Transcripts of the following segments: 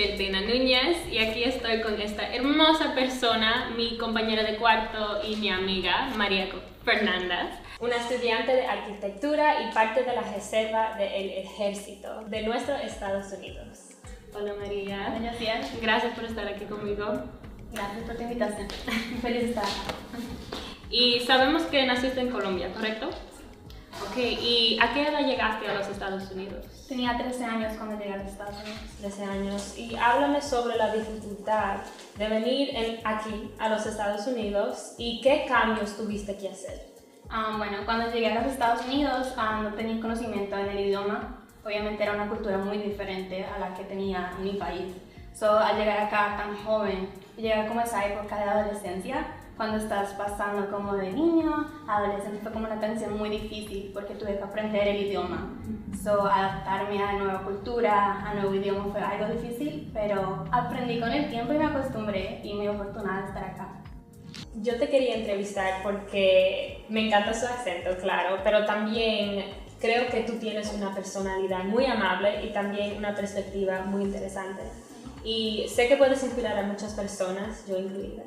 Delfina Núñez y aquí estoy con esta hermosa persona, mi compañera de cuarto y mi amiga María Fernández, una estudiante de arquitectura y parte de la reserva del ejército de nuestros Estados Unidos. Hola María. Buenos días. Gracias por estar aquí conmigo. Gracias por tu invitación. Feliz de estar acá. Y sabemos que naciste en Colombia, ¿correcto? Ok, ¿y a qué edad llegaste a los Estados Unidos? Tenía 13 años cuando llegué a los Estados Unidos. 13 años. Y háblame sobre la dificultad de venir aquí a los Estados Unidos y qué cambios tuviste que hacer. Bueno, cuando llegué a los Estados Unidos no tenía conocimiento en el idioma. Obviamente era una cultura muy diferente a la que tenía en mi país. Al llegar acá tan joven, llegar como a esa época de adolescencia, cuando estás pasando como de niño a adolescente, fue como una transición muy difícil porque tuve que aprender el idioma. Adaptarme a nueva cultura, a nuevo idioma fue algo difícil, pero aprendí con el tiempo y me acostumbré y muy afortunada de estar acá. Yo te quería entrevistar porque me encanta su acento, claro, pero también creo que tú tienes una personalidad muy amable y también una perspectiva muy interesante. Y sé que puedes inspirar a muchas personas, yo incluida.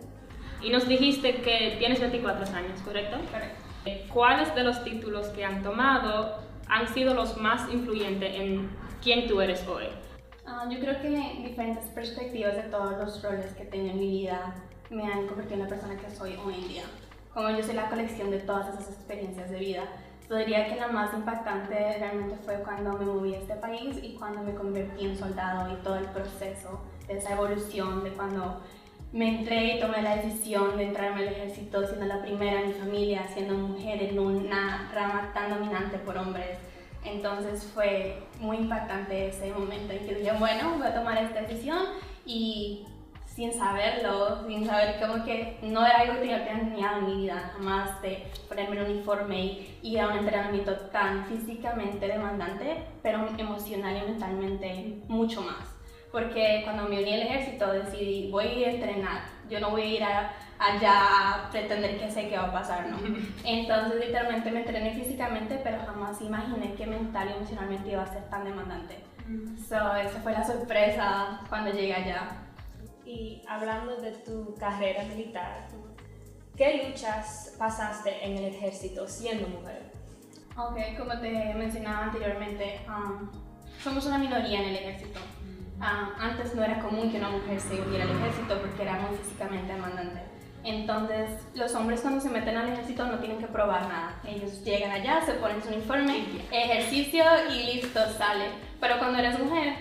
Y nos dijiste que tienes 24 años, ¿correcto? Correcto. ¿Cuáles de los títulos que han tomado han sido los más influyentes en quién tú eres hoy? Yo creo que diferentes perspectivas de todos los roles que tengo en mi vida me han convertido en la persona que soy hoy en día. Como yo soy la colección de todas esas experiencias de vida, yo diría que la más impactante realmente fue cuando me moví a este país y cuando me convertí en soldado y todo el proceso de esa evolución, de cuando me entré y tomé la decisión de entrarme al ejército siendo la primera en mi familia, siendo mujer en una rama tan dominante por hombres. Entonces fue muy impactante ese momento en que dije, bueno, voy a tomar esta decisión y sin saberlo, sin saber como que no era algo que yo tenía enseñado en mi vida, jamás de ponerme el uniforme y ir a un entrenamiento tan físicamente demandante, pero emocional y mentalmente mucho más. Porque cuando me uní al ejército decidí, voy a ir a entrenar, yo no voy a ir allá a pretender que sé qué va a pasar, ¿no? Entonces literalmente me entrené físicamente, pero jamás imaginé que mental y emocionalmente iba a ser tan demandante. Esa fue la sorpresa cuando llegué allá. Y hablando de tu carrera militar, ¿qué luchas pasaste en el ejército siendo mujer? Ok, como te mencionaba anteriormente, somos una minoría en el ejército. Antes no era común que una mujer se uniera al ejército porque era muy físicamente demandante. Entonces, los hombres cuando se meten al ejército no tienen que probar nada. Ellos llegan allá, se ponen su uniforme, ejercicio y listo, sale. Pero cuando eres mujer,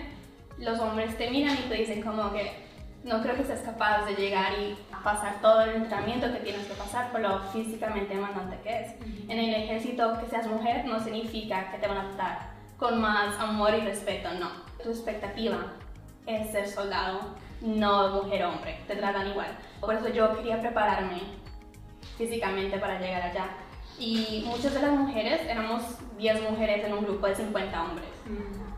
los hombres te miran y te dicen como que no creo que seas capaz de llegar y pasar todo el entrenamiento que tienes que pasar por lo físicamente demandante que es. En el ejército, que seas mujer no significa que te van a tratar con más amor y respeto, no. Tu expectativa es ser soldado, no mujer-hombre, te tratan igual. Por eso yo quería prepararme físicamente para llegar allá. Y muchas de las mujeres, éramos 10 mujeres en un grupo de 50 hombres.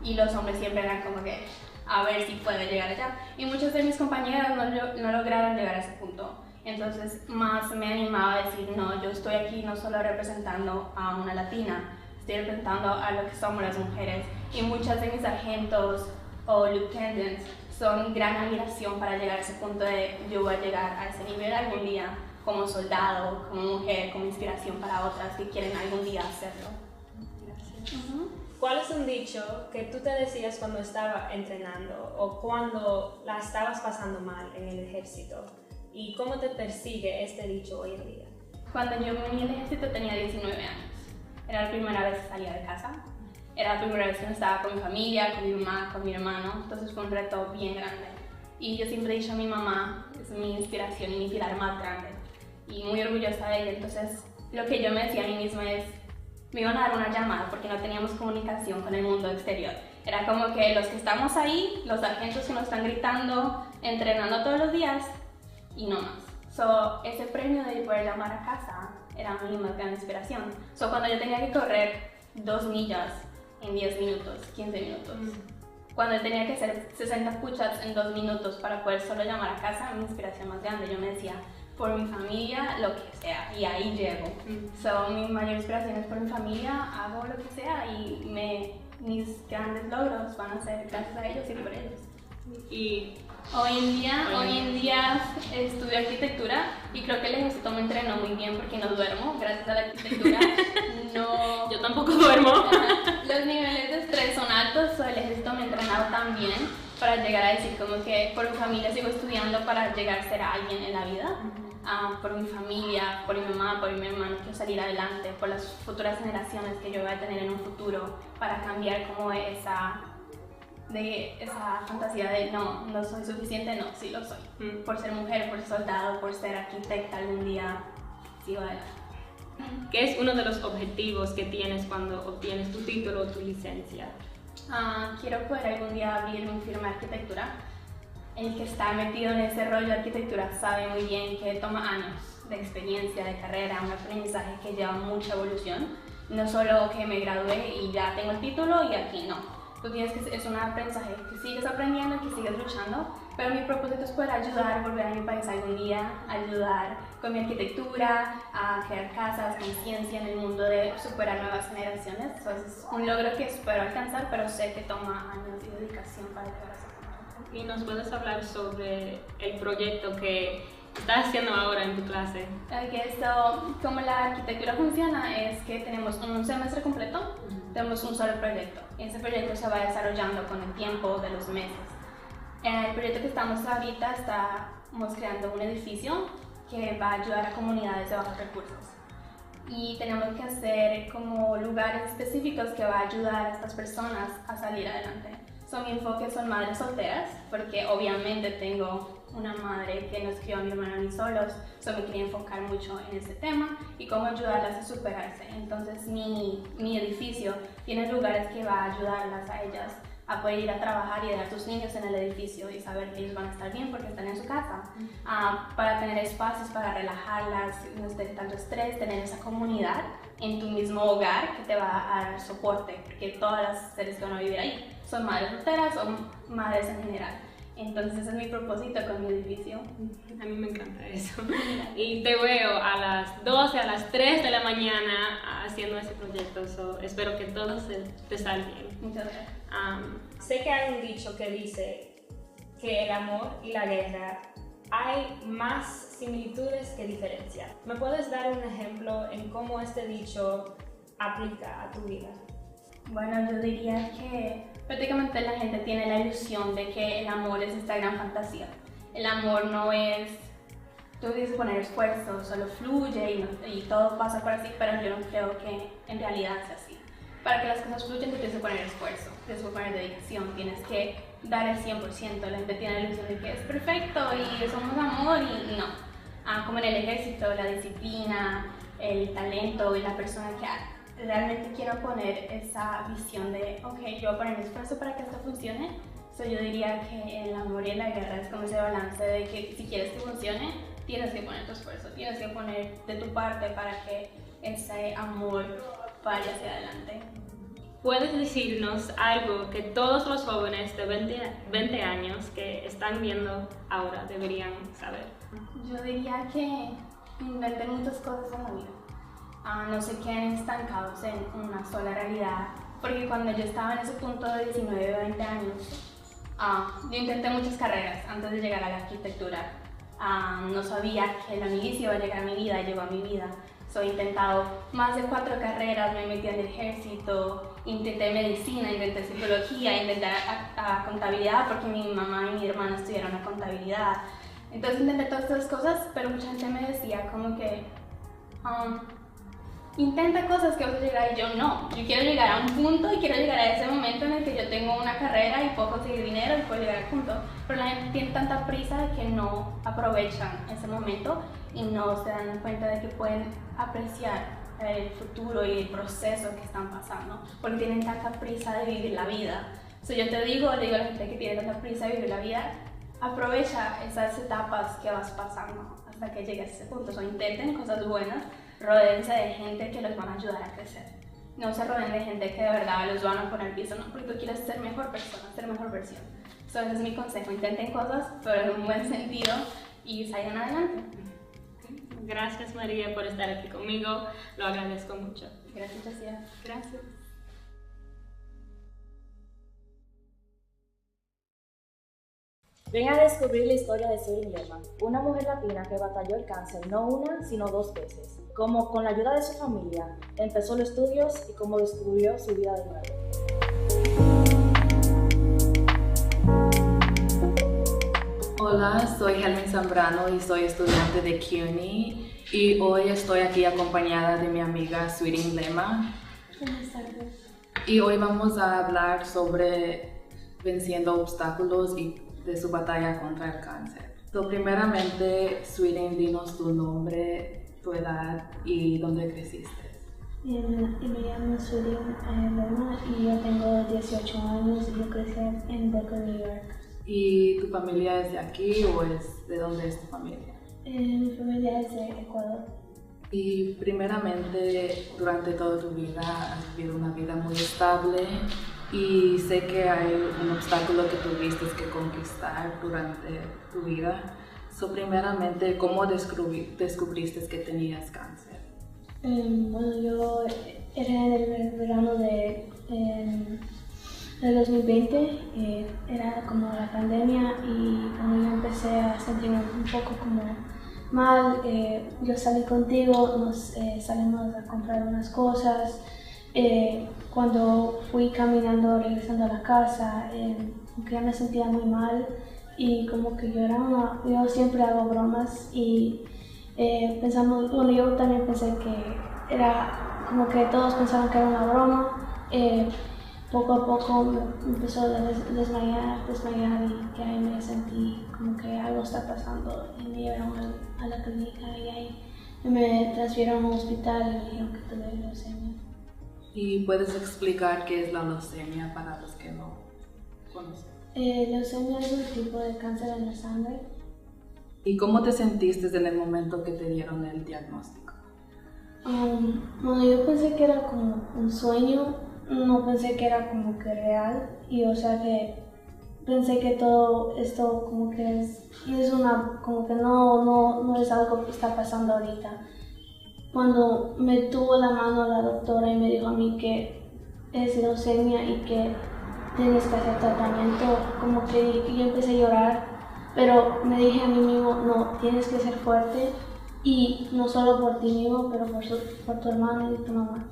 Y los hombres siempre eran como que a ver si puedo llegar allá. Y muchas de mis compañeras no lograron llegar a ese punto. Entonces más me animaba a decir, no, yo estoy aquí no solo representando a una latina, estoy representando a lo que somos las mujeres. Y muchas de mis sargentos o lieutenants son gran admiración para llegar a ese punto de yo voy a llegar a ese nivel algún día como soldado, como mujer, como inspiración para otras que quieren algún día hacerlo. Gracias. ¿Cuál es un dicho que tú te decías cuando estaba entrenando o cuando la estabas pasando mal en el ejército? ¿Y cómo te persigue este dicho hoy en día? Cuando yo me uní al ejército tenía 19 años. Era la primera vez que salía de casa. Era la primera vez que no estaba con mi familia, con mi mamá, con mi hermano. Entonces fue un reto bien grande. Y yo siempre he dicho a mi mamá, es mi inspiración y mi pilar más grande. Y muy orgullosa de ella. Entonces lo que yo me decía a mí misma es, me iban a dar una llamada porque no teníamos comunicación con el mundo exterior. Era como que los que estamos ahí, los sargentos que nos están gritando, entrenando todos los días y no más. Ese premio de poder llamar a casa era mi más gran inspiración. Cuando yo tenía que correr 2 millas en 10 minutos, 15 minutos, cuando yo tenía que hacer 60 push-ups en 2 minutos para poder solo llamar a casa, mi inspiración más grande, yo me decía, por mi familia, lo que sea, y ahí llego. Mi mayor inspiración es por mi familia, hago lo que sea y mis grandes logros van a ser gracias a ellos y por ellos. Y hoy en día estudio arquitectura y creo que el ejército me entrenó muy bien porque no duermo gracias a la arquitectura. No, yo tampoco duermo. los niveles de estrés son altos, el ejército me ha entrenado tan bien para llegar a decir como que por mi familia sigo estudiando para llegar a ser alguien en la vida. Por mi familia, por mi mamá, por mi hermano, quiero salir adelante, por las futuras generaciones que yo voy a tener en un futuro, para cambiar como esa fantasía de no soy suficiente, no, sí lo soy. Por ser mujer, por ser soldado, por ser arquitecta, algún día sigo adelante. ¿Qué es uno de los objetivos que tienes cuando obtienes tu título o tu licencia? Quiero poder algún día abrir mi firma de arquitectura. El que está metido en ese rollo de arquitectura sabe muy bien que toma años de experiencia, de carrera, un aprendizaje que lleva mucha evolución. No solo que me gradué y ya tengo el título y aquí no. Tú tienes que es un aprendizaje que sigues aprendiendo, que sigues luchando, pero mi propósito es poder ayudar, volver a mi país algún día, ayudar con mi arquitectura, a crear casas, conciencia en el mundo de superar nuevas generaciones. Entonces es un logro que espero alcanzar, pero sé que toma años y dedicación para llegar a ese punto. ¿Y nos puedes hablar sobre el proyecto que estás haciendo ahora en tu clase? Como la arquitectura funciona es que tenemos un semestre completo, tenemos un solo proyecto. Y ese proyecto se va desarrollando con el tiempo de los meses. En el proyecto que estamos ahorita estamos creando un edificio que va a ayudar a comunidades de bajos recursos. Y tenemos que hacer como lugares específicos que va a ayudar a estas personas a salir adelante. Mi enfoque son madres solteras, porque obviamente tengo una madre que no crió a mi hermana ni solos, me quería enfocar mucho en ese tema y cómo ayudarlas a superarse. Entonces mi edificio tiene lugares que va a ayudarlas a ellas a poder ir a trabajar y dejar a sus niños en el edificio y saber que ellos van a estar bien porque están en su casa, para tener espacios para relajarlas, no tener tanto estrés, tener esa comunidad en tu mismo hogar que te va a dar soporte, porque todas las seres que van a vivir ahí son madres solteras o madres en general. Entonces ese es mi propósito con mi edificio. A mí me encanta eso. Y te veo a las 12, a las 3 de la mañana haciendo ese proyecto. Espero que todo te salga bien. Muchas gracias. Sé que hay un dicho que dice que el amor y la guerra hay más similitudes que diferencias. ¿Me puedes dar un ejemplo en cómo este dicho aplica a tu vida? Bueno, yo diría que prácticamente la gente tiene la ilusión de que el amor es esta gran fantasía. El amor no es, tú tienes que poner esfuerzo, solo fluye y todo pasa por así, pero yo no creo que en realidad sea así. Para que las cosas fluyan, tú tienes que poner esfuerzo, tienes que poner dedicación, tienes que dar el 100%. La gente tiene la ilusión de que es perfecto y somos amor y no. Como en el ejército, la disciplina, el talento y la persona que realmente quiero poner esa visión de, ok, yo voy a poner esfuerzo para que esto funcione. Yo diría que el amor y la guerra es como ese balance de que si quieres que funcione, tienes que poner tu esfuerzo, tienes que poner de tu parte para que ese amor vaya hacia adelante. ¿Puedes decirnos algo que todos los jóvenes de 20 años que están viendo ahora deberían saber? Yo diría que inventen muchas cosas en la vida. No se queden estancados en una sola realidad, porque cuando yo estaba en ese punto de 19 o 20 años, yo intenté muchas carreras antes de llegar a la arquitectura. No sabía que la milicia iba a llegar a mi vida, llegó a mi vida. He intentado más de 4 carreras, me metí en el ejército, intenté medicina, intenté psicología, intenté contabilidad porque mi mamá y mi hermana estudiaron la contabilidad. Entonces intenté todas estas cosas, pero mucha gente me decía como que intenta cosas que vas a llegar, y yo no. Yo quiero llegar a un punto y quiero llegar a ese momento en el que yo tengo una carrera y puedo conseguir dinero y puedo llegar al punto. Pero la gente tiene tanta prisa que no aprovechan ese momento y no se dan cuenta de que pueden apreciar el futuro y el proceso que están pasando, porque tienen tanta prisa de vivir la vida. Yo le digo a la gente que tiene tanta prisa de vivir la vida, aprovecha esas etapas que vas pasando hasta que llegues a ese punto. Intenten cosas buenas, rodéense de gente que los van a ayudar a crecer. No se rodeen de gente que de verdad los van a poner piso, no, porque tú quieres ser mejor persona, ser mejor versión. Ese es mi consejo, intenten cosas, pero en un buen sentido y salgan adelante. Gracias María por estar aquí conmigo, lo agradezco mucho. Gracias, Jessica. Gracias. Ven a descubrir la historia de Sweeting Lema, una mujer latina que batalló el cáncer no una, sino 2 veces. Cómo con la ayuda de su familia empezó los estudios y cómo descubrió su vida de nuevo. Hola, soy Helmin Zambrano y soy estudiante de CUNY y hoy estoy aquí acompañada de mi amiga Sweeting Lema. Buenas tardes. Y hoy vamos a hablar sobre venciendo obstáculos y de su batalla contra el cáncer. Primeramente, Sweeting, dinos tu nombre, tu edad y dónde creciste. Me llamo Sweeting Lema y yo tengo 18 años y yo crecí en Brooklyn, New York. ¿Y tu familia es de aquí o es de dónde es tu familia? Mi familia es de Ecuador. Y primeramente, durante toda tu vida has vivido una vida muy estable y sé que hay un obstáculo que tuviste que conquistar durante tu vida. Primeramente, ¿cómo descubriste que tenías cáncer? Bueno, yo era en el verano del 2020, era como la pandemia y cuando yo empecé a sentirme un poco como mal, yo salí contigo, nos salimos a comprar unas cosas. Cuando fui caminando, regresando a la casa, como que ya me sentía muy mal y como que yo siempre hago bromas y pensamos, bueno, yo también pensé que era como que todos pensaban que era una broma. Poco a poco me empezó a desmayar y que ahí me sentí como que algo está pasando y me llevaron a la clínica y ahí me transfirieron a un hospital y me dijeron que tuve leucemia. ¿Y puedes explicar qué es la leucemia para los que no conocen? Leucemia es un tipo de cáncer en la sangre. ¿Y cómo te sentiste en el momento que te dieron el diagnóstico? Bueno, yo pensé que era como un sueño, no pensé que era como que real y o sea que pensé que todo esto como que como que no es algo que está pasando ahorita. Cuando me tuvo la mano la doctora y me dijo a mí que es leucemia y que tienes que hacer tratamiento, como que yo empecé a llorar, pero me dije a mí mismo, no, tienes que ser fuerte y no solo por ti mismo, pero por tu hermano y tu mamá.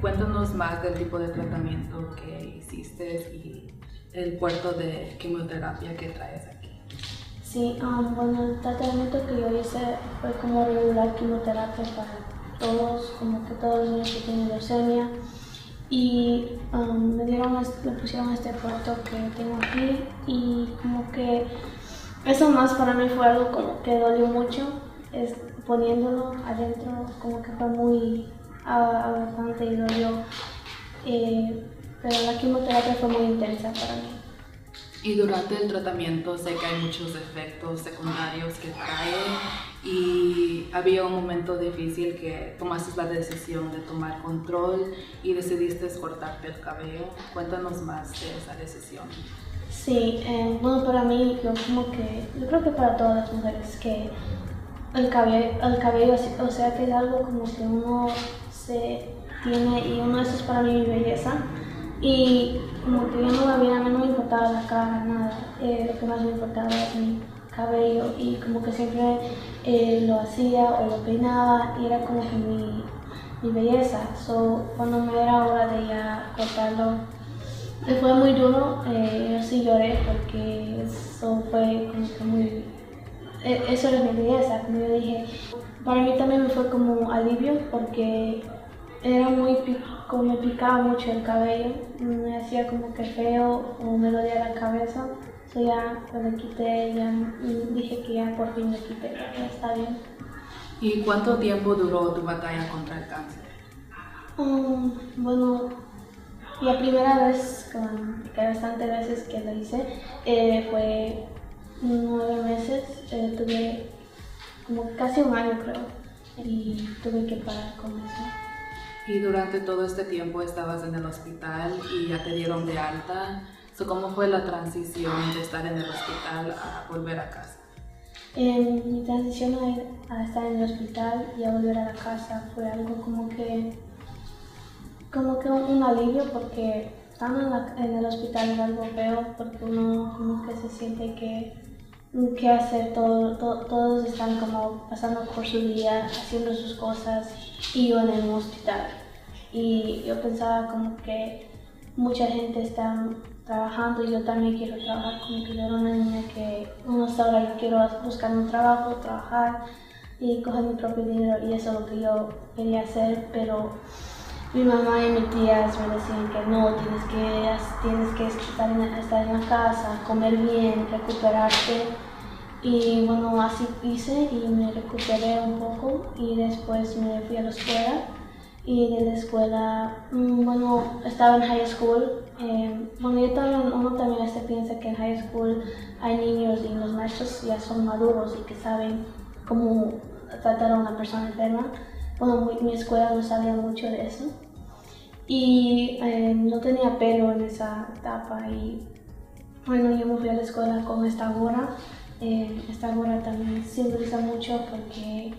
Cuéntanos más del tipo de tratamiento que hiciste y el puerto de quimioterapia que traes aquí. Sí, bueno, el tratamiento que yo hice fue como regular quimioterapia para todos, como que todos los niños que tienen leucemia. Y me pusieron este puerto que tengo aquí y como que eso más para mí fue algo como que dolió mucho, poniéndolo adentro como que fue muy agotante y dolió, pero la quimioterapia fue muy intensa para mí. Y durante el tratamiento sé que hay muchos efectos secundarios que trae y había un momento difícil que tomaste la decisión de tomar control y decidiste cortarte el cabello. Cuéntanos más de esa decisión. Sí, bueno, para mí, yo creo que para todas las mujeres que el cabello, o sea que es algo como que uno se tiene y uno, eso es para mí mi belleza. Y como que yo no a mí no me importaba la cara, nada, lo que más me importaba era mi cabello y como que siempre lo hacía o lo peinaba y era como que mi belleza. Cuando me era hora de ya cortarlo, fue muy duro, yo sí lloré porque eso fue como que eso era mi belleza, como yo dije. Para mí también me fue como alivio porque era como me picaba mucho el cabello, me hacía como que feo o me dolía la cabeza. Ya cuando quité, ya dije que ya por fin me quité, ya está bien. ¿Y cuánto tiempo duró tu batalla contra el cáncer? Bueno, la primera vez, que bastantes veces que lo hice, fue 9 meses, tuve como casi un año creo, y tuve que parar con eso. Y durante todo este tiempo estabas en el hospital y ya te dieron de alta. ¿Cómo fue la transición de estar en el hospital a volver a casa? Mi transición a estar en el hospital y a volver a la casa fue algo como que un alivio porque estando en el hospital es algo feo porque uno como que se siente que hacer, todos están como pasando por su día, haciendo sus cosas y yo en el hospital. Y yo pensaba como que mucha gente está trabajando y yo también quiero trabajar, como que yo era una niña que hasta ahora yo quiero buscar un trabajo, trabajar y coger mi propio dinero y eso es lo que yo quería hacer, pero mi mamá y mis tías me decían que no, tienes que estar en la casa, comer bien, recuperarte. Y bueno, así hice y me recuperé un poco y después me fui a la escuela. Y de la escuela, bueno, estaba en high school. Bueno, uno también piensa que en high school hay niños y los maestros ya son maduros y que saben cómo tratar a una persona enferma. Bueno, mi escuela no sabía mucho de eso. Y no tenía pelo en esa etapa y bueno, yo me fui a la escuela con esta gorra. Esta gorra también simboliza mucho porque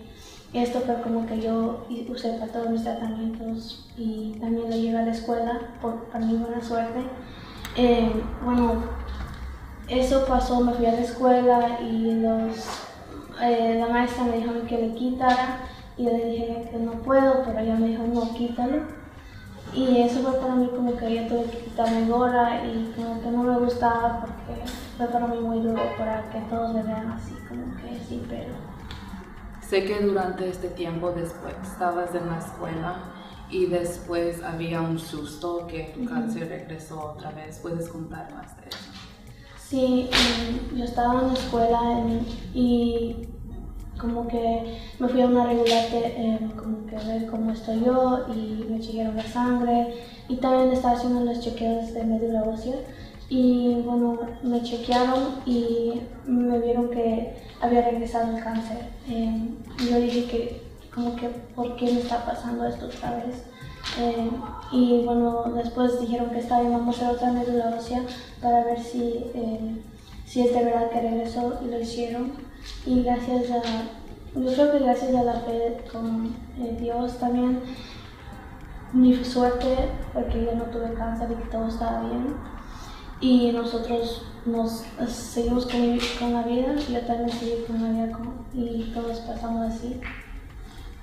esto fue como que yo usé para todos mis tratamientos y también lo llevé a la escuela para mi buena suerte. Bueno, eso pasó, me fui a la escuela y la maestra me dijo que le quitara y yo le dije que no puedo, pero ella me dijo no, quítalo. Y eso fue para mí como que yo tuve que quitar mi gorra y como que no me gustaba porque fue para mí muy duro para que todos me vean así como que sin pelo. Sé que durante este tiempo después estabas en la escuela y después había un susto que tu cáncer regresó otra vez. ¿Puedes contar más de eso? Sí, yo estaba en la escuela y como que me fui a una regular como que ver cómo estoy yo y me chequearon la sangre y también estaba haciendo los chequeos de médula ósea y bueno, me chequearon y me vieron que había regresado el cáncer. Yo dije que como que ¿por qué me está pasando esto otra vez? Y bueno, después dijeron que estaba bien, vamos a hacer otra médula ósea para ver si es de verdad que regresó y lo hicieron. Y yo creo que gracias a la fe con Dios también, mi suerte porque yo no tuve cáncer y que todo estaba bien. Y nosotros nos seguimos con la vida, yo también seguí con la vida y todos pasamos así.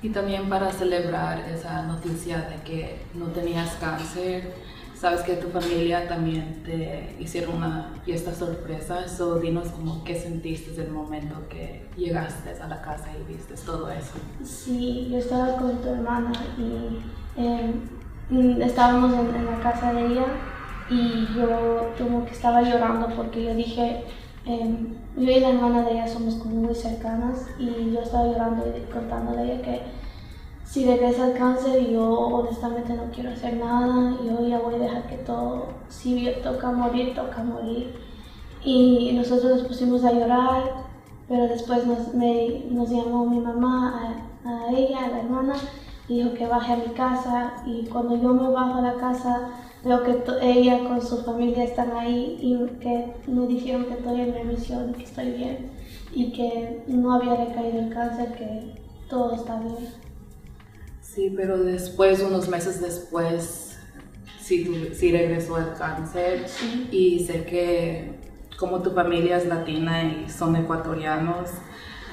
Y también para celebrar esa noticia de que no tenías cáncer, sabes que tu familia también te hicieron una fiesta sorpresa, so dinos como qué sentiste en el momento que llegaste a la casa y viste todo eso. Sí, yo estaba con tu hermana y estábamos en la casa de ella y yo como que estaba llorando porque yo dije, yo y la hermana de ella somos como muy cercanas y yo estaba llorando y contándole a ella que si regresa el cáncer yo honestamente no quiero hacer nada, yo ya voy a dejar que todo, si toca morir, toca morir. Y nosotros nos pusimos a llorar, pero después nos llamó mi mamá a ella, a la hermana, y dijo que baje a mi casa y cuando yo me bajo a la casa veo que ella con su familia están ahí y que me dijeron que estoy en remisión y que estoy bien y que no había recaído el cáncer, que todo está bien. Sí, pero después, unos meses después, sí regresó el cáncer. Sí. Y sé que como tu familia es latina y son ecuatorianos,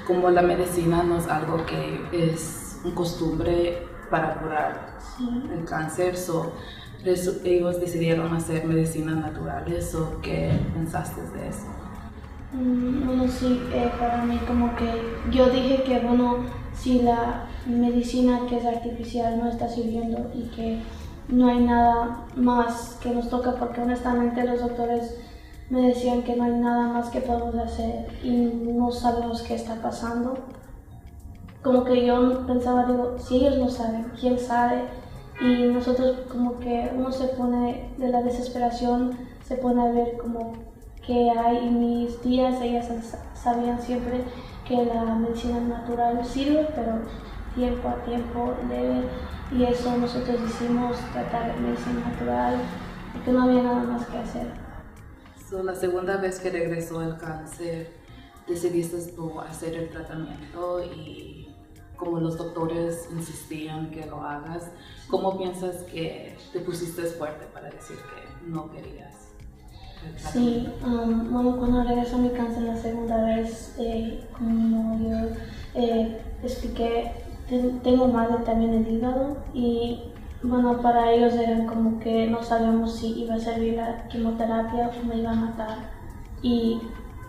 como la medicina no es algo que es una costumbre para curar el cáncer, ellos decidieron hacer medicinas naturales, ¿o qué pensaste de eso? Bueno, sí, para mí como que yo dije que bueno, si la medicina que es artificial no está sirviendo y que no hay nada más que nos toca, porque honestamente los doctores me decían que no hay nada más que podemos hacer y no sabemos qué está pasando. Como que yo pensaba, digo, si ellos no saben, ¿quién sabe? Y nosotros como que uno se pone de la desesperación, se pone a ver como qué hay, y mis tías, ellas sabían siempre que la medicina natural sirve, pero tiempo a tiempo debe, y eso nosotros hicimos, tratar de medicina natural, porque no había nada más que hacer. La segunda vez que regresó el cáncer, decidiste tú hacer el tratamiento y como los doctores insistían que lo hagas, ¿cómo piensas que te pusiste fuerte para decir que no querías? Sí, bueno, cuando regresó mi cáncer la segunda vez, como yo expliqué, tengo mal también el hígado y bueno, para ellos eran como que no sabíamos si iba a servir la quimioterapia o me iba a matar. Y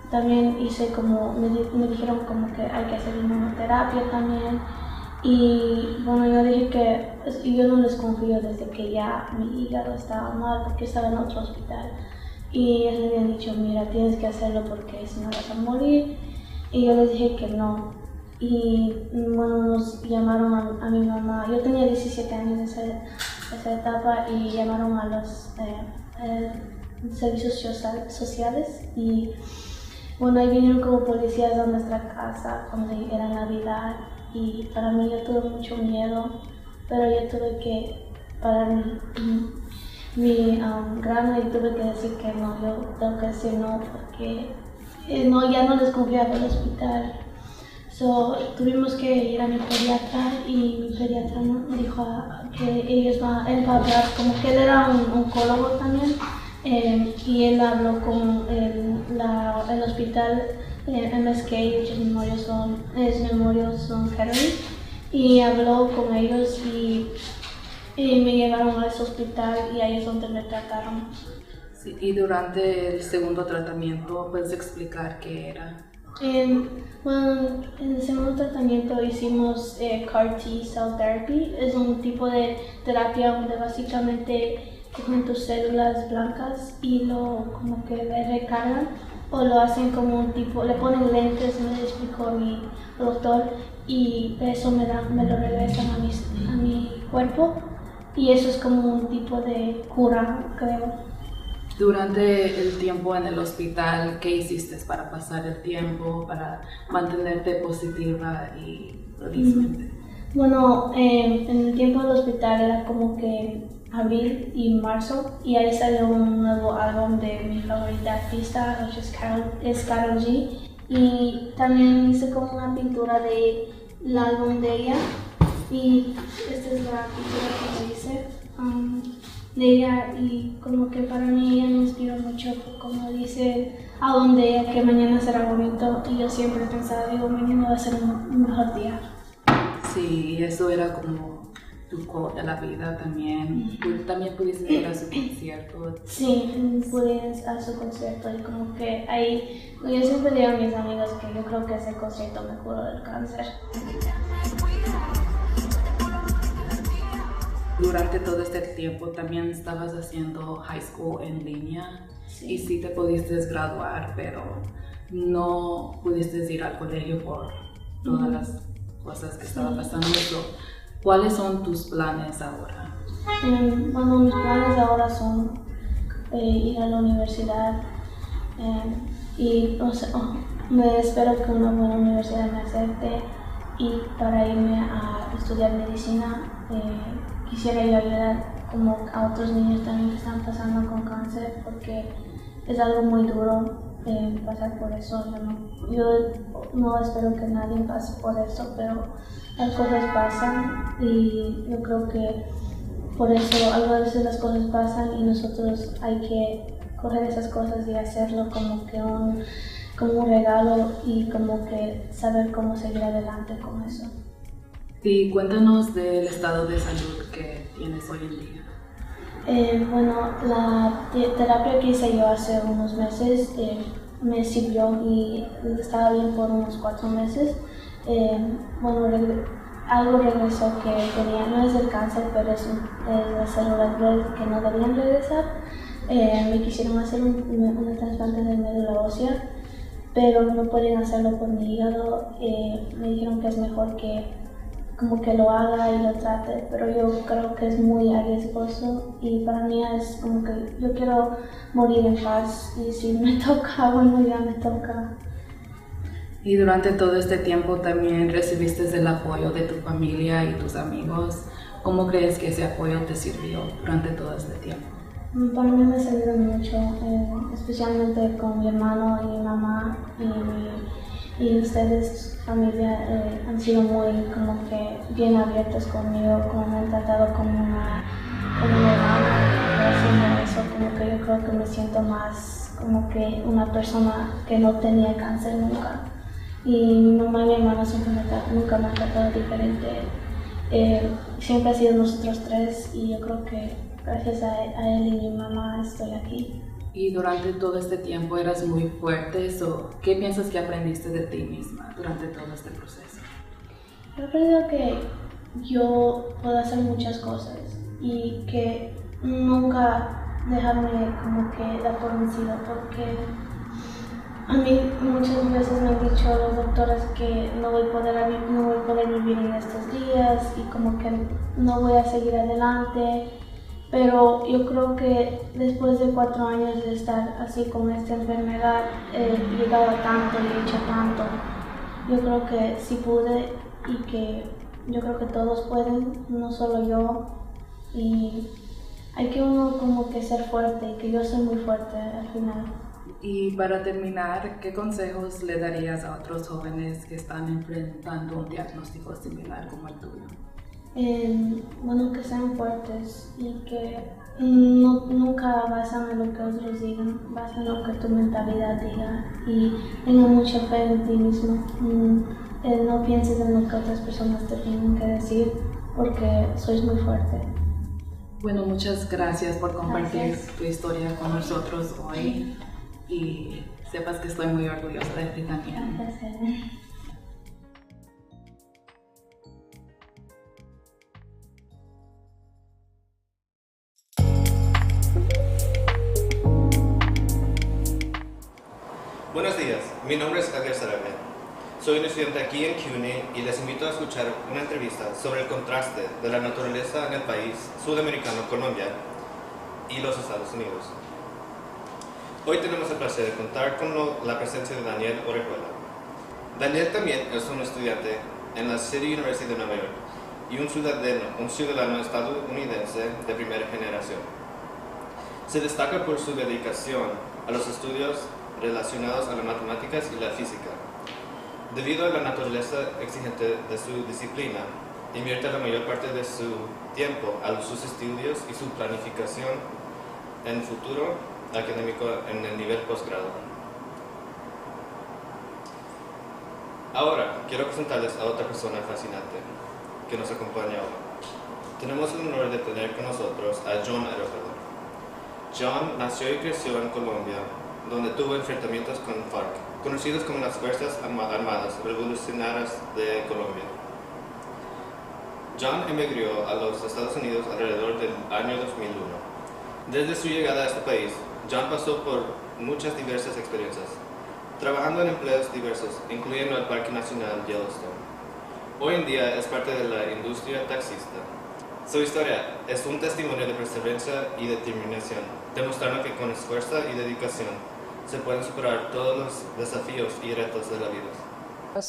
también hice como, me dijeron como que hay que hacer inmunoterapia también. Y bueno, yo dije que yo no les confío desde que ya mi hígado estaba mal porque estaba en otro hospital. Y ellos me habían dicho, mira, tienes que hacerlo porque si no vas a morir. Y yo les dije que no. Y bueno, nos llamaron a mi mamá. Yo tenía 17 años en esa etapa y llamaron a los servicios sociales. Y bueno, ahí vinieron como policías a nuestra casa cuando era Navidad. Y para mí yo tuve mucho miedo, pero yo tuve que parar mi grano y tuve que decir que no, yo tengo que decir no porque ya no les confiaba el hospital. Tuvimos que ir a mi pediatra y mi pediatra me dijo que él va a hablar, como que él era un oncólogo también, y él habló con el hospital MSK, Memorial Sloan Kettering, y habló con ellos y me llevaron a ese hospital y ahí es donde me trataron. Sí, y durante el segundo tratamiento, ¿puedes explicar qué era? Bueno, en el segundo tratamiento hicimos CAR T Cell Therapy. Es un tipo de terapia donde básicamente cogen tus células blancas y como que le recargan o lo hacen como un tipo, le ponen lentes, me explicó mi doctor, y eso me lo regresan a mi cuerpo y eso es como un tipo de cura, creo. Durante el tiempo en el hospital, ¿qué hiciste para pasar el tiempo, para mantenerte positiva y felizmente? Bueno, en el tiempo del hospital era como que abril y marzo y ahí salió un nuevo álbum de mi favorita artista, que es Karol G. Y también hice como una pintura del álbum de ella y esta es la pintura que yo hice. De ella y como que para mí ella me inspiró mucho, como dice a donde ella que mañana será bonito y yo siempre pensaba, digo, mañana va a ser un mejor día. Sí, eso era como tu quote de la vida también. También pudiste ir a su concierto. Sí, pude ir a su concierto y como que ahí, yo siempre digo a mis amigos que yo creo que ese concierto me curó del cáncer. Durante todo este tiempo también estabas haciendo high school en línea, sí. Y sí te pudiste graduar, pero no pudiste ir al colegio por todas las cosas que estaban pasando. ¿Cuáles son tus planes ahora? Bueno, mis planes ahora son ir a la universidad y me espero que una buena universidad me acepte y para irme a estudiar medicina. Quisiera yo ayudar como a otros niños también que están pasando con cáncer porque es algo muy duro pasar por eso. Yo no espero que nadie pase por eso, pero las cosas pasan y yo creo que por eso algunas veces las cosas pasan y nosotros hay que coger esas cosas y hacerlo como un regalo y como que saber cómo seguir adelante con eso. Y cuéntanos del estado de salud que tienes hoy en día. Bueno, la terapia que hice yo hace unos meses me sirvió y estaba bien por unos 4 meses. Bueno, algo regresó que tenía, no es el cáncer, pero es las células que no debían regresar. Me quisieron hacer una trasplante de médula ósea, pero no pueden hacerlo por mi hígado. Me dijeron que es mejor que como que lo haga y lo trate, pero yo creo que es muy arriesgoso y para mí es como que yo quiero morir en paz y si me toca, bueno, ya me toca. Y durante todo este tiempo también recibiste el apoyo de tu familia y tus amigos. ¿Cómo crees que ese apoyo te sirvió durante todo este tiempo? Para mí me sirvió mucho, especialmente con mi hermano y mi mamá y y ustedes, familia, han sido muy como que bien abiertos conmigo, como me han tratado como una hermana. Gracias a eso como que yo creo que me siento más como que una persona que no tenía cáncer nunca. Y mi mamá y mi hermana nunca me han tratado diferente. Siempre ha sido nosotros tres y yo creo que gracias a él y mi mamá estoy aquí. Y durante todo este tiempo eras muy fuerte, ¿qué piensas que aprendiste de ti misma durante todo este proceso? He aprendido que yo puedo hacer muchas cosas y que nunca dejarme como que dar por vencido, porque a mí muchas veces me han dicho los doctores que no voy a poder vivir en estos días y como que no voy a seguir adelante. Pero yo creo que después de 4 años de estar así con esta enfermedad, he llegado a tanto y he hecho tanto. Yo creo que sí pude y que yo creo que todos pueden, no solo yo. Y hay que uno como que ser fuerte y que yo soy muy fuerte al final. Y para terminar, ¿qué consejos le darías a otros jóvenes que están enfrentando un diagnóstico similar como el tuyo? Bueno, que sean fuertes y que nunca basan en lo que otros digan, basan en lo que tu mentalidad diga y tenga mucha fe en ti mismo. No pienses en lo que otras personas te tienen que decir porque sois muy fuerte. Bueno, muchas gracias por compartir tu historia con nosotros hoy y sepas que estoy muy orgullosa de ti también. Gracias. Buenos días, mi nombre es Javier Sarabia. Soy un estudiante aquí en CUNY y les invito a escuchar una entrevista sobre el contraste de la naturaleza en el país sudamericano Colombia y los Estados Unidos. Hoy tenemos el placer de contar con la presencia de Daniel Orejuela. Daniel también es un estudiante en la City University de Nueva York y un ciudadano estadounidense de primera generación. Se destaca por su dedicación a los estudios relacionados a las matemáticas y la física. Debido a la naturaleza exigente de su disciplina, invierte la mayor parte de su tiempo a sus estudios y su planificación en futuro académico en el nivel posgrado. Ahora, quiero presentarles a otra persona fascinante que nos acompaña ahora. Tenemos el honor de tener con nosotros a John Orejuela. John nació y creció en Colombia, donde tuvo enfrentamientos con FARC, conocidos como las Fuerzas Armadas Revolucionarias de Colombia. John emigró a los Estados Unidos alrededor del año 2001. Desde su llegada a este país, John pasó por muchas diversas experiencias, trabajando en empleos diversos, incluyendo el Parque Nacional Yellowstone. Hoy en día es parte de la industria taxista. Su historia es un testimonio de perseverancia y determinación, demostrando que con esfuerzo y dedicación se pueden superar todos los desafíos y retos de la vida.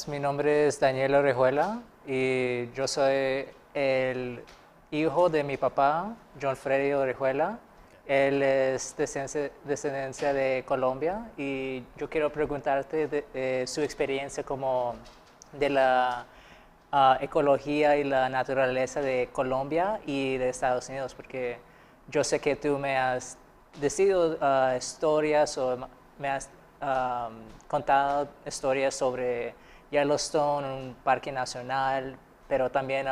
Mi nombre es Daniel Orejuela y yo soy el hijo de mi papá, John Freddy Orejuela. Él es descendencia de Colombia y yo quiero preguntarte de su experiencia como de la ecología y la naturaleza de Colombia y de Estados Unidos, porque yo sé que tú me has decidido historias o me has contado historias sobre Yellowstone, un parque nacional, pero también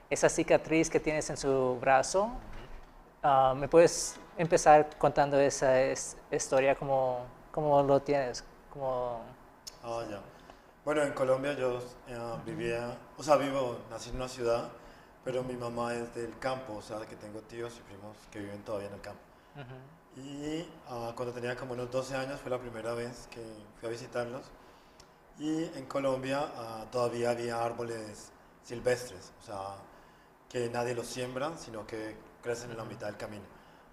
esa cicatriz que tienes en su brazo. ¿Me puedes empezar contando esa historia, cómo lo tienes? Ya. Bueno, en Colombia yo nací en una ciudad, pero mi mamá es del campo, o sea, que tengo tíos y primos que viven todavía en el campo. Y cuando tenía como unos 12 años fue la primera vez que fui a visitarlos. Y en Colombia todavía había árboles silvestres, o sea, que nadie los siembra, sino que crecen en la mitad del camino.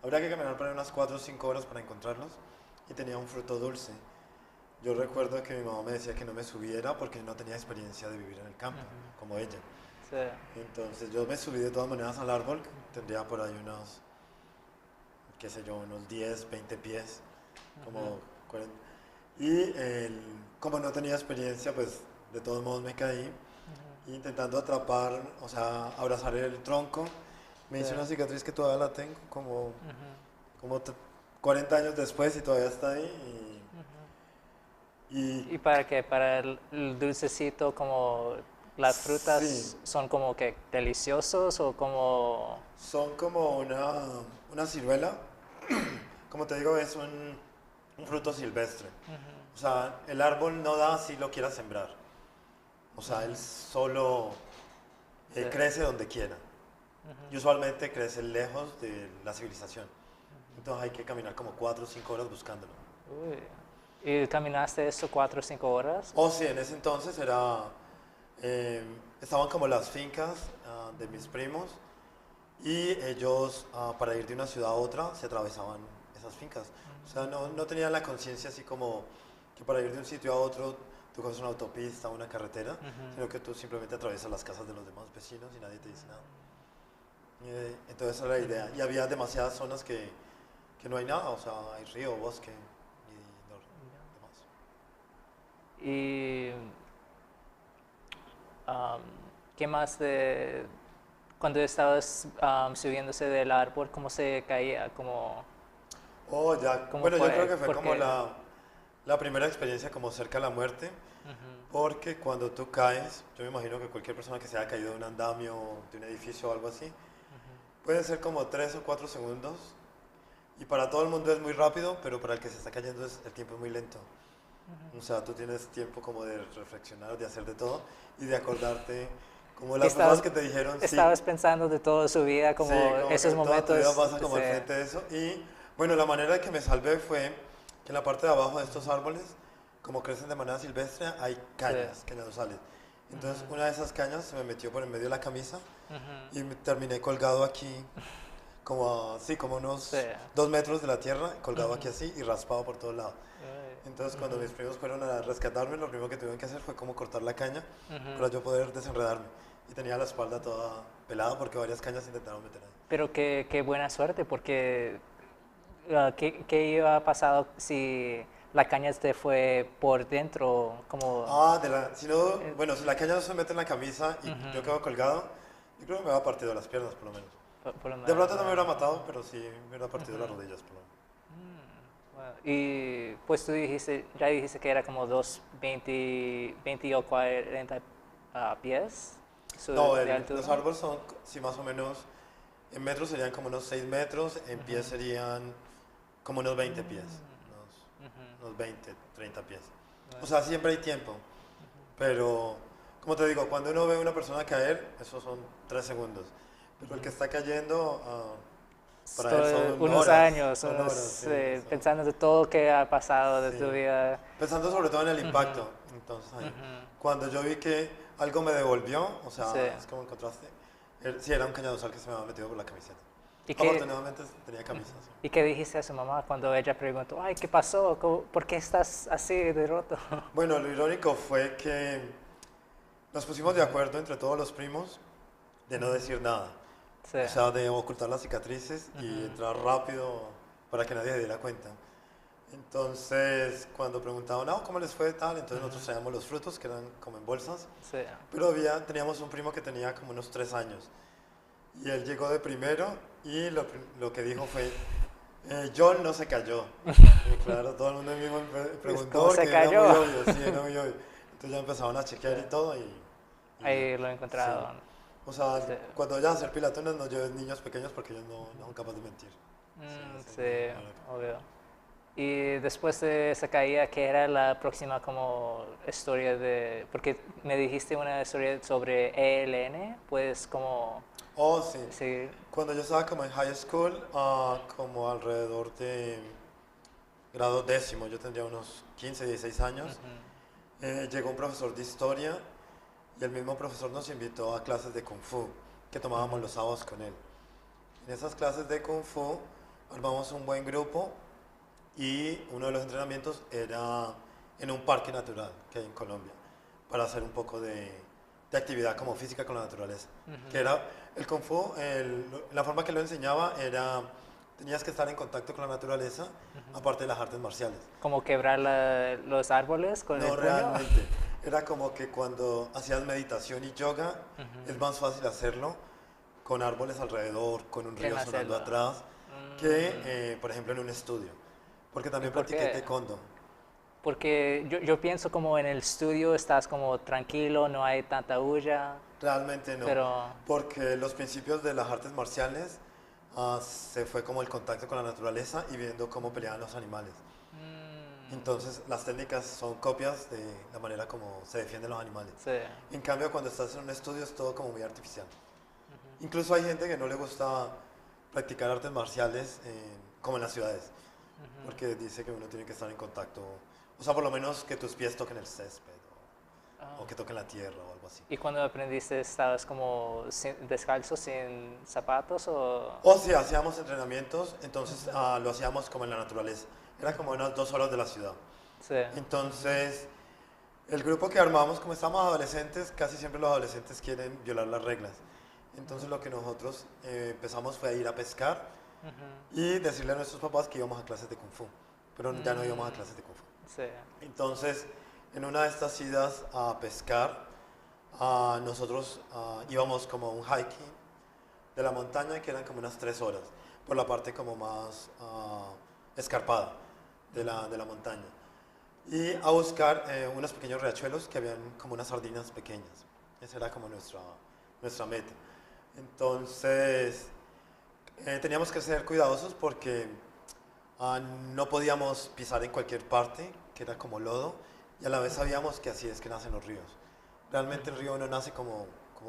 Habría que caminar por ahí unas 4 o 5 horas para encontrarlos y tenía un fruto dulce. Yo recuerdo que mi mamá me decía que no me subiera porque no tenía experiencia de vivir en el campo, como ella. Sí. Entonces yo me subí de todas maneras al árbol, tendría por ahí unos, qué sé yo, unos 10, 20 pies, como 40. Y como no tenía experiencia, pues de todos modos me caí, intentando atrapar, o sea, abrazar el tronco. Me hice una cicatriz que todavía la tengo, como 40 años después y todavía está ahí. ¿Y para qué? ¿Para el dulcecito, como las frutas son como que deliciosos o como...? Son como una ciruela, como te digo, es un fruto silvestre. O sea, el árbol no da si lo quieras sembrar. O sea, él solo crece donde quiera. Y usualmente crece lejos de la civilización. Entonces hay que caminar como 4 o 5 horas buscándolo. Uy. ¿Y caminaste eso 4 o 5 horas? Oh, sí, en ese entonces estaban como las fincas de mis primos y ellos para ir de una ciudad a otra se atravesaban esas fincas. O sea, no tenían la conciencia así como que para ir de un sitio a otro tú coges una autopista, una carretera, sino que tú simplemente atraviesas las casas de los demás vecinos y nadie te dice nada. Entonces esa era la idea. Y había demasiadas zonas que no hay nada, o sea, hay río, bosque y demás. ¿Y qué más de cuando estabas subiéndose del árbol, cómo se caía? Oh, ya. ¿Cómo Bueno, fue? yo creo que fue como Porque... la primera experiencia como cerca a la muerte, porque cuando tú caes, yo me imagino que cualquier persona que se haya caído de un andamio, de un edificio o algo así, pueden ser como 3 o 4 segundos, y para todo el mundo es muy rápido, pero para el que se está cayendo el tiempo es muy lento. O sea, tú tienes tiempo como de reflexionar, de hacer de todo, y de acordarte, como las cosas que te dijeron. Estabas pensando de toda su vida, como esos momentos. Toda tu vida pasa como al frente de eso, y bueno, la manera en que me salvé fue que en la parte de abajo de estos árboles, como crecen de manera silvestre, hay cañas, cañaduzales. Entonces una de esas cañas se me metió por en medio de la camisa y me terminé colgado aquí, como unos 2 metros de la tierra, colgado aquí así y raspado por todos lados. Entonces cuando mis primos fueron a rescatarme, lo primero que tuvieron que hacer fue como cortar la caña para yo poder desenredarme. Y tenía la espalda toda pelada porque varias cañas intentaron meter ahí. Pero qué buena suerte, porque ¿qué iba a pasar si la caña te fue por dentro? Como... bueno, si la caña no se mete en la camisa y yo quedo colgado, yo creo que me hubiera partido las piernas por lo menos. De pronto no me hubiera matado, pero sí me hubiera partido las rodillas por lo menos. Bueno, y pues tú ya dijiste que era como 20 o 40 pies. No, los árboles son, sí, más o menos, en metros serían como unos 6 metros, en pies serían como unos 20 pies, unos 20, 30 pies. O sea, siempre hay tiempo, pero como te digo, cuando uno ve a una persona caer, esos son 3 segundos. Pero el que está cayendo, para él son unos horas, años, son horas, pensando de todo lo que ha pasado de tu vida. Pensando sobre todo en el impacto. Entonces, cuando yo vi que algo me devolvió, o sea, es como el contraste, sí, era un cañaduzal que se me había metido por la camiseta. Afortunadamente tenía camisa. ¿Y qué dijiste a su mamá cuando ella preguntó, ay, ¿qué pasó? ¿Por qué estás así de roto? Bueno, lo irónico fue que nos pusimos de acuerdo entre todos los primos de no decir nada. O sea, de ocultar las cicatrices y entrar rápido para que nadie se diera cuenta. Entonces, cuando preguntaban, ¿cómo les fue tal? Entonces nosotros traíamos los frutos, que eran como en bolsas. Pero teníamos un primo que tenía como unos 3 años. Y él llegó de primero y lo que dijo fue, John no se cayó. Y claro, todo el mundo mismo preguntó. ¿Cómo se cayó? Era muy obvio, sí, era muy obvio. Entonces ya empezaron a chequear y todo. Y ahí lo encontraron. Sí. O sea, cuando vayan a hacer pilatones no lleven niños pequeños porque ellos no son capaces de mentir. Obvio. Y después de esa caída, ¿qué era la próxima como historia de...? Porque me dijiste una historia sobre ELN, pues como... Oh, sí. Cuando yo estaba como en high school, como alrededor de grado 10º, yo tendría unos 15, 16 años, llegó un profesor de historia y el mismo profesor nos invitó a clases de Kung Fu, que tomábamos los sábados con él. En esas clases de Kung Fu armamos un buen grupo y uno de los entrenamientos era en un parque natural que hay en Colombia, para hacer un poco de actividad como física con la naturaleza. Que era el Kung Fu, la forma que lo enseñaba era tenías que estar en contacto con la naturaleza, aparte de las artes marciales. ¿Como quebrar los árboles con el No, puño? realmente. Era como que cuando hacías meditación y yoga, es más fácil hacerlo con árboles alrededor, con un río sonando atrás, que, por ejemplo, en un estudio. Porque también practiqué taekwondo. Porque yo pienso como en el estudio estás como tranquilo, no hay tanta bulla. Realmente no, Pero... porque los principios de las artes marciales se fue como el contacto con la naturaleza y viendo cómo peleaban los animales. Entonces las técnicas son copias de la manera como se defienden los animales. Sí. En cambio, cuando estás en un estudio es todo como muy artificial. Incluso hay gente que no le gusta practicar artes marciales como en las ciudades, porque dice que uno tiene que estar en contacto, o sea, por lo menos que tus pies toquen el césped o que toquen la tierra o algo así. ¿Y cuando aprendiste estabas como descalzo, sin zapatos o...? O sí, hacíamos entrenamientos, entonces lo hacíamos como en la naturaleza. Era como unas 2 horas de la ciudad. Sí. Entonces, el grupo que armamos, como estábamos adolescentes, casi siempre los adolescentes quieren violar las reglas. Entonces lo que nosotros empezamos fue a ir a pescar y decirle a nuestros papás que íbamos a clases de Kung Fu, pero ya no íbamos a clases de Kung Fu. Sí. Entonces, en una de estas idas a pescar, nosotros íbamos como a un hiking de la montaña, que eran como unas 3 horas, por la parte como más escarpada de la montaña, y a buscar unos pequeños riachuelos que habían como unas sardinas pequeñas. Esa era como nuestra meta. Entonces, teníamos que ser cuidadosos porque no podíamos pisar en cualquier parte, que era como lodo, y a la vez sabíamos que así es que nacen los ríos. Realmente el río no nace como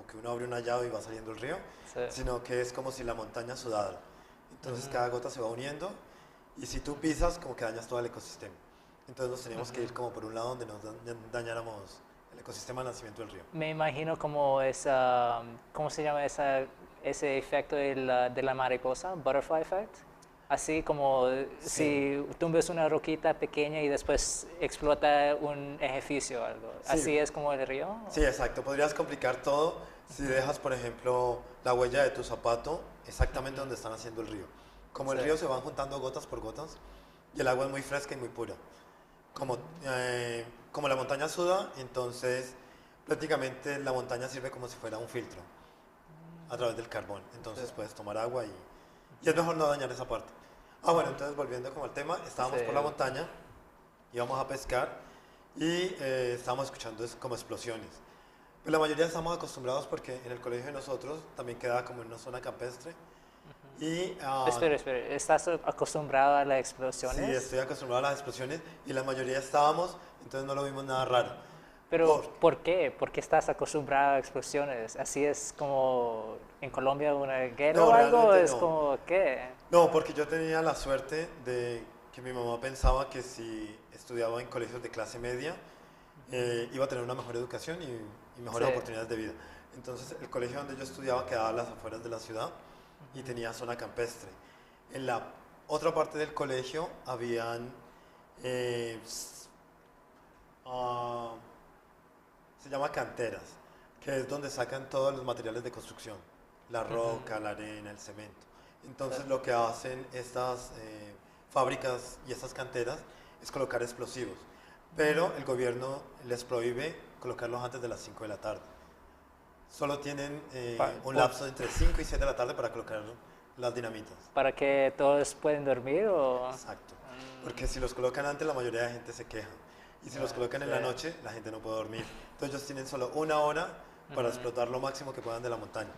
que uno abre una llave y va saliendo el río, sino que es como si la montaña sudara. Entonces cada gota se va uniendo y si tú pisas, como que dañas todo el ecosistema. Entonces nos teníamos que ir como por un lado donde nos dañáramos el ecosistema de nacimiento del río. Me imagino como esa, ¿cómo se llama ese efecto de la mariposa? Butterfly effect. Así como si tumbes una roquita pequeña y después explota un edificio o algo. Sí. ¿Así es como el río? Sí, exacto. Podrías complicar todo si dejas, por ejemplo, la huella de tu zapato exactamente donde están haciendo el río. Como el río se van juntando gotas por gotas y el agua es muy fresca y muy pura. Como la montaña suda, entonces prácticamente la montaña sirve como si fuera un filtro a través del carbón. Entonces puedes tomar agua y es mejor no dañar esa parte. Bueno, entonces volviendo como al tema, estábamos por la montaña, íbamos a pescar y estábamos escuchando como explosiones. Pero la mayoría estamos acostumbrados porque en el colegio de nosotros también quedaba como en una zona campestre. Y, espera, ¿estás acostumbrado a las explosiones? Sí, estoy acostumbrado a las explosiones y la mayoría estábamos, entonces no lo vimos nada raro. Pero, ¿por qué? ¿Por qué estás acostumbrado a explosiones? ¿Así es como en Colombia una guerra o algo? ¿Es como qué? No, porque yo tenía la suerte de que mi mamá pensaba que si estudiaba en colegios de clase media, iba a tener una mejor educación y mejores oportunidades de vida. Entonces, el colegio donde yo estudiaba quedaba a las afueras de la ciudad y tenía zona campestre. En la otra parte del colegio habían... se llama canteras, que es donde sacan todos los materiales de construcción, la roca, la arena, el cemento. Entonces lo que hacen estas fábricas y estas canteras es colocar explosivos, pero el gobierno les prohíbe colocarlos antes de las 5 de la tarde. Solo tienen un lapso de entre 5 y 7 de la tarde para colocar las dinamitas. ¿Para que todos pueden dormir o...? Exacto, porque si los colocan antes la mayoría de gente se queja. Y si los colocan en la noche, la gente no puede dormir. Entonces ellos tienen solo 1 hora para explotar lo máximo que puedan de la montaña.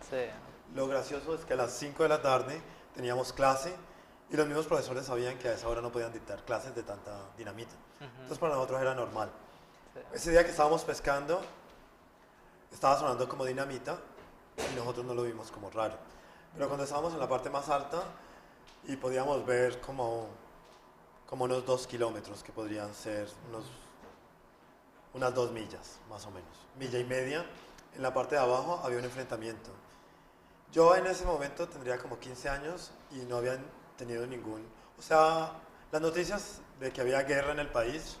Lo gracioso es que a las 5 de la tarde teníamos clase y los mismos profesores sabían que a esa hora no podían dictar clases de tanta dinamita. Entonces para nosotros era normal. Ese día que estábamos pescando, estaba sonando como dinamita y nosotros no lo vimos como raro. Pero cuando estábamos en la parte más alta y podíamos ver como unos 2 kilómetros, que podrían ser unas 2 millas, más o menos, 1,5 millas, en la parte de abajo había un enfrentamiento. Yo en ese momento tendría como 15 años y no habían tenido ningún... O sea, las noticias de que había guerra en el país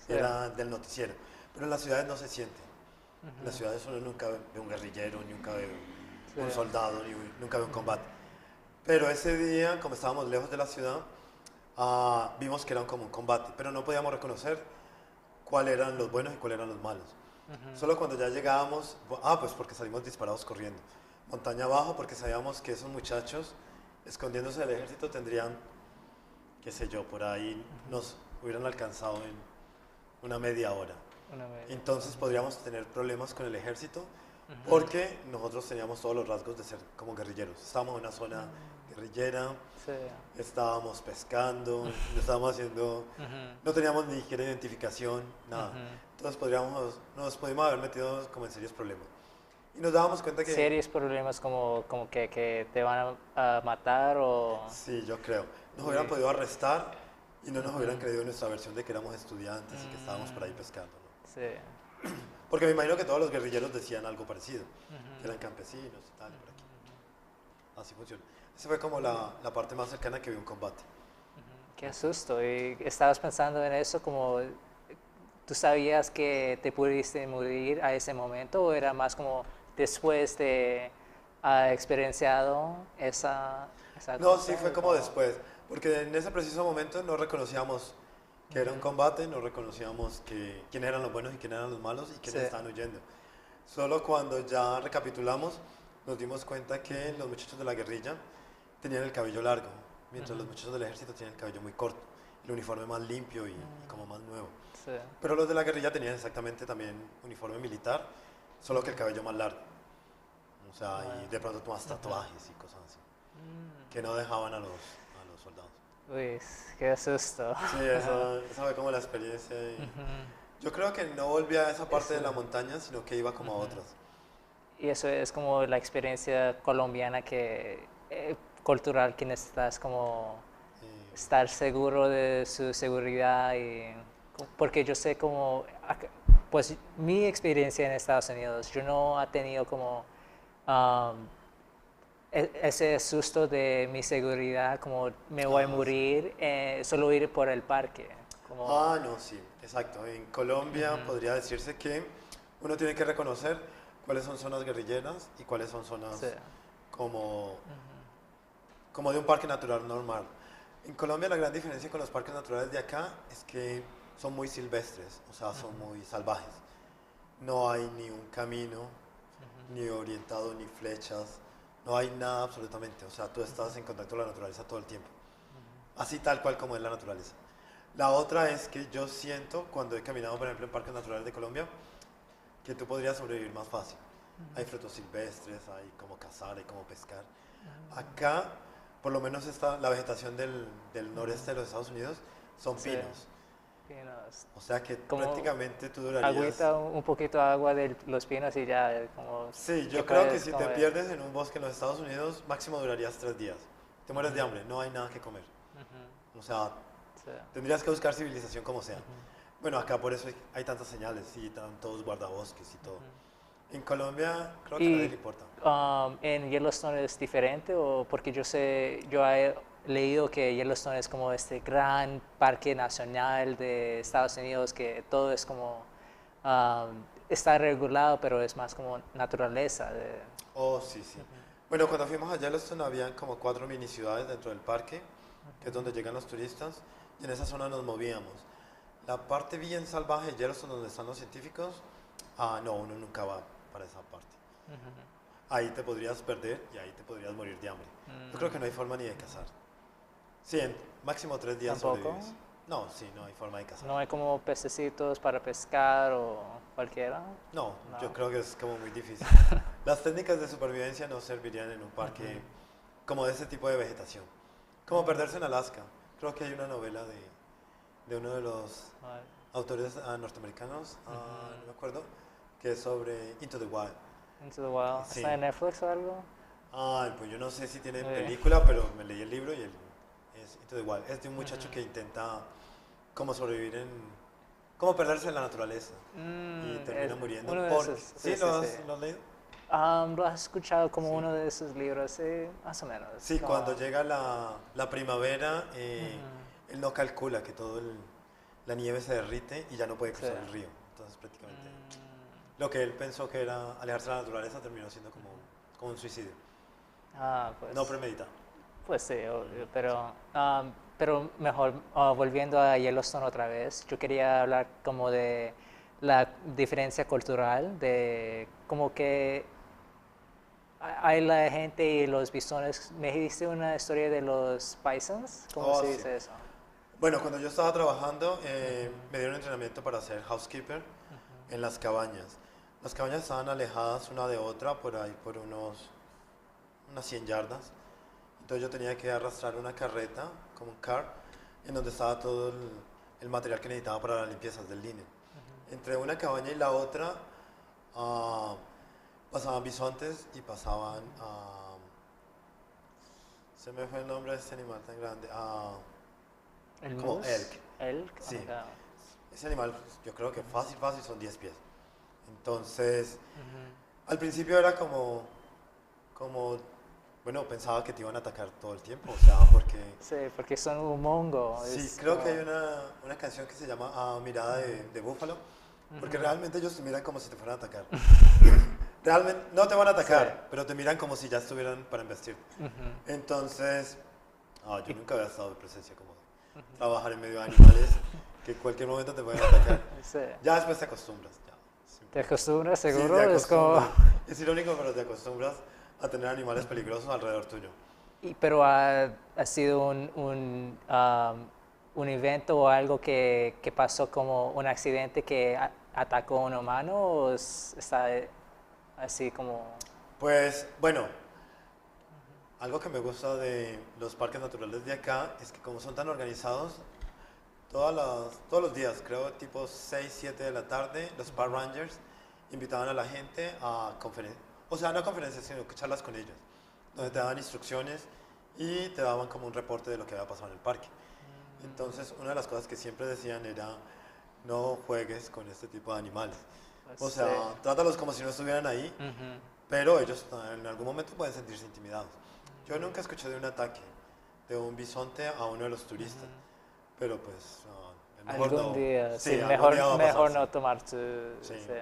eran del noticiero, pero en las ciudades no se siente. En las ciudades uno nunca ve un guerrillero, nunca ve un soldado, nunca ve un combate. Pero ese día, como estábamos lejos de la ciudad, vimos que era como un combate, pero no podíamos reconocer cuáles eran los buenos y cuáles eran los malos. Solo cuando ya llegábamos, pues porque salimos disparados corriendo. Montaña abajo, porque sabíamos que esos muchachos, escondiéndose del ejército, tendrían, qué sé yo, por ahí nos hubieran alcanzado en una media hora. Entonces podríamos tener problemas con el ejército, porque nosotros teníamos todos los rasgos de ser como guerrilleros. Estábamos en una zona guerrillera, estábamos pescando, no teníamos ni siquiera identificación, nada. Entonces nos podíamos haber metido como en serios problemas. Y nos dábamos cuenta que... ¿Serios problemas como que te van a matar o...? Sí, yo creo. Nos hubieran podido arrestar y no nos hubieran creído nuestra versión de que éramos estudiantes y que estábamos por ahí pescando, ¿no? Sí. Porque me imagino que todos los guerrilleros decían algo parecido, que eran campesinos y tal, por aquí. Así funciona. Esa fue como la parte más cercana que vi un combate. Qué susto. ¿Y estabas pensando en eso como tú sabías que te pudiste morir a ese momento o era más como después de haber experienciado esa No, cosa? sí, fue como después, porque en ese preciso momento no reconocíamos que era un combate, no reconocíamos quiénes eran los buenos y quiénes eran los malos y quiénes estaban huyendo. Solo cuando ya recapitulamos nos dimos cuenta que los muchachos de la guerrilla tenían el cabello largo, mientras los muchachos del ejército tenían el cabello muy corto, el uniforme más limpio y como más nuevo. Sí. Pero los de la guerrilla tenían exactamente también uniforme militar, solo que el cabello más largo. O sea, y de pronto más tatuajes y cosas así, que no dejaban a los soldados. Uy, qué susto. Sí, esa fue como la experiencia. Yo creo que no volví a esa parte de la montaña, sino que iba como a otras. Y eso es como la experiencia colombiana cultural que necesitas como estar seguro de su seguridad porque yo sé como, pues mi experiencia en Estados Unidos, yo no he tenido como ese susto de mi seguridad, como me voy a morir, solo ir por el parque. No, sí, exacto. En Colombia podría decirse que uno tiene que reconocer cuáles son zonas guerrilleras y cuáles son zonas como de un parque natural normal. En Colombia la gran diferencia con los parques naturales de acá es que son muy silvestres, o sea, son muy salvajes. No hay ni un camino, ni orientado, ni flechas, no hay nada absolutamente. O sea, tú estás en contacto con la naturaleza todo el tiempo. Así tal cual como es la naturaleza. La otra es que yo siento, cuando he caminado, por ejemplo, en parques naturales de Colombia, que tú podrías sobrevivir más fácil. Hay frutos silvestres, hay como cazar, hay como pescar. Acá, por lo menos la vegetación del noreste de los Estados Unidos son pinos. O sea que prácticamente tú durarías... Agüita, un poquito de agua de los pinos y ya como... Sí, yo creo que si te pierdes en un bosque en los Estados Unidos, máximo durarías 3 días. Te mueres de hambre, no hay nada que comer. O sea, tendrías que buscar civilización como sea. Bueno, acá por eso hay tantas señales y tantos guardabosques y todo. En Colombia creo que a nadie le importa. ¿En Yellowstone es diferente? O porque yo he leído que Yellowstone es como este gran parque nacional de Estados Unidos, que todo es como, está regulado, pero es más como naturaleza. Oh, sí. Bueno, cuando fuimos a Yellowstone habían como 4 mini ciudades dentro del parque, que es donde llegan los turistas, y en esa zona nos movíamos. La parte bien salvaje de Yellowstone, donde están los científicos, no, uno nunca va para esa parte. Ahí te podrías perder y ahí te podrías morir de hambre. Yo creo que no hay forma ni de cazar. Sí, en máximo 3 días sobrevives. No, sí, no hay forma de cazar. ¿No hay como pececitos para pescar o cualquiera? No, yo creo que es como muy difícil. Las técnicas de supervivencia no servirían en un parque como de ese tipo de vegetación. Como perderse en Alaska. Creo que hay una novela de uno de los autores norteamericanos, no me acuerdo, que es sobre Into the Wild. Into the Wild. Sí. ¿Está en Netflix o algo? Pues yo no sé si tiene película, pero me leí el libro y es Into the Wild. Es de un muchacho que intenta como sobrevivir como perderse en la naturaleza y termina muriendo. Uno de esos, ¿Sí? ¿Lo has leído? Lo has escuchado como uno de esos libros, sí, más o menos. Sí, cuando llega la primavera, él no calcula que la nieve se derrite y ya no puede cruzar el río. Entonces prácticamente lo que él pensó que era alejarse de la naturaleza terminó siendo como un suicidio. Pues. No premeditado. Pues sí, obvio, pero mejor volviendo a Yellowstone otra vez, yo quería hablar como de la diferencia cultural, de como que hay la gente y los bisones. ¿Me dijiste una historia de los bisons? ¿Cómo se dice eso? Bueno, cuando yo estaba trabajando, me dieron entrenamiento para ser housekeeper en las cabañas. Las cabañas estaban alejadas una de otra por ahí por unas 100 yardas. Entonces yo tenía que arrastrar una carreta, como un car, en donde estaba todo el material que necesitaba para las limpiezas del linen. Entre una cabaña y la otra pasaban bisontes y pasaban... se me fue el nombre de este animal tan grande. ¿El como moose? elk. Elk. Sí. Ah, Ese animal, yo creo que fácil son 10 pies. Entonces, al principio era como, bueno, pensaba que te iban a atacar todo el tiempo, o sea, porque... sí, porque son un mongo. Sí, creo que hay una canción que se llama Mirada de Búfalo, porque realmente ellos te miran como si te fueran a atacar. Realmente no te van a atacar, Sí. pero te miran como si ya estuvieran para embestir. Entonces, yo nunca había estado en presencia como trabajar en medio de animales que en cualquier momento te pueden atacar. Sí. Ya después te acostumbras. Ya. Sí. ¿Te acostumbras seguro? Sí, te Es como... acostumbras. Es irónico, pero te acostumbras a tener animales peligrosos alrededor tuyo. Pero ha sido un evento o algo que pasó como un accidente que atacó a un humano o está así como... Pues, bueno, algo que me gusta de los parques naturales de acá es que como son tan organizados, todos los días, creo tipo 6, 7 de la tarde, los park rangers invitaban a la gente a conferencias, o sea, no conferencias, sino que charlas con ellos, donde te daban instrucciones y te daban como un reporte de lo que había pasado en el parque. Entonces, una de las cosas que siempre decían era, no juegues con este tipo de animales. O sea, trátalos como si no estuvieran ahí, pero ellos en algún momento pueden sentirse intimidados. Yo nunca escuché de un ataque de un bisonte a uno de los turistas, pero pues mejor Algún no. día, sí, algún mejor, día va a mejor pasar, no tomar tu... sí. Sí.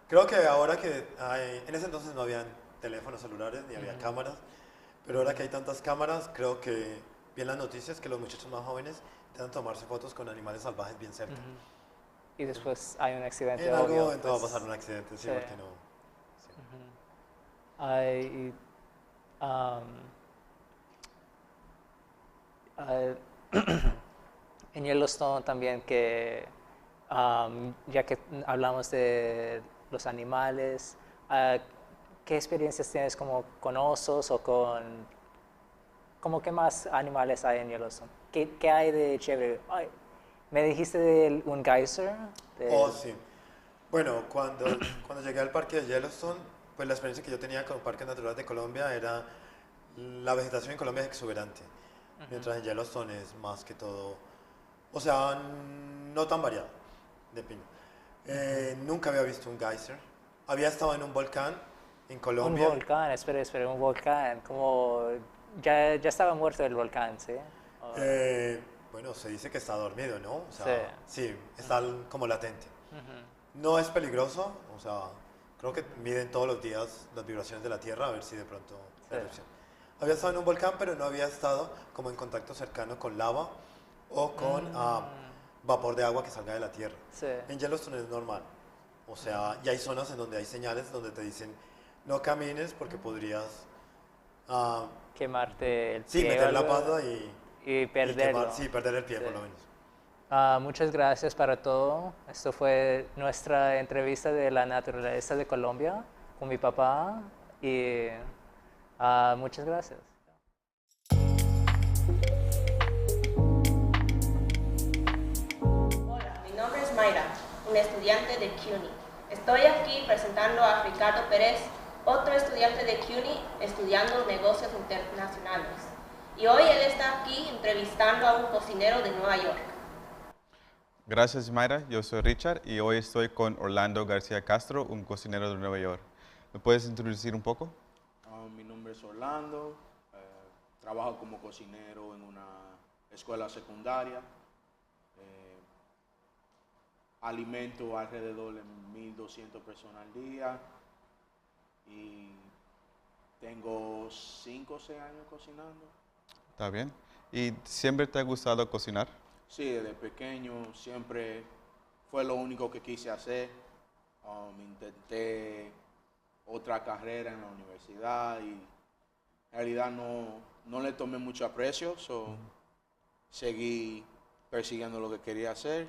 Creo que ahora que en ese entonces no habían teléfonos celulares ni había cámaras, pero ahora que hay tantas cámaras, creo que vi en las noticias que los muchachos más jóvenes intentan tomarse fotos con animales salvajes bien cerca. Y después hay un accidente. En algún obvio, momento pues, va a pasar un accidente, sí, sí. porque no. Sí. Hay, en Yellowstone también que, ya que hablamos de los animales, ¿qué experiencias tienes como con osos o como qué más animales hay en Yellowstone? ¿Qué hay de chévere? Ay, ¿me dijiste de un geyser? Sí. Bueno, cuando llegué al parque de Yellowstone, pues la experiencia que yo tenía con Parques Naturales de Colombia era la vegetación en Colombia es exuberante, mientras en Yellowstone es más que todo, o sea, no tan variado de pino. Nunca había visto un geyser. Había estado en un volcán en Colombia. Un volcán, espera, un volcán, como ya estaba muerto el volcán, ¿sí? Bueno, se dice que está dormido, ¿no? O sea, sí, está como latente. No es peligroso, o sea, creo que miden todos los días las vibraciones de la Tierra a ver si de pronto hay erupción. Había estado en un volcán, pero no había estado como en contacto cercano con lava o con vapor de agua que salga de la Tierra. Sí. En Yellowstone es normal, o sea, y hay zonas en donde hay señales donde te dicen no camines porque podrías quemarte el pie. sí, meter la algo, pata y perderlo. sí, perder el pie por lo menos. Muchas gracias para todo. Esto fue nuestra entrevista de la naturaleza de Colombia con mi papá y muchas gracias. Hola, mi nombre es Mayra, una estudiante de CUNY. Estoy aquí presentando a Ricardo Pérez, otro estudiante de CUNY estudiando negocios internacionales. Y hoy él está aquí entrevistando a un cocinero de Nueva York. Gracias, Mayra. Yo soy Richard y hoy estoy con Orlando García Castro, un cocinero de Nueva York. ¿Me puedes introducir un poco? Mi nombre es Orlando, trabajo como cocinero en una escuela secundaria. Alimento alrededor de 1.200 personas al día y tengo 5 o 6 años cocinando. Está bien. ¿Y siempre te ha gustado cocinar? Sí, desde pequeño siempre fue lo único que quise hacer. Intenté otra carrera en la universidad y en realidad no le tomé mucho aprecio, seguí persiguiendo lo que quería hacer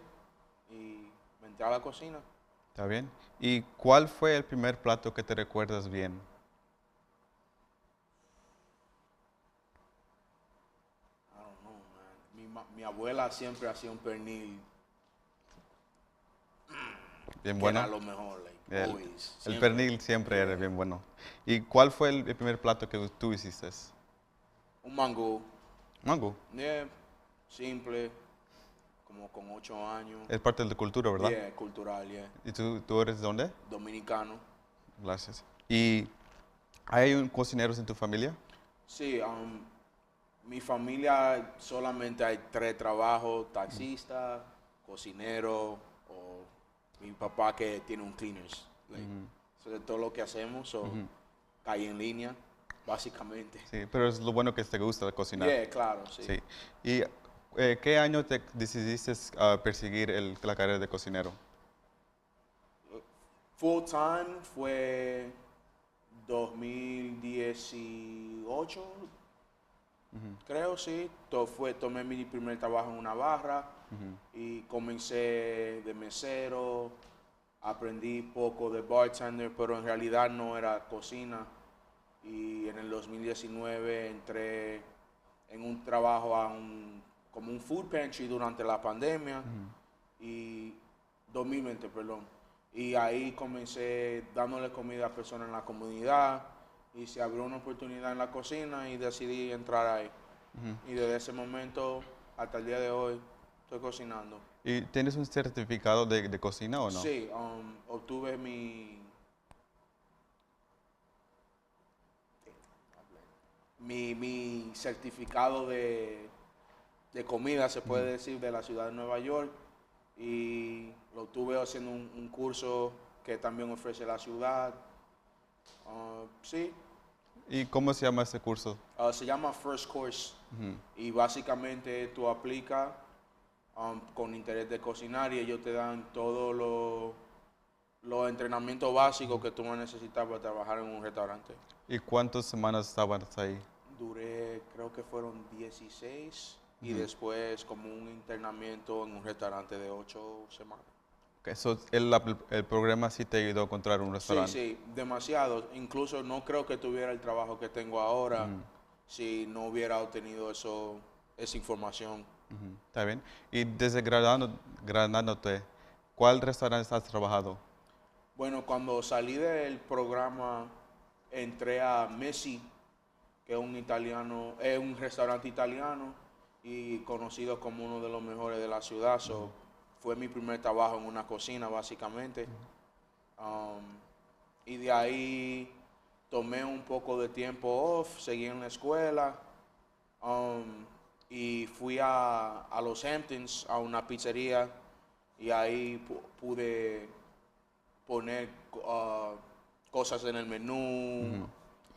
y me entré a la cocina. Está bien. ¿Y cuál fue el primer plato que te recuerdas bien? I don't know, man. Mi abuela siempre hacía un pernil Bien que bueno. era lo mejor, like, El always. el pernil siempre era bien bueno. ¿Y cuál fue el primer plato que tú hiciste? Un mango, Mango. simple, como con 8 años. Es parte de la cultura, ¿verdad? Cultural, ¿Y tú eres de dónde? Dominicano. Gracias. ¿Y hay cocineros en tu familia? Sí, mi familia solamente hay 3 trabajos: taxista, cocinero, o mi papá que tiene un cleaners. Eso es todo lo que hacemos, cae en línea, básicamente. Sí, pero es lo bueno que te gusta cocinar. Claro, sí. Sí. ¿Y qué año te decidiste perseguir la carrera de cocinero? Full time fue 2018, creo, sí. Tomé mi primer trabajo en una barra y comencé de mesero, aprendí poco de bartender, pero en realidad no era cocina. Y en el 2019 entré en un trabajo como un food pantry durante la pandemia, 2020, perdón. Y ahí comencé dándole comida a personas en la comunidad y se abrió una oportunidad en la cocina y decidí entrar ahí. Y desde ese momento hasta el día de hoy estoy cocinando. ¿Y tienes un certificado de cocina o no? Sí, obtuve mi certificado de comida, se puede decir, de la ciudad de Nueva York, y lo obtuve haciendo un curso que también ofrece la ciudad. Sí. ¿Y cómo se llama ese curso? Se llama First Course y básicamente tú aplicas con interés de cocinar y ellos te dan todos los entrenamientos básicos que tú vas a necesitar para trabajar en un restaurante. ¿Y cuántas semanas estabas ahí? Duré, creo que fueron 16 y después como un internamiento en un restaurante de 8 semanas. Eso, el programa sí te ayudó a encontrar un restaurante. Sí, demasiado. Incluso no creo que tuviera el trabajo que tengo ahora si no hubiera obtenido esa información. Está bien. Y desde graduándote, ¿cuál restaurante has trabajado? Bueno, cuando salí del programa entré a Messi, que es un restaurante italiano y conocido como uno de los mejores de la ciudad. Fue mi primer trabajo en una cocina, básicamente. Y de ahí tomé un poco de tiempo off, seguí en la escuela y fui a los Hamptons, a una pizzería, y ahí pude poner cosas en el menú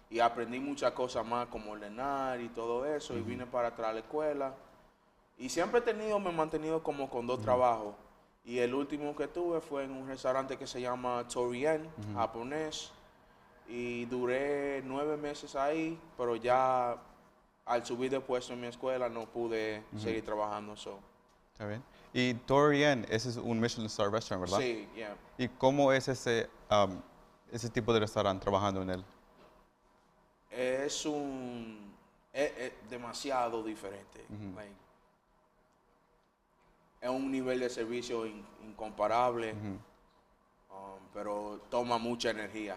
y aprendí muchas cosas más, como ordenar y todo eso, y vine para atrás a la escuela. Y siempre me he mantenido como con 2 trabajos. Y el último que tuve fue en un restaurante que se llama Torien, japonés. Y duré 9 meses ahí, pero ya al subir de puesto en mi escuela no pude seguir trabajando. Está bien. Y Torien, ese es un Michelin Star Restaurant, ¿verdad? Sí, yeah. ¿Y cómo es ese tipo de restaurante trabajando en él? Es demasiado diferente. Es un nivel de servicio incomparable, pero toma mucha energía.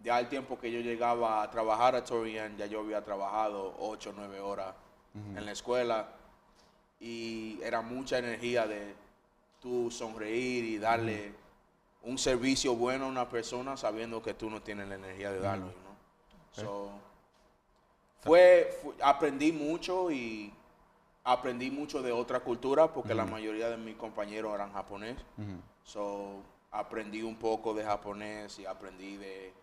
Ya el tiempo que yo llegaba a trabajar a Torien, ya yo había trabajado 8 o 9 horas en la escuela, y era mucha energía de tú sonreír y darle un servicio bueno a una persona sabiendo que tú no tienes la energía de darlo, aprendí mucho, y aprendí mucho de otra cultura porque la mayoría de mis compañeros eran japoneses. Aprendí un poco de japonés y aprendí de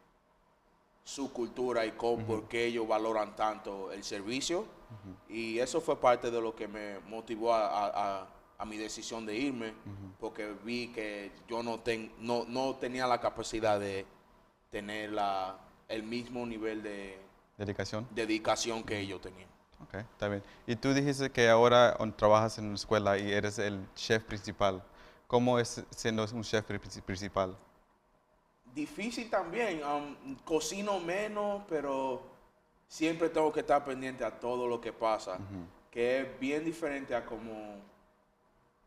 su cultura y por qué ellos valoran tanto el servicio. Y eso fue parte de lo que me motivó a mi decisión de irme, porque vi que yo no tenía la capacidad de tener el mismo nivel de dedicación que ellos tenían. Ok, está bien. Y tú dijiste que ahora trabajas en una escuela y eres el chef principal. ¿Cómo es siendo un chef principal? Difícil también. Cocino menos, pero siempre tengo que estar pendiente a todo lo que pasa, que es bien diferente a como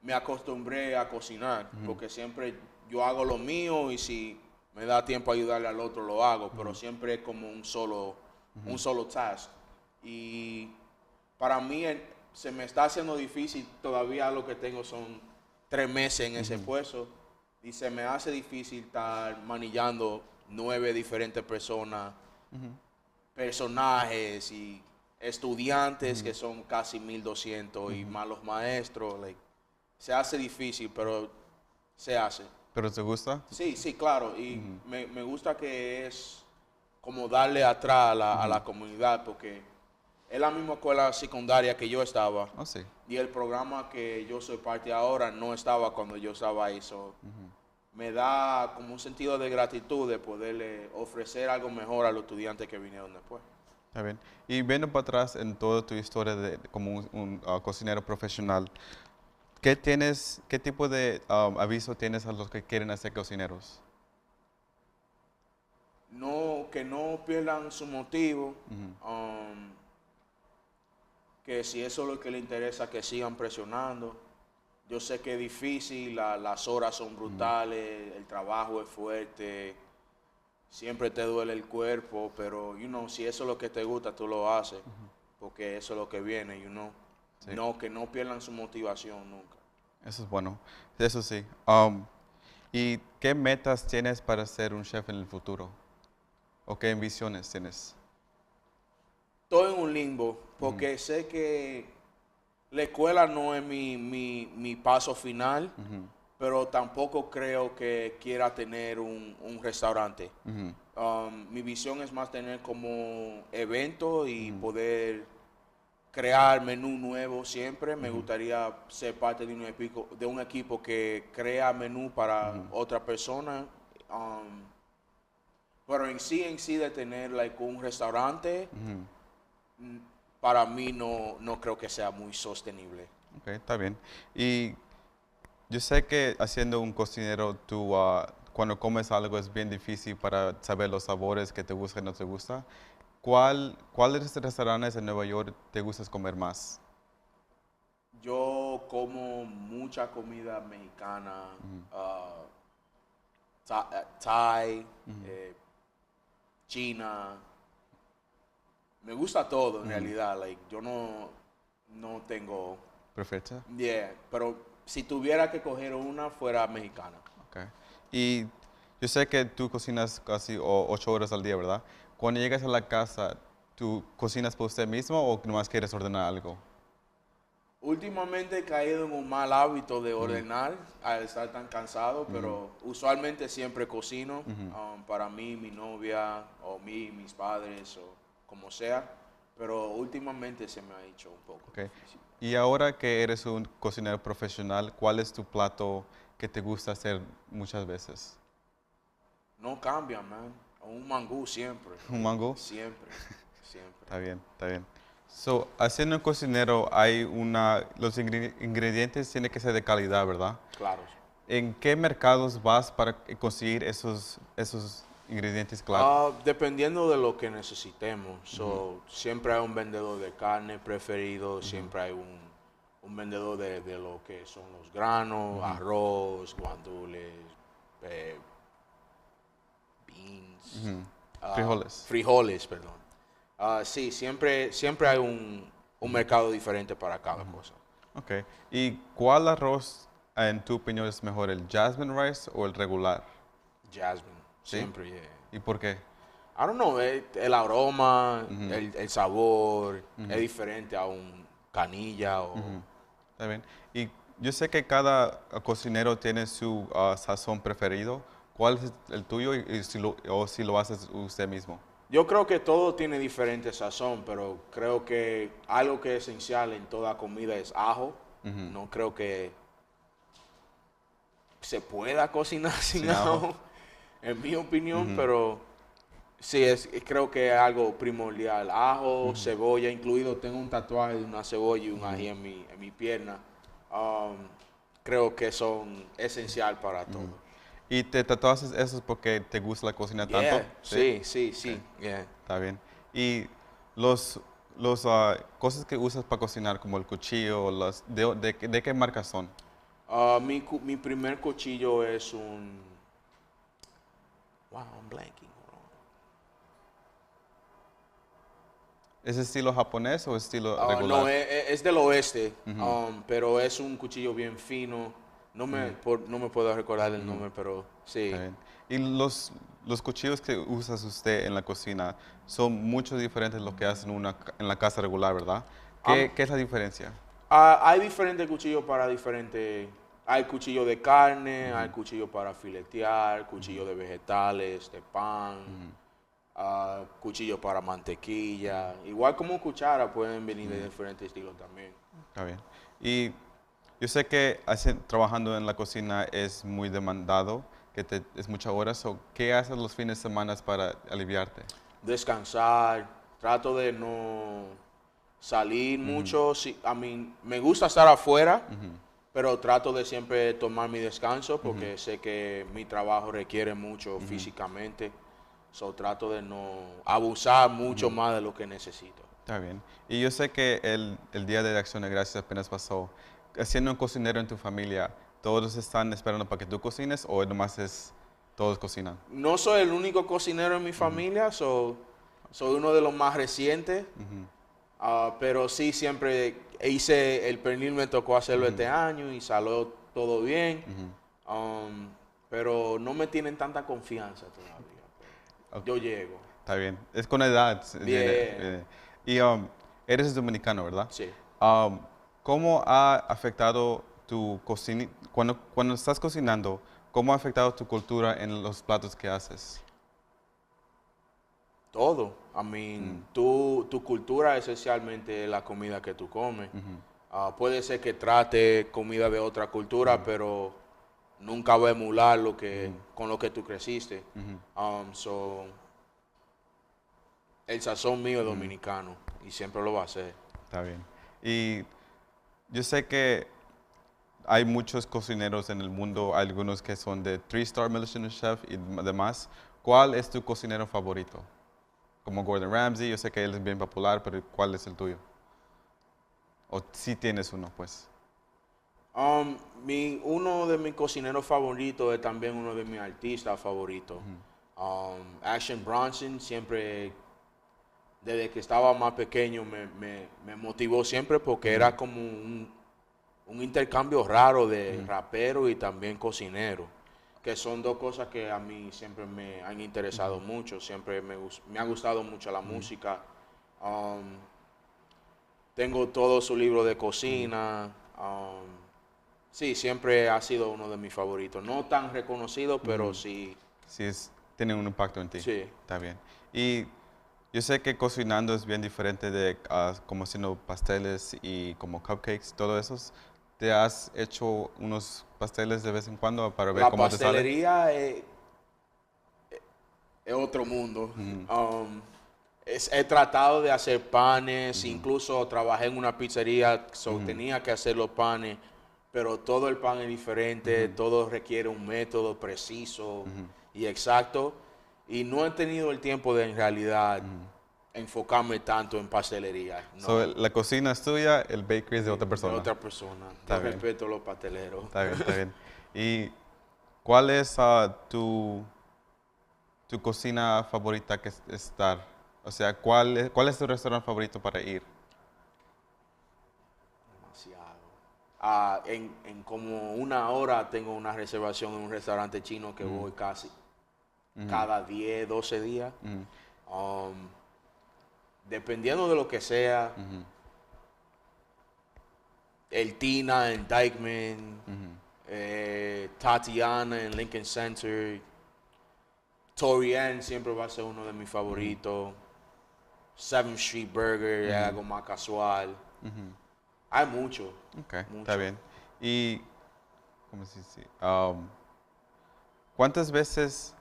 me acostumbré a cocinar, porque siempre yo hago lo mío y si me da tiempo a ayudarle al otro lo hago, pero siempre es como un solo task. Y para mí se me está haciendo difícil, todavía lo que tengo son 3 meses en ese puesto y se me hace difícil estar manillando 9 diferentes personas, personajes y estudiantes que son casi 1200 y más los maestros. Se hace difícil, pero se hace. ¿Pero te gusta? Sí, sí, claro. Y me gusta que es como darle atrás a la comunidad, porque es la misma escuela secundaria que yo estaba. Oh, sí. Y el programa que yo soy parte ahora no estaba cuando yo estaba ahí. Me da como un sentido de gratitud de poderle ofrecer algo mejor a los estudiantes que vinieron después. Está bien. Y viendo para atrás en toda tu historia como un cocinero profesional, ¿qué tipo de aviso tienes a los que quieren ser cocineros? Que no pierdan su motivo, que si eso es lo que les interesa, que sigan presionando. Yo sé que es difícil, las horas son brutales, el trabajo es fuerte, siempre te duele el cuerpo, pero si eso es lo que te gusta, tú lo haces, porque eso es lo que viene, Sí. Que no pierdan su motivación nunca. Eso es bueno, eso sí. ¿Y qué metas tienes para ser un chef en el futuro? ¿O qué ambiciones tienes? Estoy en un limbo, porque sé que la escuela no es mi paso final, pero tampoco creo que quiera tener un restaurante. Mi visión es más tener como evento y poder crear menú nuevo siempre. Me gustaría ser parte de un equipo que crea menú para otra persona. Pero en sí de tener un restaurante, para mí no creo que sea muy sostenible. Ok, está bien. Y yo sé que haciendo un cocinero, tú cuando comes algo es bien difícil para saber los sabores que te gusta y no te gusta. ¿Cuáles restaurantes en Nueva York te gustas comer más? Yo como mucha comida mexicana, Thai, China. Me gusta todo en realidad. Yo no tengo ¿Preferencia? Pero si tuviera que coger una, fuera mexicana. Okay. Y yo sé que tú cocinas casi 8 horas al día, ¿verdad? Cuando llegas a la casa, ¿tú cocinas por usted mismo o nomás quieres ordenar algo? Últimamente he caído en un mal hábito de ordenar al estar tan cansado, pero usualmente siempre cocino para mí, mi novia, o mis padres, o como sea. Pero últimamente se me ha hecho un poco difícil. Y ahora que eres un cocinero profesional, ¿cuál es tu plato que te gusta hacer muchas veces? No cambia, man. Un mangú siempre. ¿Un mangú? Siempre, siempre. Está bien, está bien. So, haciendo un cocinero, los ingredientes tienen que ser de calidad, ¿verdad? Claro. ¿En qué mercados vas para conseguir esos ingredientes clave? Dependiendo de lo que necesitemos. Siempre hay un vendedor de carne preferido, siempre hay un vendedor de lo que son los granos, arroz, guandules, beans. Frijoles, perdón. Sí, siempre hay un mercado diferente para cada cosa. Ok. ¿Y cuál arroz, en tu opinión, es mejor, el jasmine rice o el regular? Jasmine. ¿Sí? Siempre, ¿Y por qué? I don't know, el aroma, el sabor es diferente a un canilla o... Está bien. Y yo sé que cada cocinero tiene su sazón preferido. ¿Cuál es el tuyo o si lo haces usted mismo? Yo creo que todo tiene diferente sazón, pero creo que algo que es esencial en toda comida es ajo. No creo que se pueda cocinar sin ajo, en mi opinión, pero sí, creo que es algo primordial. Ajo, cebolla, incluido, tengo un tatuaje de una cebolla y un ají en mi pierna. Creo que son esencial para todo. ¿Y te tatuaste eso porque te gusta la cocina tanto? Sí. Okay. Está bien. ¿Y los cosas que usas para cocinar, como el cuchillo, de qué marca son? Mi primer cuchillo es un... Wow, I'm blanking. ¿Es estilo japonés o estilo regular? No, es del oeste, pero es un cuchillo bien fino. No me puedo recordar el nombre, pero sí. ¿Y los cuchillos que usas usted en la cocina son mucho diferentes de lo que hacen en la casa regular, ¿verdad? ¿Qué es la diferencia? Hay diferentes cuchillos para diferentes... Hay cuchillo de carne, hay cuchillo para filetear, cuchillo de vegetales, de pan, cuchillo para mantequilla. Igual como cuchara pueden venir de diferentes estilos también. Está bien. Y yo sé que trabajando en la cocina es muy demandado, que es muchas horas. ¿Qué haces los fines de semana para aliviarte? Descansar, trato de no salir mucho. Sí, me gusta estar afuera, pero trato de siempre tomar mi descanso porque sé que mi trabajo requiere mucho físicamente. Trato de no abusar mucho más de lo que necesito. Está bien. Y yo sé que el Día de Acción de Gracias apenas pasó. Siendo un cocinero en tu familia, ¿todos están esperando para que tú cocines o nomás todos cocinan? No soy el único cocinero en mi familia, soy uno de los más recientes, pero sí siempre el pernil me tocó hacerlo este año y salió todo bien, pero no me tienen tanta confianza todavía. Yo llego. Está bien, es con edad. Bien. Y eres dominicano, ¿verdad? Sí. ¿Cómo ha afectado tu cocina, cuando estás cocinando, cómo ha afectado tu cultura en los platos que haces? Todo. Tu cultura es esencialmente la comida que tú comes. Puede ser que trate comida de otra cultura, pero nunca va a emular con lo que tú creciste. El sazón mío es dominicano y siempre lo va a ser. Está bien. Y yo sé que hay muchos cocineros en el mundo, algunos que son de 3-star Michelin chef y demás. ¿Cuál es tu cocinero favorito? Como Gordon Ramsay, yo sé que él es bien popular, pero ¿cuál es el tuyo? O si tienes uno, pues. Uno de mis cocineros favoritos es también uno de mis artistas favoritos. Action Bronson siempre, desde que estaba más pequeño, me motivó siempre porque era como un intercambio raro de rapero y también cocinero, que son dos cosas que a mí siempre me han interesado mucho. Siempre me ha gustado mucho la música. Tengo todo su libro de cocina. Sí, siempre ha sido uno de mis favoritos. No tan reconocido, pero sí. Sí, tiene un impacto en ti. Sí. Está bien. Y yo sé que cocinando es bien diferente de como haciendo pasteles y como cupcakes, todo eso. ¿Te has hecho unos pasteles de vez en cuando para ver cómo te sale? La pastelería es otro mundo. He tratado de hacer panes, incluso trabajé en una pizzería, tenía que hacer los panes, pero todo el pan es diferente, todo requiere un método preciso y exacto, y no he tenido el tiempo de en realidad enfocarme tanto en pastelería. No. La cocina es tuya, el bakery es de otra persona. De otra persona. Yo respeto a los pasteleros. Está bien, está bien. ¿Y cuál es tu cocina favorita que estar? O sea, ¿cuál es tu restaurante favorito para ir? Demasiado. En como una hora tengo una reservación en un restaurante chino que voy casi cada 10, 12 días. Dependiendo de lo que sea, el Tina en Dykeman, Tatiana en Lincoln Center, Torian siempre va a ser uno de mis favoritos. 7th Street Burger, es algo más casual. Hay mucho. Ok, está bien. Y, ¿cómo se dice? ¿Cuántas veces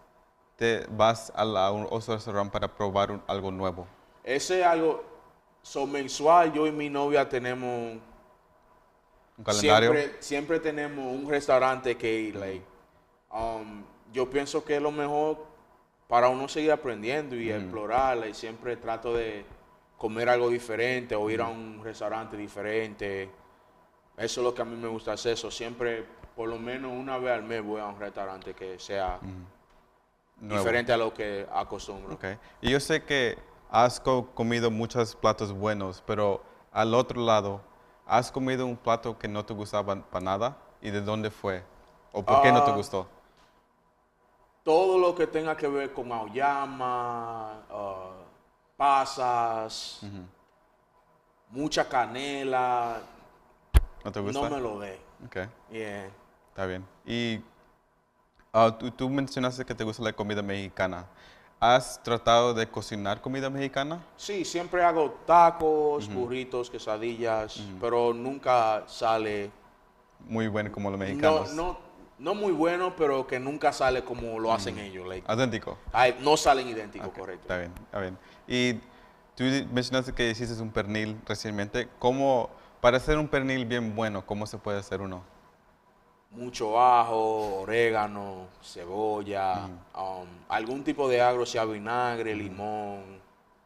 te vas a un restaurante para probar algo nuevo? Ese es algo, mensual, yo y mi novia tenemos... ¿Un calendario? Siempre tenemos un restaurante que ir. Yo pienso que es lo mejor para uno seguir aprendiendo y explorar. Y siempre trato de comer algo diferente o ir a un restaurante diferente. Eso es lo que a mí me gusta hacer. Siempre, por lo menos una vez al mes, voy a un restaurante que sea diferente a lo que acostumbro. Okay. Y yo sé que has comido muchos platos buenos, pero al otro lado, ¿has comido un plato que no te gustaba para nada? ¿Y de dónde fue? ¿O por qué no te gustó? Todo lo que tenga que ver con auyama, pasas, mucha canela, ¿No te gusta? no me lo dé. Okay. Yeah. Está bien. Y tú mencionaste que te gusta la comida mexicana. ¿Has tratado de cocinar comida mexicana? Sí, siempre hago tacos, burritos, quesadillas, pero nunca sale... Muy bueno como los mexicanos. No muy bueno, pero que nunca sale como lo hacen ellos. ¿Idéntico? No salen idénticos, Okay, correcto. Está bien, está bien. Y tú mencionaste que hiciste un pernil recientemente. Para hacer un pernil bien bueno, ¿cómo se puede hacer uno? Mucho ajo, orégano, cebolla, algún tipo de agro, sea vinagre, limón,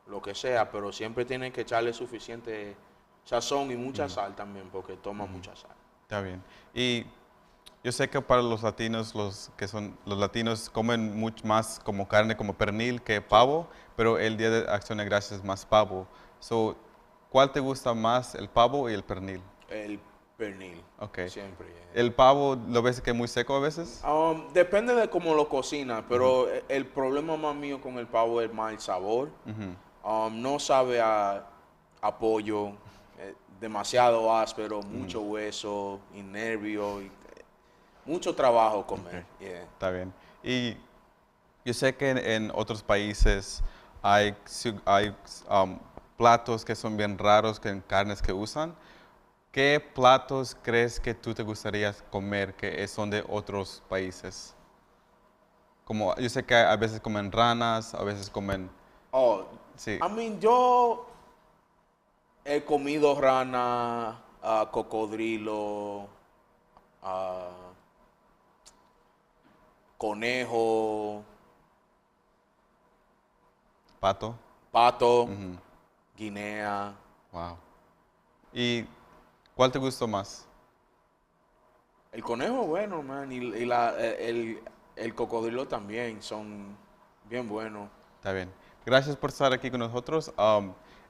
lo que sea, pero siempre tienen que echarle suficiente sazón y mucha sal también, porque toma mucha sal. Está bien. Y yo sé que para los latinos, los latinos comen mucho más como carne, como pernil que pavo, pero el Día de Acción de Gracias es más pavo. ¿Cuál te gusta más, el pavo y el pernil? El pernil, Okay. siempre. ¿El pavo lo ves que es muy seco a veces? Depende de cómo lo cocina, pero el problema más mío con el pavo es más el sabor. No sabe a pollo, demasiado áspero, mucho hueso y nervio, mucho trabajo comer. Okay. Está bien. Y yo sé que en otros países hay platos que son bien raros, carnes que usan. ¿Qué platos crees que tú te gustaría comer que son de otros países? Como, yo sé que a veces comen ranas, a veces comen... sí. Yo he comido rana, cocodrilo, conejo, pato, guinea. Wow. ¿Y cuál te gustó más? El conejo, bueno, man, y el cocodrilo también, son bien buenos. Está bien. Gracias por estar aquí con nosotros.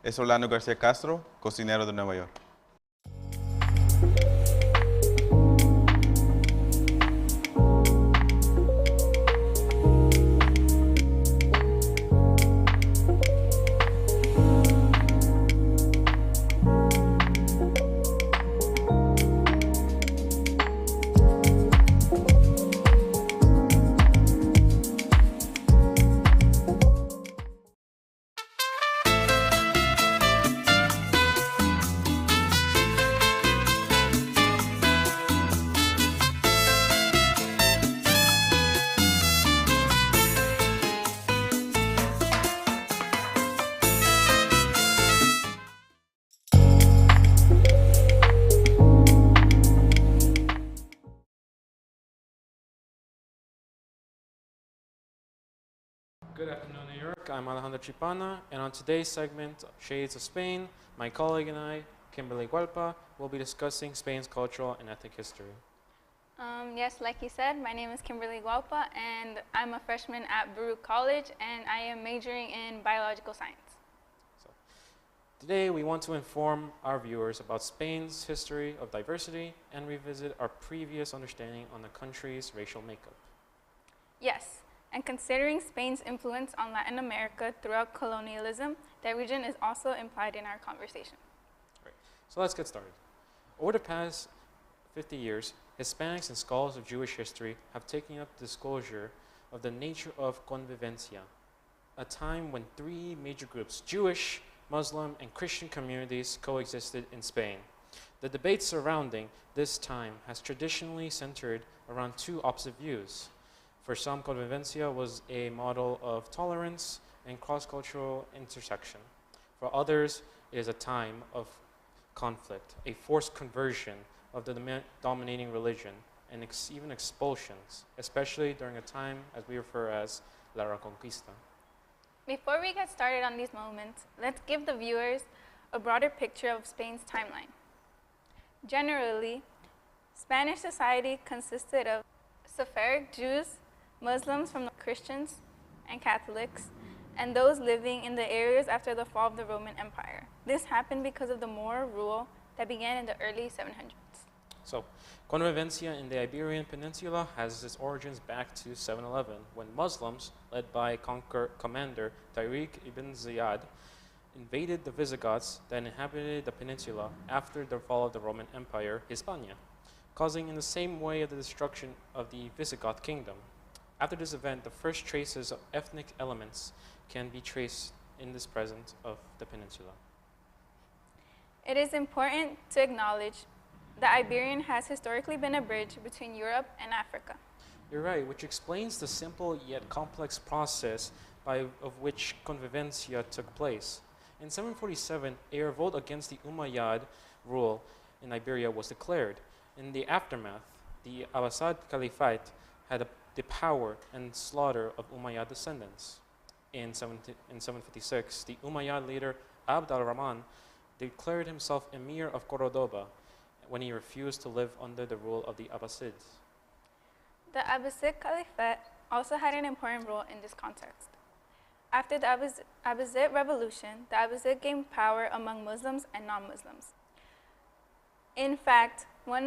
Es Orlando García Castro, cocinero de Nueva York. Good afternoon, New York. I'm Alejandro Chipana, and on today's segment, Shades of Spain, my colleague and I, Kimberly Gualpa, will be discussing Spain's cultural and ethnic history. Yes, like you said, my name is Kimberly Gualpa, and I'm a freshman at Baruch College, and I am majoring in biological science. Today, we want to inform our viewers about Spain's history of diversity and revisit our previous understanding on the country's racial makeup. Yes. And considering Spain's influence on Latin America throughout colonialism, that region is also implied in our conversation. Right. So let's get started. Over the past 50 years, Hispanics and scholars of Jewish history have taken up disclosure of the nature of convivencia, a time when three major groups, Jewish, Muslim, and Christian communities coexisted in Spain. The debate surrounding this time has traditionally centered around two opposite views. For some, convivencia was a model of tolerance and cross-cultural intersection. For others, it is a time of conflict, a forced conversion of the dominating religion, and even expulsions, especially during a time as we refer as La Reconquista. Before we get started on these moments, let's give the viewers a broader picture of Spain's timeline. Generally, Spanish society consisted of Sephardic Jews, Muslims from the Christians and Catholics, and those living in the areas after the fall of the Roman Empire. This happened because of the Moor rule that began in the early 700s. So, convivencia in the Iberian Peninsula has its origins back to 711, when Muslims, led by commander Tariq ibn Ziyad, invaded the Visigoths that inhabited the peninsula after the fall of the Roman Empire, Hispania, causing in the same way the destruction of the Visigoth kingdom. After this event, the first traces of ethnic elements can be traced in this present of the peninsula. It is important to acknowledge that Iberian has historically been a bridge between Europe and Africa. You're right, which explains the simple yet complex process of which convivencia took place. In 747, a revolt against the Umayyad rule in Iberia was declared. In the aftermath, the Abbasid Caliphate had the power and slaughter of Umayyad descendants. In 756, the Umayyad leader Abd al-Rahman declared himself Emir of Cordoba when he refused to live under the rule of the Abbasids. The Abbasid Caliphate also had an important role in this context. After the Abbasid revolution, the Abbasid gained power among Muslims and non-Muslims. In fact, one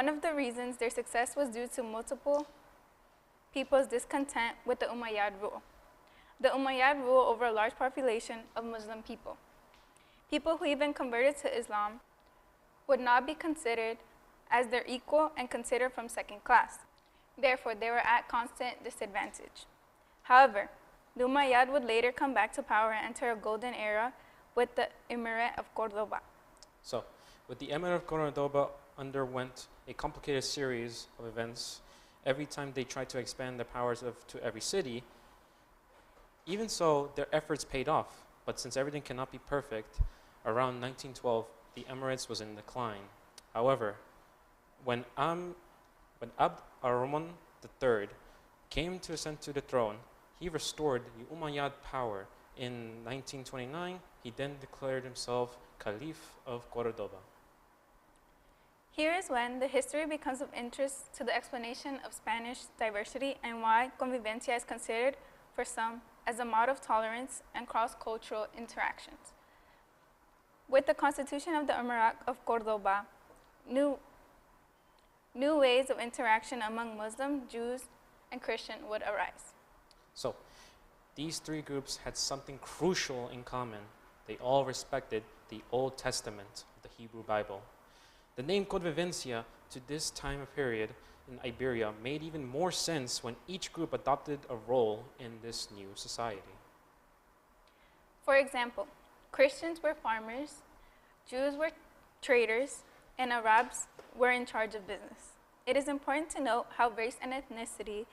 of the reasons their success was due to multiple people's discontent with the Umayyad rule. The Umayyad rule over a large population of Muslim people. People who even converted to Islam would not be considered as their equal and considered from second class. Therefore, they were at constant disadvantage. However, the Umayyad would later come back to power and enter a golden era with the Emirate of Cordoba. So, with the Emirate of Cordoba underwent a complicated series of events every time they tried to expand their powers to every city. Even so, their efforts paid off. But since everything cannot be perfect, around 1912, the Emirates was in decline. However, when Abd al-Rahman III came to ascend to the throne, he restored the Umayyad power. In 1929, he then declared himself Caliph of Cordoba. Here is when the history becomes of interest to the explanation of Spanish diversity and why convivencia is considered, for some, as a model of tolerance and cross-cultural interactions. With the constitution of the Emirate of Cordoba, new ways of interaction among Muslim, Jews, and Christian would arise. So, these three groups had something crucial in common. They all respected the Old Testament of the Hebrew Bible. The name convivencia to this time period in Iberia made even more sense when each group adopted a role in this new society. For example, Christians were farmers, Jews were traders, and Arabs were in charge of business. It is important to note how race and ethnicity,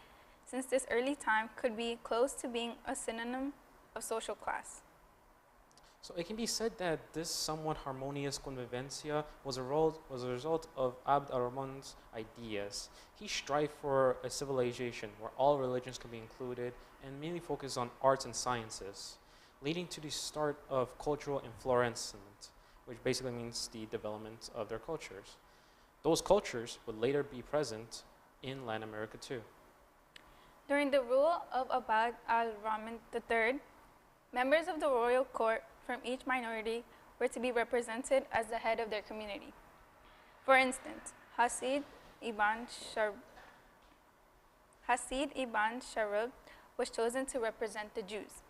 since this early time, could be close to being a synonym of social class. So it can be said that this somewhat harmonious convivencia was a result of Abd al-Rahman's ideas. He strived for a civilization where all religions could be included and mainly focused on arts and sciences, leading to the start of cultural enflorescement, which basically means the development of their cultures. Those cultures would later be present in Latin America too. During the rule of Abd al-Rahman III, members of the royal court from each minority were to be represented as the head of their community. For instance, Hasid ibn Sharub was chosen to represent the Jews.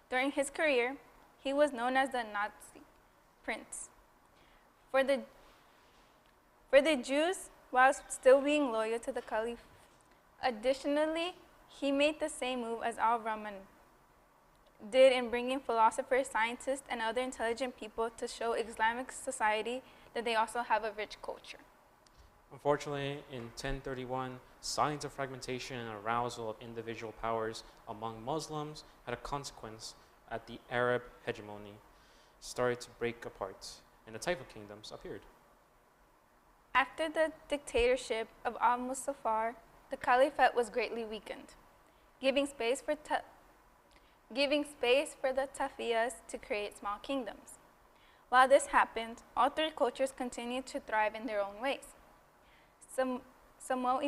During his career, he was known as the Nazi prince. For the Jews, while still being loyal to the Caliph. Additionally, He made the same move as al-Rahman did in bringing philosophers, scientists, and other intelligent people to show Islamic society that they also have a rich culture. Unfortunately, in 1031, signs of fragmentation and arousal of individual powers among Muslims had a consequence at the Arab hegemony started to break apart, and the Taifa kingdoms appeared. After the dictatorship of al-Muzaffar, the caliphate was greatly weakened, giving space for the Tafiyas to create small kingdoms. While this happened, all three cultures continued to thrive in their own ways. Samuel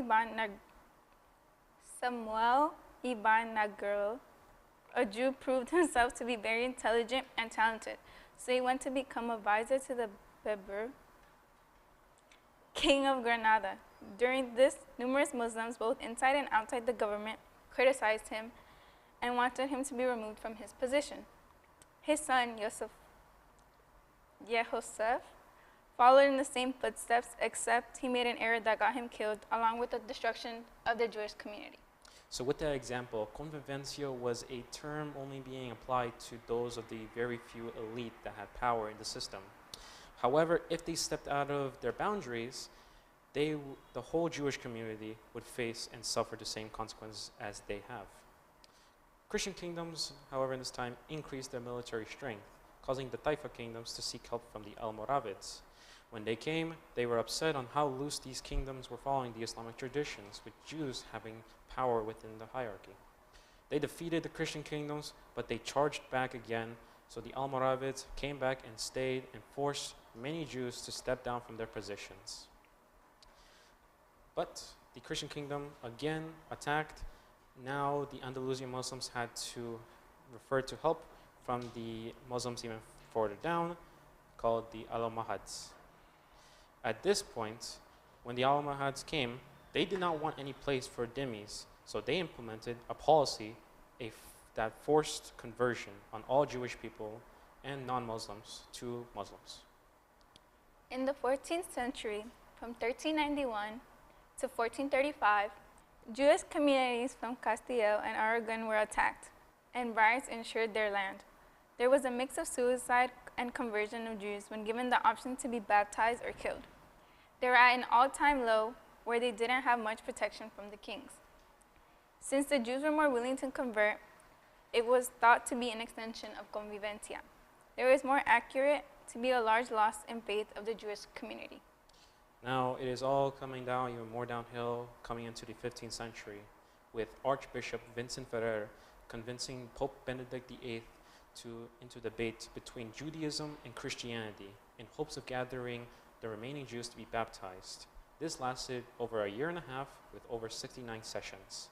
ibn Nagrul, a Jew, proved himself to be very intelligent and talented, so he went to become advisor to the Berber king of Granada. During this, numerous Muslims, both inside and outside the government, criticized him and wanted him to be removed from his position. His son, Yehosef, followed in the same footsteps, except he made an error that got him killed, along with the destruction of the Jewish community. So with that example, convivencia was a term only being applied to those of the very few elite that had power in the system. However, if they stepped out of their boundaries, the whole Jewish community would face and suffer the same consequences as they have. Christian kingdoms, however, in this time increased their military strength, causing the Taifa kingdoms to seek help from the Almoravids. When they came, they were upset on how loose these kingdoms were following the Islamic traditions, with Jews having power within the hierarchy. They defeated the Christian kingdoms, but they charged back again, so the Almoravids came back and stayed and forced many Jews to step down from their positions. But the Christian kingdom again attacked. Now the Andalusian Muslims had to refer to help from the Muslims even further down, called the Almohads. At this point, when the Almohads came, they did not want any place for dhimmis, so they implemented a policy that forced conversion on all Jewish people and non-Muslims to Muslims. In the 14th century, from 1391 to 1435, Jewish communities from Castile and Aragon were attacked, and riots ensured their land. There was a mix of suicide and conversion of Jews when given the option to be baptized or killed. They were at an all-time low where they didn't have much protection from the kings. Since the Jews were more willing to convert, it was thought to be an extension of convivencia. It was more accurate to be a large loss in faith of the Jewish community. Now it is all coming down even more downhill, coming into the 15th century, with Archbishop Vincent Ferrer convincing Pope Benedict VIII into debate between Judaism and Christianity in hopes of gathering the remaining Jews to be baptized. This lasted over a year and a half with over 69 sessions.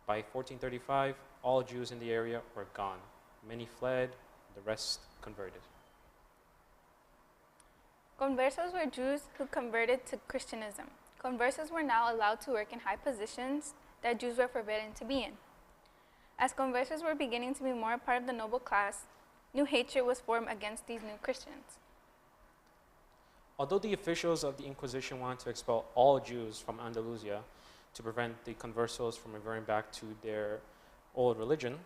By 1435, all Jews in the area were gone. Many fled, the rest converted. Conversos were Jews who converted to Christianism. Conversos were now allowed to work in high positions that Jews were forbidden to be in. As conversos were beginning to be more a part of the noble class, new hatred was formed against these new Christians. Although the officials of the Inquisition wanted to expel all Jews from Andalusia to prevent the conversos from reverting back to their old religion,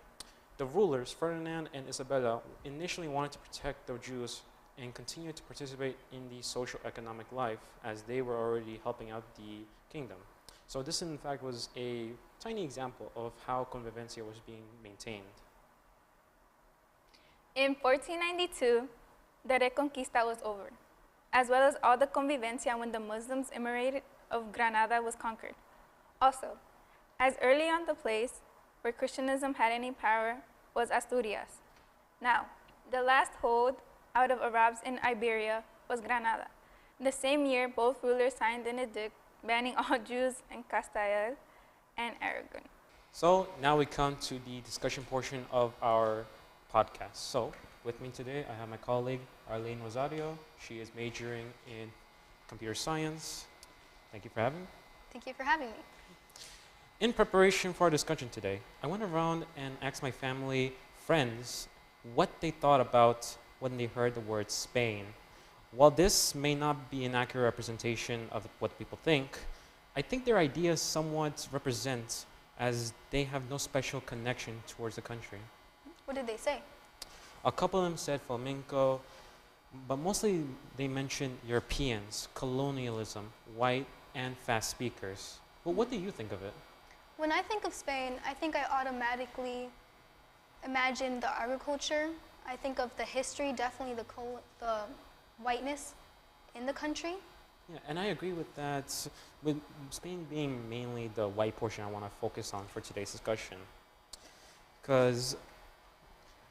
the rulers, Ferdinand and Isabella, initially wanted to protect the Jews and continue to participate in the social economic life as they were already helping out the kingdom. So this in fact was a tiny example of how convivencia was being maintained. In 1492, the Reconquista was over, as well as all the convivencia when the Muslims Emirate of Granada was conquered. Also, as early on the place where Christianism had any power was Asturias. Now, the last hold out of Arabs in Iberia was Granada. The same year, both rulers signed an edict banning all Jews in Castile and Aragon. So now we come to the discussion portion of our podcast. So with me today, I have my colleague, Arlene Rosario. She is majoring in computer science. Thank you for having me. Thank you for having me. In preparation for our discussion today, I went around and asked my family, friends, what they thought about when they heard the word Spain. While this may not be an accurate representation of what people think, I think their ideas somewhat represent as they have no special connection towards the country. What did they say? A couple of them said flamenco, but mostly they mentioned Europeans, colonialism, white, and fast speakers. Well, what do you think of it? When I think of Spain, I think I automatically imagine the agriculture. I think of the history, definitely the whiteness in the country. Yeah, and I agree with that, with Spain being mainly the white portion I want to focus on for today's discussion. Because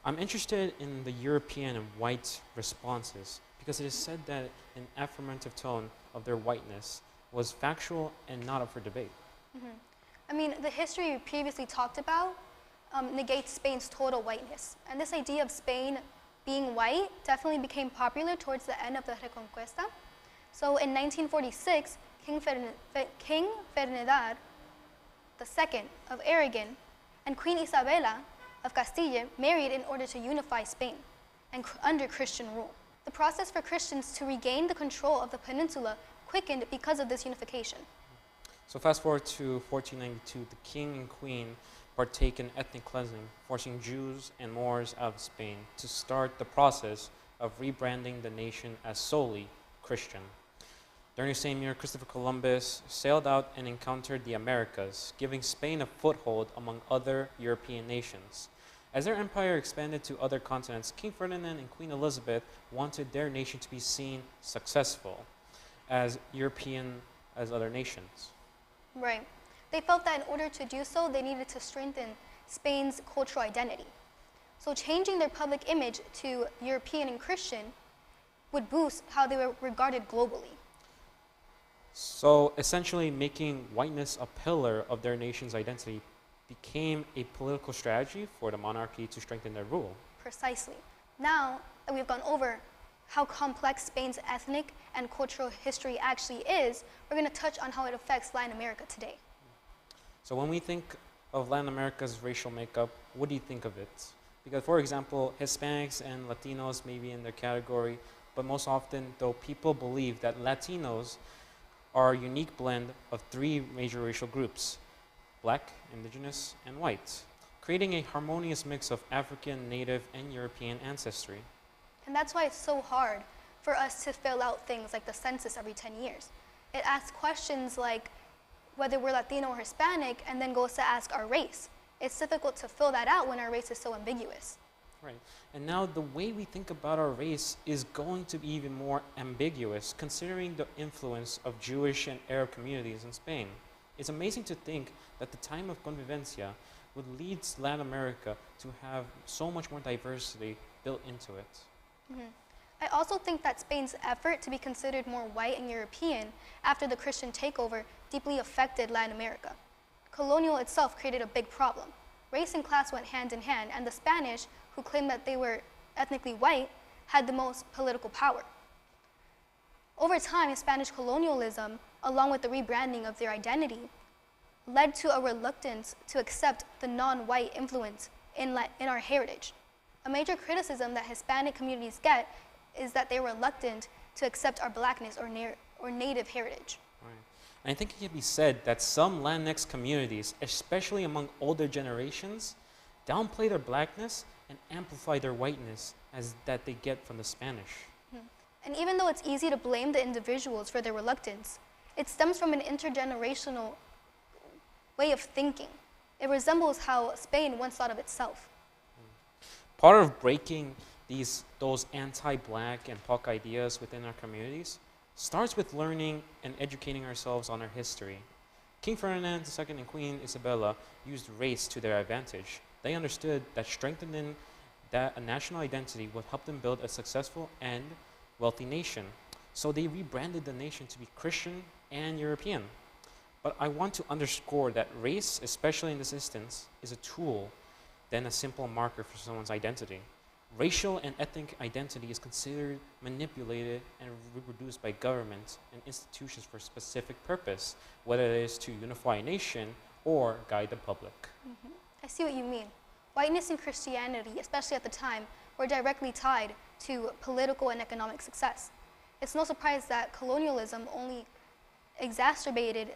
I'm interested in the European and white responses, because it is said that an affirmative tone of their whiteness was factual and not up for debate. Mm-hmm. I mean, the history we previously talked about negates Spain's total whiteness. And this idea of Spain being white definitely became popular towards the end of the Reconquista. So in 1946, King Ferdinand II of Aragon and Queen Isabella of Castile married in order to unify Spain and under Christian rule. The process for Christians to regain the control of the peninsula quickened because of this unification. So fast forward to 1492, the king and queen partake in ethnic cleansing, forcing Jews and Moors out of Spain to start the process of rebranding the nation as solely Christian. During the same year, Christopher Columbus sailed out and encountered the Americas, giving Spain a foothold among other European nations. As their empire expanded to other continents, King Ferdinand and Queen Elizabeth wanted their nation to be seen successful as European as other nations. Right. They felt that in order to do so, they needed to strengthen Spain's cultural identity. So changing their public image to European and Christian would boost how they were regarded globally. So essentially making whiteness a pillar of their nation's identity became a political strategy for the monarchy to strengthen their rule. Precisely. Now that we've gone over how complex Spain's ethnic and cultural history actually is, we're going to touch on how it affects Latin America today. So when we think of Latin America's racial makeup, what do you think of it? Because, for example, Hispanics and Latinos may be in their category, but most often, though, people believe that Latinos are a unique blend of three major racial groups: Black, Indigenous, and white, creating a harmonious mix of African, Native, and European ancestry. And that's why it's so hard for us to fill out things like the census every 10 years. It asks questions like whether we're Latino or Hispanic, and then goes to ask our race. It's difficult to fill that out when our race is so ambiguous. Right. And now the way we think about our race is going to be even more ambiguous, considering the influence of Jewish and Arab communities in Spain. It's amazing to think that the time of convivencia would lead Latin America to have so much more diversity built into it. Mm-hmm. I also think that Spain's effort to be considered more white and European after the Christian takeover deeply affected Latin America. Colonial itself created a big problem. Race and class went hand in hand, and the Spanish, who claimed that they were ethnically white, had the most political power. Over time, Spanish colonialism, along with the rebranding of their identity, led to a reluctance to accept the non-white influence in our heritage. A major criticism that Hispanic communities get is that they're reluctant to accept our blackness or native heritage. Right. And I think it can be said that some Latinx communities, especially among older generations, downplay their blackness and amplify their whiteness as that they get from the Spanish. Mm-hmm. And even though it's easy to blame the individuals for their reluctance, it stems from an intergenerational way of thinking. It resembles how Spain once thought of itself. Part of breaking those anti-black and POC ideas within our communities starts with learning and educating ourselves on our history. King Ferdinand II and Queen Isabella used race to their advantage. They understood that strengthening a national identity would help them build a successful and wealthy nation. So they rebranded the nation to be Christian and European. But I want to underscore that race, especially in this instance, is a tool than a simple marker for someone's identity. Racial and ethnic identity is considered manipulated and reproduced by governments and institutions for a specific purpose, whether it is to unify a nation or guide the public. Mm-hmm. I see what you mean. Whiteness and Christianity, especially at the time, were directly tied to political and economic success. It's no surprise that colonialism only exacerbated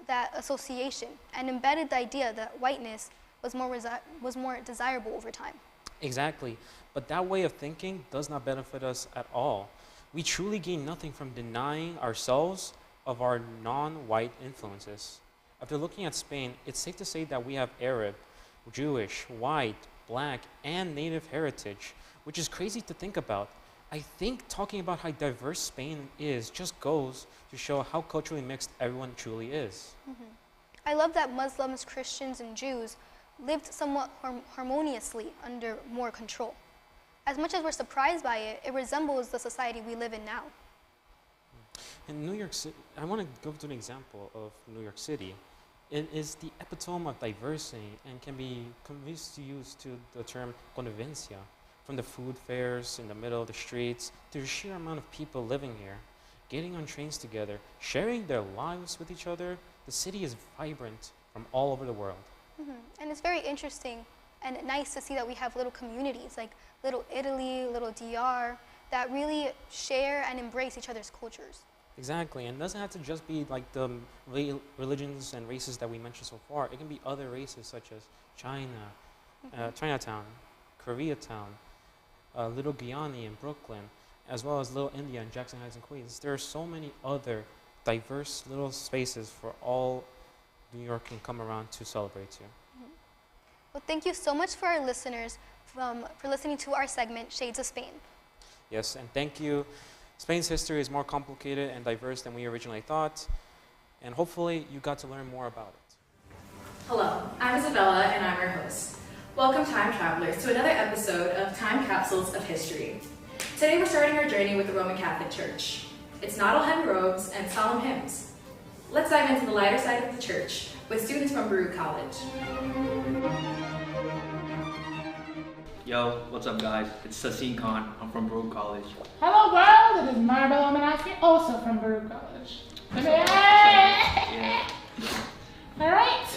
that association and embedded the idea that whiteness was more desirable over time. Exactly, but that way of thinking does not benefit us at all. We truly gain nothing from denying ourselves of our non-white influences. After looking at Spain, it's safe to say that we have Arab, Jewish, white, black, and native heritage, which is crazy to think about. I think talking about how diverse Spain is just goes to show how culturally mixed everyone truly is. Mm-hmm. I love that Muslims, Christians, and Jews lived somewhat harmoniously under more control. As much as we're surprised by it, it resembles the society we live in now. In New York City, I want to go to an example of New York City. It is the epitome of diversity and can be used to the term convivencia. From the food fairs in the middle of the streets to the sheer amount of people living here, getting on trains together, sharing their lives with each other, the city is vibrant from all over the world. Mm-hmm. And it's very interesting and nice to see that we have little communities like Little Italy, Little DR, that really share and embrace each other's cultures. Exactly, and it doesn't have to just be like the religions and races that we mentioned so far. It can be other races such as China, Chinatown, Koreatown, Little Guyana in Brooklyn, as well as Little India in Jackson Heights and Queens. There are so many other diverse little spaces for all New York can come around to celebrate to. Mm-hmm. Well, thank you so much for our listeners for listening to our segment, Shades of Spain. Yes, and thank you. Spain's history is more complicated and diverse than we originally thought, and hopefully you got to learn more about it. Hello, I'm Isabella and I'm your host. Welcome, time travelers, to another episode of Time Capsules of History. Today we're starting our journey with the Roman Catholic Church. It's not all heavy robes and solemn hymns. Let's dive into the lighter side of the church with students from Baruch College. Yo, what's up guys? It's Sassin Khan. I'm from Baruch College. Hello world, it is Maribel Omanasi, also from Baruch College. Yeah. Alright,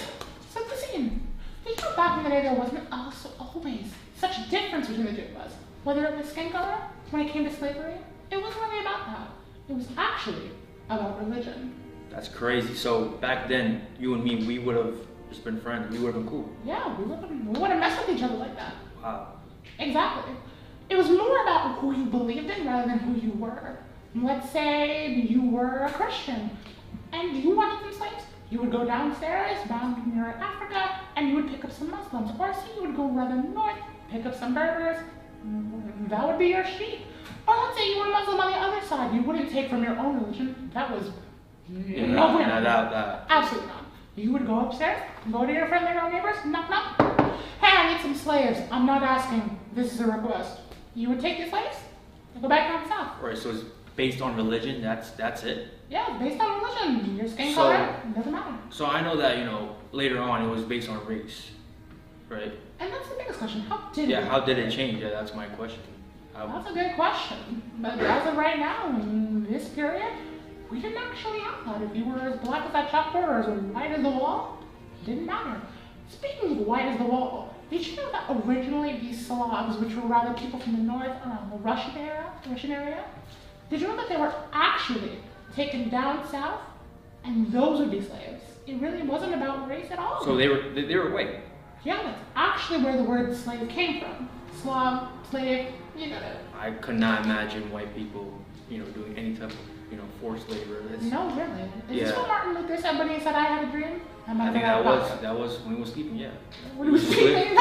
so the scene. Did you know back in the day there wasn't also always such a difference between the two of us? Whether it was skin color, when it came to slavery, it wasn't really about that. It was actually about religion. That's crazy. So back then, you and me, we would have just been friends. We would have been cool. Yeah, we wouldn't mess with each other like that. Wow. Exactly. It was more about who you believed in rather than who you were. Let's say you were a Christian and you wanted some slaves. You would go downstairs, down near Africa, and you would pick up some Muslims. Or say you would go rather north, pick up some Berbers. That would be your sheep. Or let's say you were Muslim on the other side. You wouldn't take from your own religion. That was that. Absolutely not. You would go upstairs, go to your friendly neighbors, knock knock. Hey, I need some slaves. I'm not asking. This is a request. You would take the slaves and go back down south. Right, so it's based on religion, that's it? Yeah, it's based on religion. Your skin color, it doesn't matter. So I know that, later on it was based on race, right? And that's the biggest question. How did it change? Yeah, that's my question. That's a good question. But as of right now, in this period, we didn't actually have that. If you were as black as that chalkboard or as white as the wall, it didn't matter. Speaking of white as the wall, did you know that originally these Slavs, which were rather people from the north around the Russian area, did you know that they were actually taken down south, and those would be slaves? It really wasn't about race at all. So they were white? Yeah, that's actually where the word slave came from. Slav, slave, you got it. I could not imagine white people, doing any type of, forced labor. No, really. Is this what Martin Luther said when he said, I had a dream? I think that was when he was sleeping, yeah. When he was sleeping?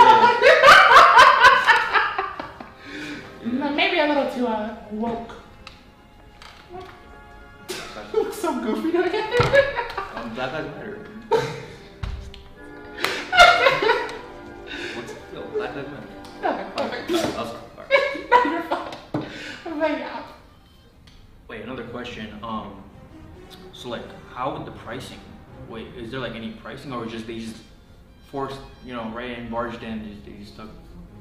No, maybe a little too woke. You look so goofy, don't you? Black Lives Matter. Black Lives Matter. Okay, perfect. Alright. No, you're fine. But yeah. Wait, another question. So how would the pricing? Wait, is there any pricing, or they just forced, right in, barged in, they just took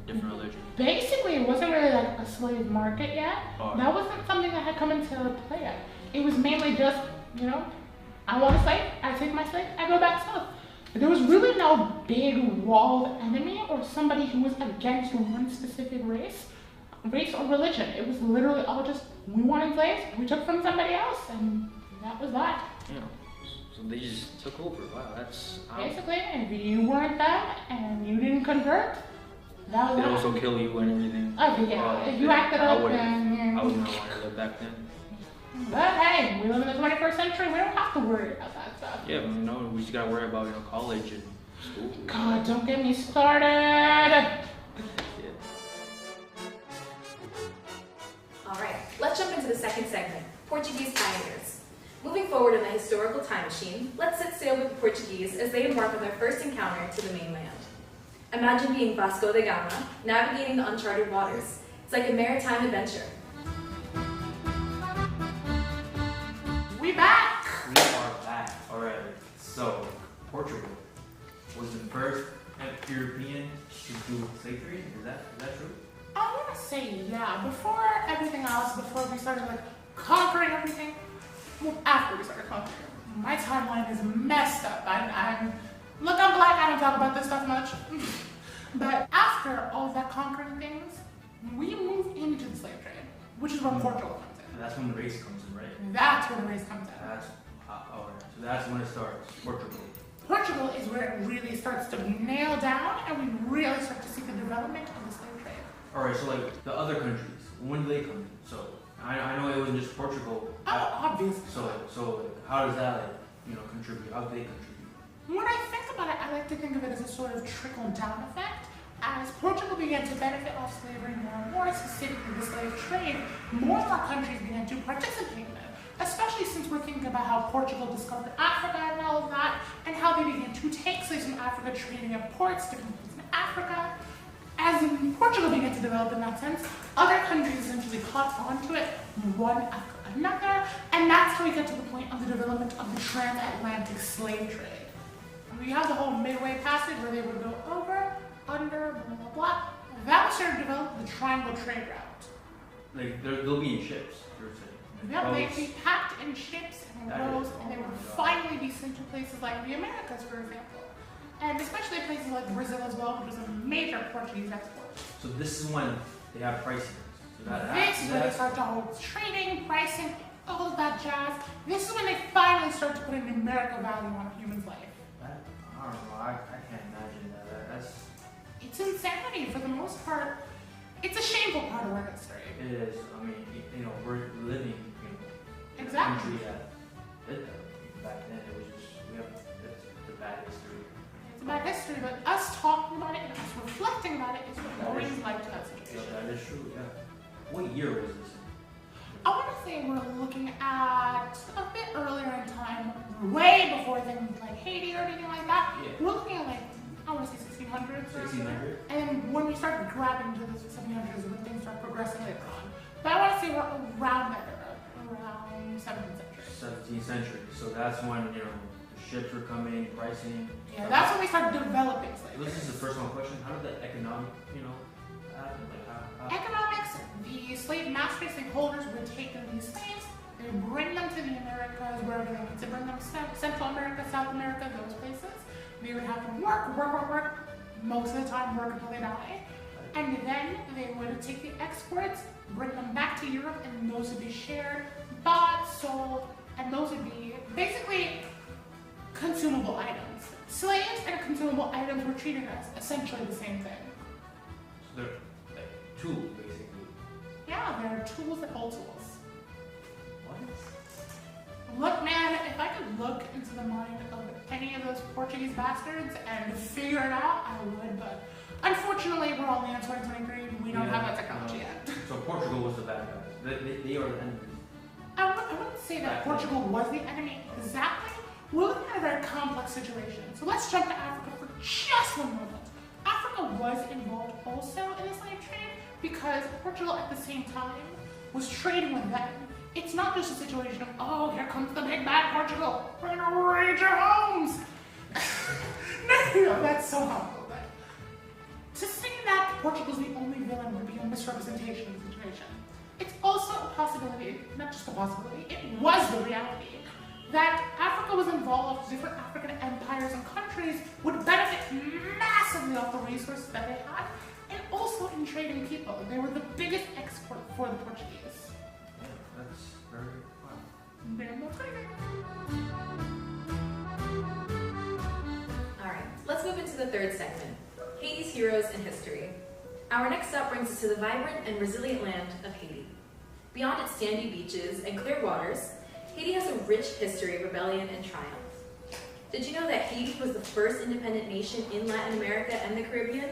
different religion? Basically, it wasn't really a slave market yet. That wasn't something that had come into play yet. It was mainly just, I want a slave, I take my slave, I go back south. But there was really no big walled enemy or somebody who was against one specific race or religion. It was literally all just, we wanted slaves, we took from somebody else, and that was that. Yeah. So they just took over. Wow, that's... Basically, if you weren't that and you didn't convert, that was They'd also kill you and everything. Oh, yeah. If you acted up, then yeah. I wouldn't want to live back then. But hey, we live in the 21st century. We don't have to worry about that stuff. Yeah, but no, we just gotta worry about college and school. God, don't get me started. All right, let's jump into the second segment, Portuguese pioneers. Moving forward in the historical time machine, let's set sail with the Portuguese as they embark on their first encounter to the mainland. Imagine being Vasco da Gama, navigating the uncharted waters. It's like a maritime adventure. We back! We are back. All right. So Portugal was the first European to do slave trade. Is that true? I want to say yeah. Before everything else, before we started like conquering everything, well, after we started conquering, my timeline is messed up. Look, I'm black. I don't talk about this stuff much. But after all that conquering things, we moved into the slave trade, which is where Portugal comes in. And that's when the race comes in, right? That's where the race comes in. That's so that's when it starts. Portugal. Portugal is where it really starts to nail down, and we really start to see the development of the slave trade. All right. So like the other countries, when do they come in? So I know it wasn't just Portugal. Oh, obviously. So how does that contribute? How do they contribute? When I think about it, I like to think of it as a sort of trickle-down effect. As Portugal began to benefit off slavery more specifically the slave trade, more and more countries began to participate in it. Especially since we're thinking about how Portugal discovered Africa and all of that, and how they began to take slaves from Africa, trading at ports, different places in Africa. As Portugal began to develop in that sense, other countries essentially caught on to it, one after another, and that's how we get to the point of the development of the transatlantic slave trade. We have the whole Midway Passage where they would go over, under, blah, blah, blah. That was started to develop the triangle trade route. Like they'll be in ships, you're saying? Yep, they'd be packed in ships and boats, and they would finally be sent to places like the Americas, for example. And especially places like Brazil as well, which was a major Portuguese export. So this is when they have pricing. So this is when they start to hold trading, pricing, all of that jazz. This is when they finally start to put a numerical value on a human's life. I don't know, I can't imagine that. It's insanity for the most part. It's a shameful part of our history. It is. I mean, we're living in a exactly. country that did that. Back then, it was just, it's a bad history. It's a bad history, but us talking about it and us reflecting about it is what brings life to that situation. Yeah, that is true, yeah. What year was this? I want to say we're looking at a bit earlier in time, way before things like Haiti or anything like that. Yeah. We're looking at I want to say 1600s. 1600? And when we start grabbing to the 1700s, when things start progressing later on. But I want to say we're around that era, around 17th century. 17th century. So that's when, the ships were coming, pricing. Yeah, that's when we start developing slavery. This is the first one question. How did the economic, happen? Like how? Economics, the slave masters, slave holders would take these slaves, they would bring them to the Americas, wherever they wanted to bring them, Central America, South America, those places. They would have them work, most of the time work until they die. And then they would take the exports, bring them back to Europe, and those would be shared, bought, sold, and those would be basically consumable items. Slaves and consumable items were treated as essentially the same thing. So they're like tools, basically. Yeah, they're tools that hold tools. What? Look, man, if I could look into the mind of any of those Portuguese bastards and figure it out, I would, but unfortunately, we're only in 2023, we don't have that technology yet. So Portugal was the bad guys. They are the enemy. I wouldn't say that Portugal was the enemy exactly. We're looking at a very complex situation. So let's jump to Africa for just one moment. Africa was involved also in the slave trade because Portugal at the same time was trading with them. It's not just a situation of, oh, here comes the big bad Portugal. We're gonna raid your homes. No, that's so humble. But to say that Portugal's the only villain would be a misrepresentation of the situation. It's also a possibility, not just a possibility, it was the reality, that Africa was involved, different African empires and countries would benefit massively off the resources that they had, and also in trading people. They were the biggest export for the Portuguese. Yeah, that's very fun. Very much crazy. move into the third segment, Haiti's heroes and history. Our next stop brings us to the vibrant and resilient land of Haiti. Beyond its sandy beaches and clear waters, Haiti has a rich history of rebellion and triumph. Did you know that Haiti was the first independent nation in Latin America and the Caribbean,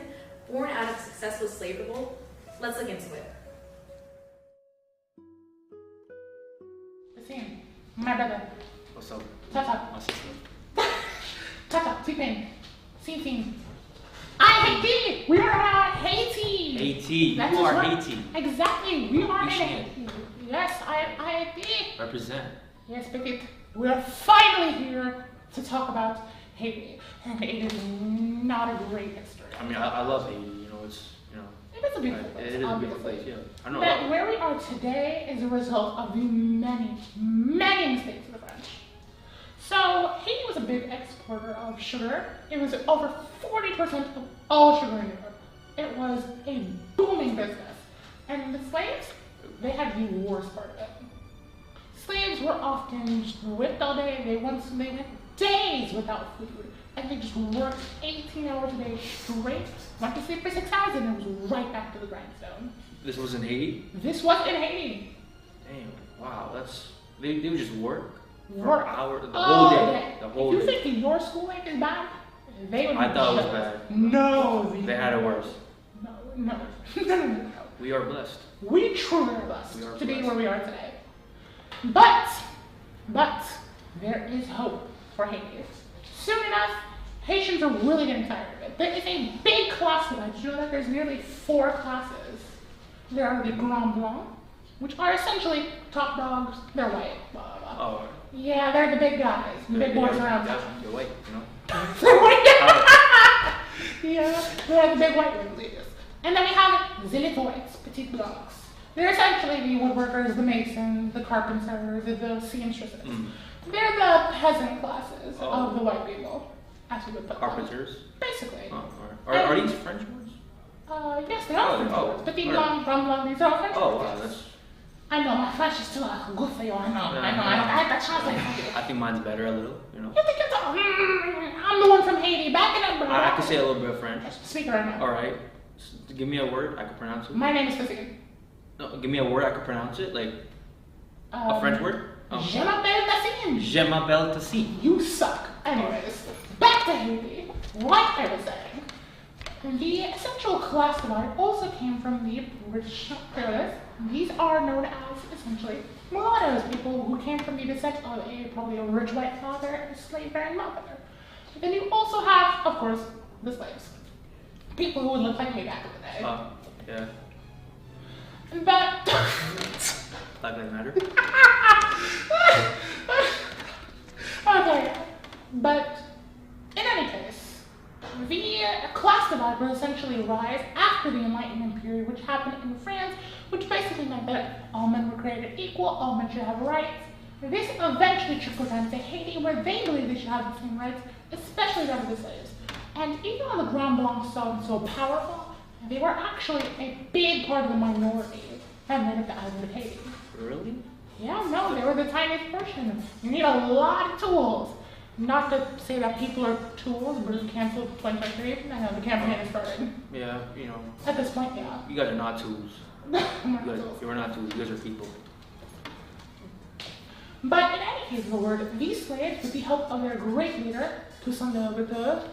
born out of a successful slave revolt? Let's look into it. Listen, my brother. What's up? Tata. My sister. Tata, Tipin. Sin. I Haiti! We are Haiti! Haiti. That's You are right. Haiti. Exactly, we are in Haiti. Haiti. Yes, I Haiti. Represent. Yes, because we are finally here to talk about Haiti. And it is not a great history. I mean, I love Haiti. You know, it's, you know. It is a beautiful place. It is a beautiful place, yeah. I know. But where we are today is a result of the many mistakes of the French. So Haiti was a big exporter of sugar. It was over 40% of all sugar in Europe. It was a booming business. And the slaves, they had the worst part of it. Slaves were often just whipped all day. They went days without food. And they just worked 18 hours a day straight, went to sleep for 6 hours, and it was right back to the grindstone. This was in Haiti? This was in Haiti. Damn, wow, that's, they would just work for Work. hours, the whole day. day. The whole If you day. think your schooling is bad, they would I be thought it was jealous. bad. No. They had it worse. No. We are blessed. We truly are blessed We are to be blessed. where we are today. But there is hope for Haiti. Soon enough, Haitians are really getting tired of it. There is a big class divide. Did you know that there's nearly 4 classes? There are the Grand Blanc, which are essentially top dogs. They're white. Blah, blah, blah. Oh. Yeah, they're the big guys, the big boys around town. You're white, you know? They're white. Yeah, they're the big white ones. Yes. And then we have the little whites, petite dogs. They're essentially the woodworkers, the masons, the carpenters, the seamstresses. Mm. They're the peasant classes Oh. of the white people, as we would put them. Carpenters? Basically. Oh, are these French words? Yes, they're all French words. Petit blanc, grand blanc, these are all French Oh, words. wow, that's... I know, my French is still good for you, I know. I had to translate for you. I think mine's better a little, you know? You think it's I'm the one from Haiti, back it up, bro. I can say a little bit of French. Speak right now. Alright. Give me a word, I can pronounce it. My name is Fizzy. No, give me a word, I can pronounce it, like a French word? Je m'appelle Tassin. Je m'appelle Tassin. You suck. Anyways, back to Haiti. Like I was saying, the essential class divide also came from the British imperialists. These are known as essentially mulattoes, people who came from the descent of probably a rich white father and a slave-bearing mother. But then you also have, of course, the slaves. People who would look like me back in the day. Yeah. But Black Lives Matter. okay, but in any case, the class divide will essentially rise after the Enlightenment period, which happened in France, which basically meant that all men were created equal, all men should have rights. This eventually trickled down to Haiti, where they believed they should have the same rights, especially that of the slaves. And even though the Grand Blanc sounded so powerful, they were actually a big part of the minority that made up the island of Haiti. Really? Yeah, no, they were the tiniest portion. You need a lot of tools. Not to say that people are tools, but it's canceled 2023. I know the campaign has started. Yeah, you know. At this point, yeah. You guys are not tools. You're not tools, you guys are people. But in any case of the word, these slaves, with the help of their great leader, Toussaint Louverture,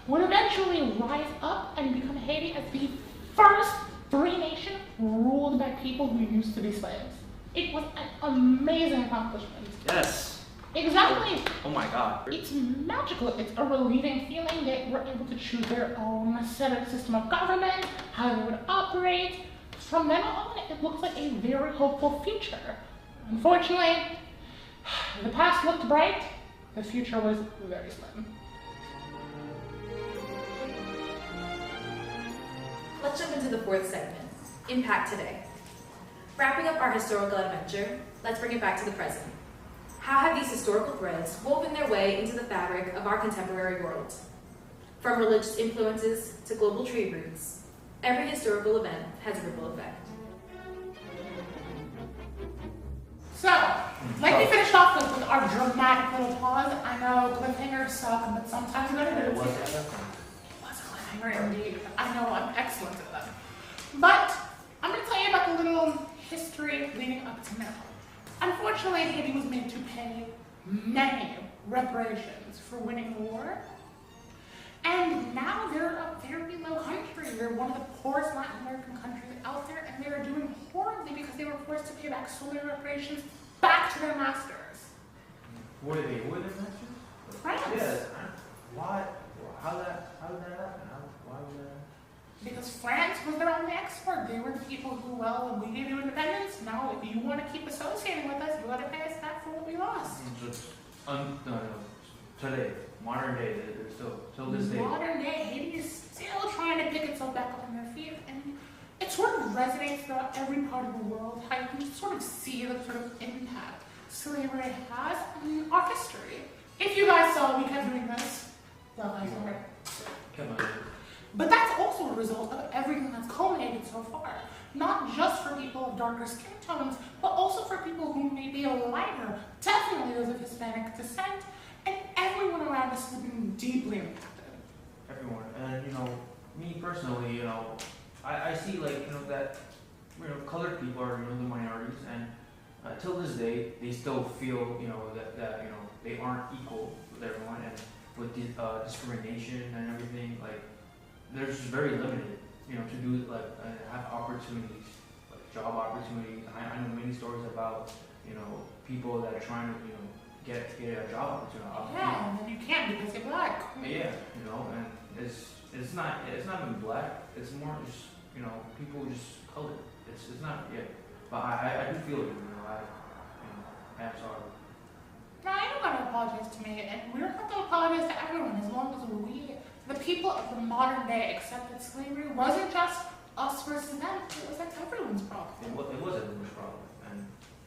would eventually rise up and become Haiti as the first free nation ruled by people who used to be slaves. It was an amazing accomplishment. Yes. Exactly. Oh my God. It's magical. It's a relieving feeling that we're able to choose their own set of system of government, how they would operate. From then on, it looks like a very hopeful future. Unfortunately, the past looked bright, the future was very slim. Let's jump into the fourth segment, Impact Today. Wrapping up our historical adventure, let's bring it back to the present. How have these historical threads woven their way into the fabric of our contemporary world? From religious influences to global trade routes, every historical event has a ripple effect. So, like we finished off with our dramatic little pause, I know, cliffhangers suck, but sometimes they're good. It was a cliffhanger indeed. I know, I'm excellent at them. But I'm going to tell you about the little history leading up to now. Unfortunately, Haiti was made to pay many reparations for winning the war. And now they're a very low country. They're one of the poorest Latin American countries out there, and they are doing horribly because they were forced to pay back so many reparations back to their masters. Who are they? Who are their masters? France. Yes. Why? How did that happen? Why was that? Because France was their only export. They were the people who, well, when we gave you independence, now if you want to keep associating with us, you got to pay us back for what we lost. Today, modern day, they're still this day. Modern day, Haiti is still trying to pick itself back up on their feet, and it sort of resonates throughout every part of the world, how you can sort of see the sort of impact slavery has on our history. If you guys saw, we kept doing this. Well, I saw it. Come on. But that's also a result of everything that's culminated so far. Not just for people of darker skin tones, but also for people who may be a lighter, definitely those of Hispanic descent, and everyone around us has been deeply impacted. Everyone. And, me personally, I see, that, colored people are, the minorities, and till this day, they still feel, that they aren't equal with everyone, and with the discrimination and everything, they're just very limited, to do, have opportunities, job opportunities. I know many stories about, people that are trying to, get a job opportunity. Yeah, and then you can't because you're black. Yeah, and it's not even black. It's more just people just colored. It's not but I do feel it. I'm sorry. No, I don't want to apologize to me, and we don't have to apologize to everyone as long as we, the people of the modern day, accept that slavery wasn't just us versus them. It was everyone's problem. It was everyone's problem.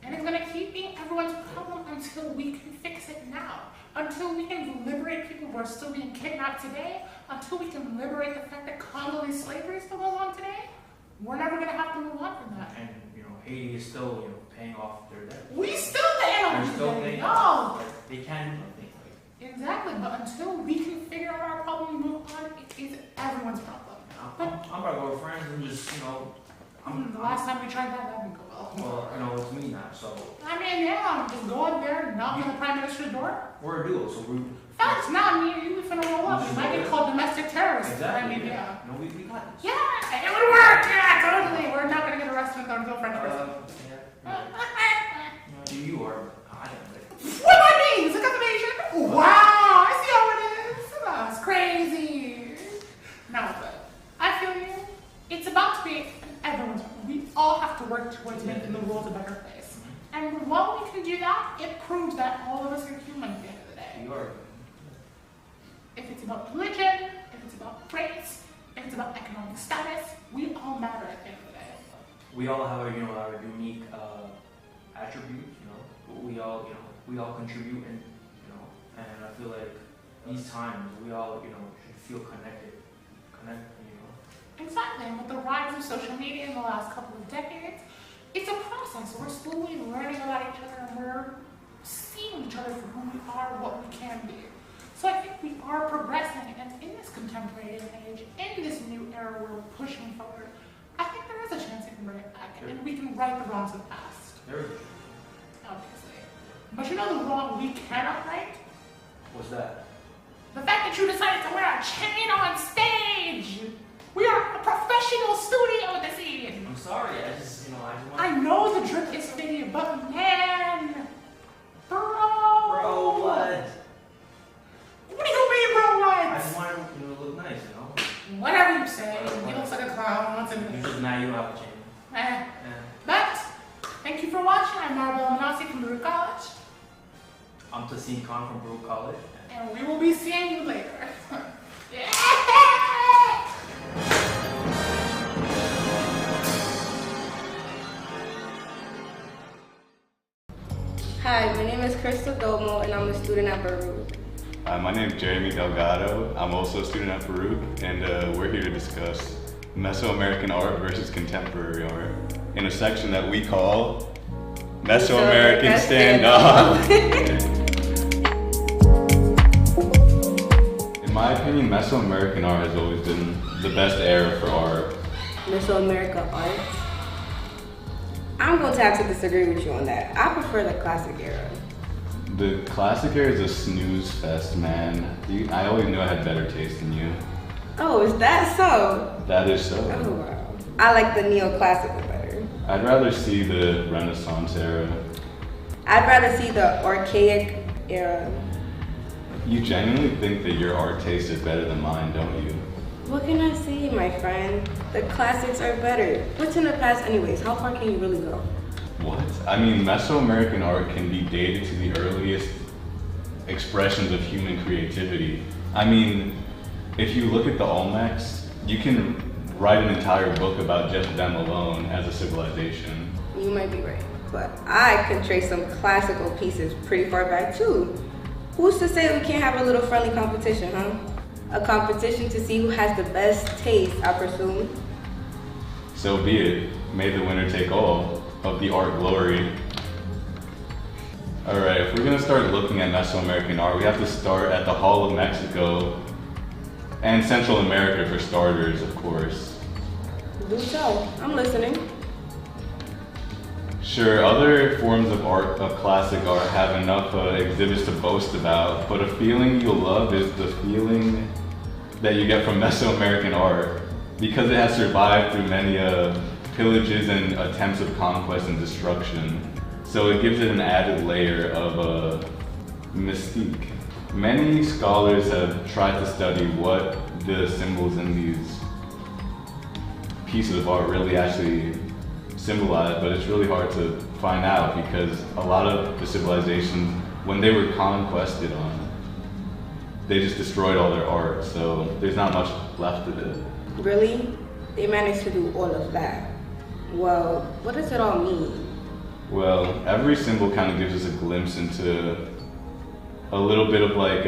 And it's going to keep being everyone's problem until we can fix it now. Until we can liberate people who are still being kidnapped today. Until we can liberate the fact that Congolese slavery still goes on today. We're never going to have to move on from that. And, Haiti is still, paying off their debt. We still pay off They're still their paying debt. off. They can't do nothing. Exactly, but until we can figure out our problem and move on, it is everyone's problem. I'm about to go with friends and just, the last time we tried that didn't go well. Well, it's me now, so. I mean, yeah, just go up there, knock on the Prime Minister's door. We're a duo, so we. Facts, not me, you finna roll up. You might get called domestic terrorist. Exactly. I mean, yeah. No, we got this. Yeah, it would work. Yeah, totally. We're not gonna get arrested with our French person. You are. What am I being? Is it confirmation? Wow, I see how it is. That's crazy. No, but I feel you. It's about to be everyone's. We all have to work towards making the world a better place. And while we can do that, it proves that all of us are human at the end of the day. You are. If it's about religion, if it's about race, if it's about economic status, we all matter at the end of the day. We all have our unique attributes. We all contribute, and and I feel like these times we all should feel connected. Exactly, and with the rise of social media in the last couple of decades, it's a process. We're slowly learning about each other, and we're seeing each other for who we are, what we can be. So I think we are progressing, and in this contemporary age, in this new era where we're pushing forward, I think there is a chance we can bring it back, and we can right the wrongs of the past. Obviously. But the wrong we cannot right? What's that? The fact that you decided to wear a chain on stage! We are a professional studio this evening! I'm sorry, I just want I know the drip is fitting, but man! Bro! Bro, what? What do you mean, bro, what? I just wanted to look nice, Whatever you say, he looks like a clown. What's in You just now you don't have a chain. But, thank you for watching. I'm Maribel Manasi from Baruch College. I'm Tassim Khan from Baruch College. And we will be seeing you later. Yeah! Hi, my name is Crystal Domo, and I'm a student at Baruch. My name is Jeremy Delgado. I'm also a student at Baruch, and we're here to discuss Mesoamerican art versus contemporary art in a section that we call Mesoamerican Stand Up. Mesoamerican art has always been the best era for art. Mesoamerican art? I'm going to have to disagree with you on that. I prefer the classic era. The classic era is a snooze fest, man. I always knew I had better taste than you. Oh, is that so? That is so. Oh, wow. I like the neoclassical better. I'd rather see the Renaissance era. I'd rather see the archaic era. You genuinely think that your art taste is better than mine, don't you? What can I say, my friend? The classics are better. What's in the past anyways? How far can you really go? What? I mean, Mesoamerican art can be dated to the earliest expressions of human creativity. I mean, if you look at the Olmecs, you can write an entire book about just them alone as a civilization. You might be right, but I can trace some classical pieces pretty far back too. Who's to say we can't have a little friendly competition, huh? A competition to see who has the best taste, I presume. So be it. May the winner take all of the art glory. Alright, if we're gonna start looking at Mesoamerican art, we have to start at the Hall of Mexico and Central America for starters, of course. Do tell. I'm listening. Sure, other forms of art, of classic art, have enough exhibits to boast about, but a feeling you'll love is the feeling that you get from Mesoamerican art, because it has survived through many pillages and attempts of conquest and destruction. So it gives it an added layer of mystique. Many scholars have tried to study what the symbols in these pieces of art really actually symbolize, but it's really hard to find out because a lot of the civilizations, when they were conquested on, they just destroyed all their art, so there's not much left of it. Really? They managed to do all of that? Well, what does it all mean? Well, every symbol kind of gives us a glimpse into a little bit of like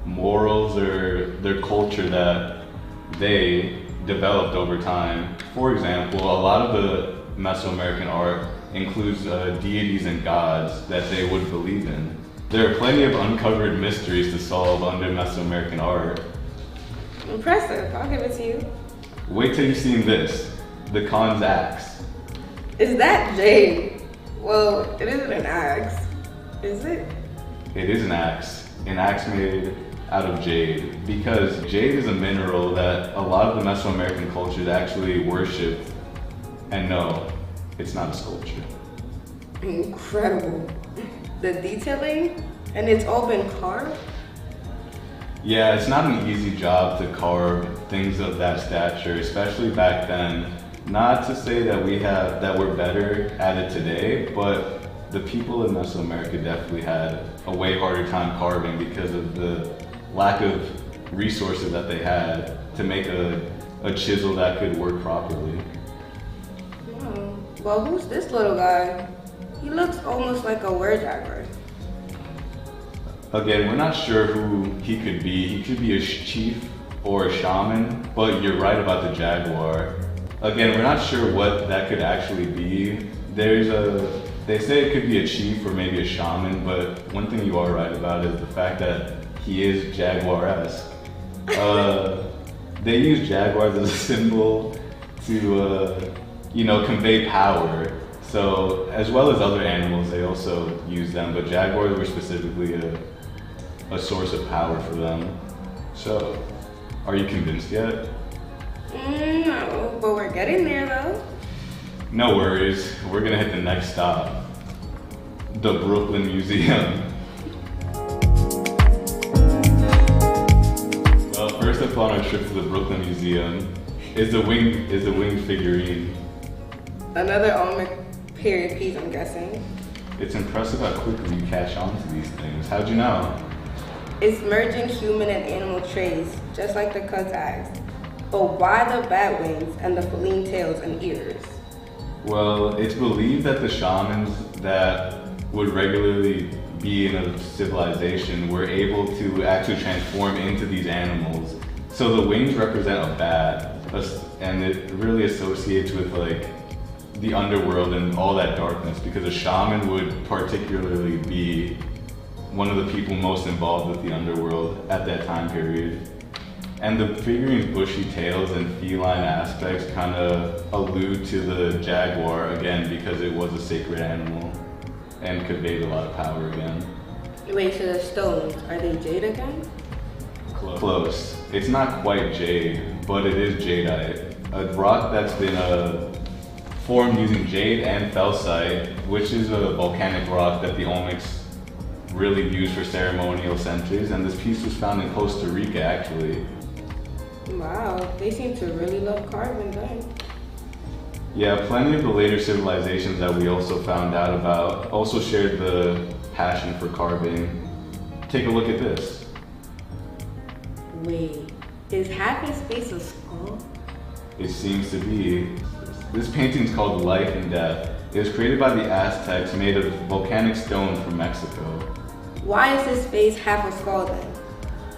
morals or their culture that they developed over time. For example, a lot of the Mesoamerican art includes deities and gods that they would believe in. There are plenty of uncovered mysteries to solve under Mesoamerican art. Impressive, I'll give it to you. Wait till you've seen this, the Khan's axe. Is that jade? Well, it isn't an axe, is it? It is an axe made out of jade, because jade is a mineral that a lot of the Mesoamerican cultures actually worship, and no, it's not a sculpture. Incredible. The detailing? And it's all been carved? Yeah, it's not an easy job to carve things of that stature, especially back then. Not to say that we're better at it today, but the people in Mesoamerica definitely had a way harder time carving because of the lack of resources that they had to make a chisel that could work properly. Well, who's this little guy? He looks almost like a werewolf. Again, we're not sure who he could be. He could be a chief or a shaman, but you're right about the jaguar. Again, we're not sure what that could actually be. They say it could be a chief or maybe a shaman, but one thing you are right about is the fact that he is jaguar-esque. They use jaguars as a symbol to, convey power. So, as well as other animals, they also use them, but jaguars were specifically a source of power for them. So, are you convinced yet? No, but we're getting there though. No worries, we're gonna hit the next stop. The Brooklyn Museum. Well, first up on our trip to the Brooklyn Museum is the winged figurine. Another Olmec period piece, I'm guessing. It's impressive how quickly you catch on to these things. How'd you know? It's merging human and animal traits, just like the Khan's axe. But why the bat wings and the feline tails and ears? Well, it's believed that the shamans that would regularly be in a civilization were able to actually transform into these animals. So the wings represent a bat, and it really associates with like the underworld and all that darkness, because a shaman would particularly be one of the people most involved with the underworld at that time period. And the figure's bushy tails and feline aspects kind of allude to the jaguar, again, because it was a sacred animal and conveyed a lot of power again. Wait, so the stones, are they jade again? Close. It's not quite jade, but it is jadeite, a rock that's been formed using jade and felsite, which is a volcanic rock that the Olmecs really used for ceremonial centers, and this piece was found in Costa Rica, actually. Wow, they seem to really love carving then. Yeah, plenty of the later civilizations that we also found out about also shared the passion for carving. Take a look at this. Wait, is half his face a skull? It seems to be. This painting is called Life and Death. It was created by the Aztecs, made of volcanic stone from Mexico. Why is his face half a skull then?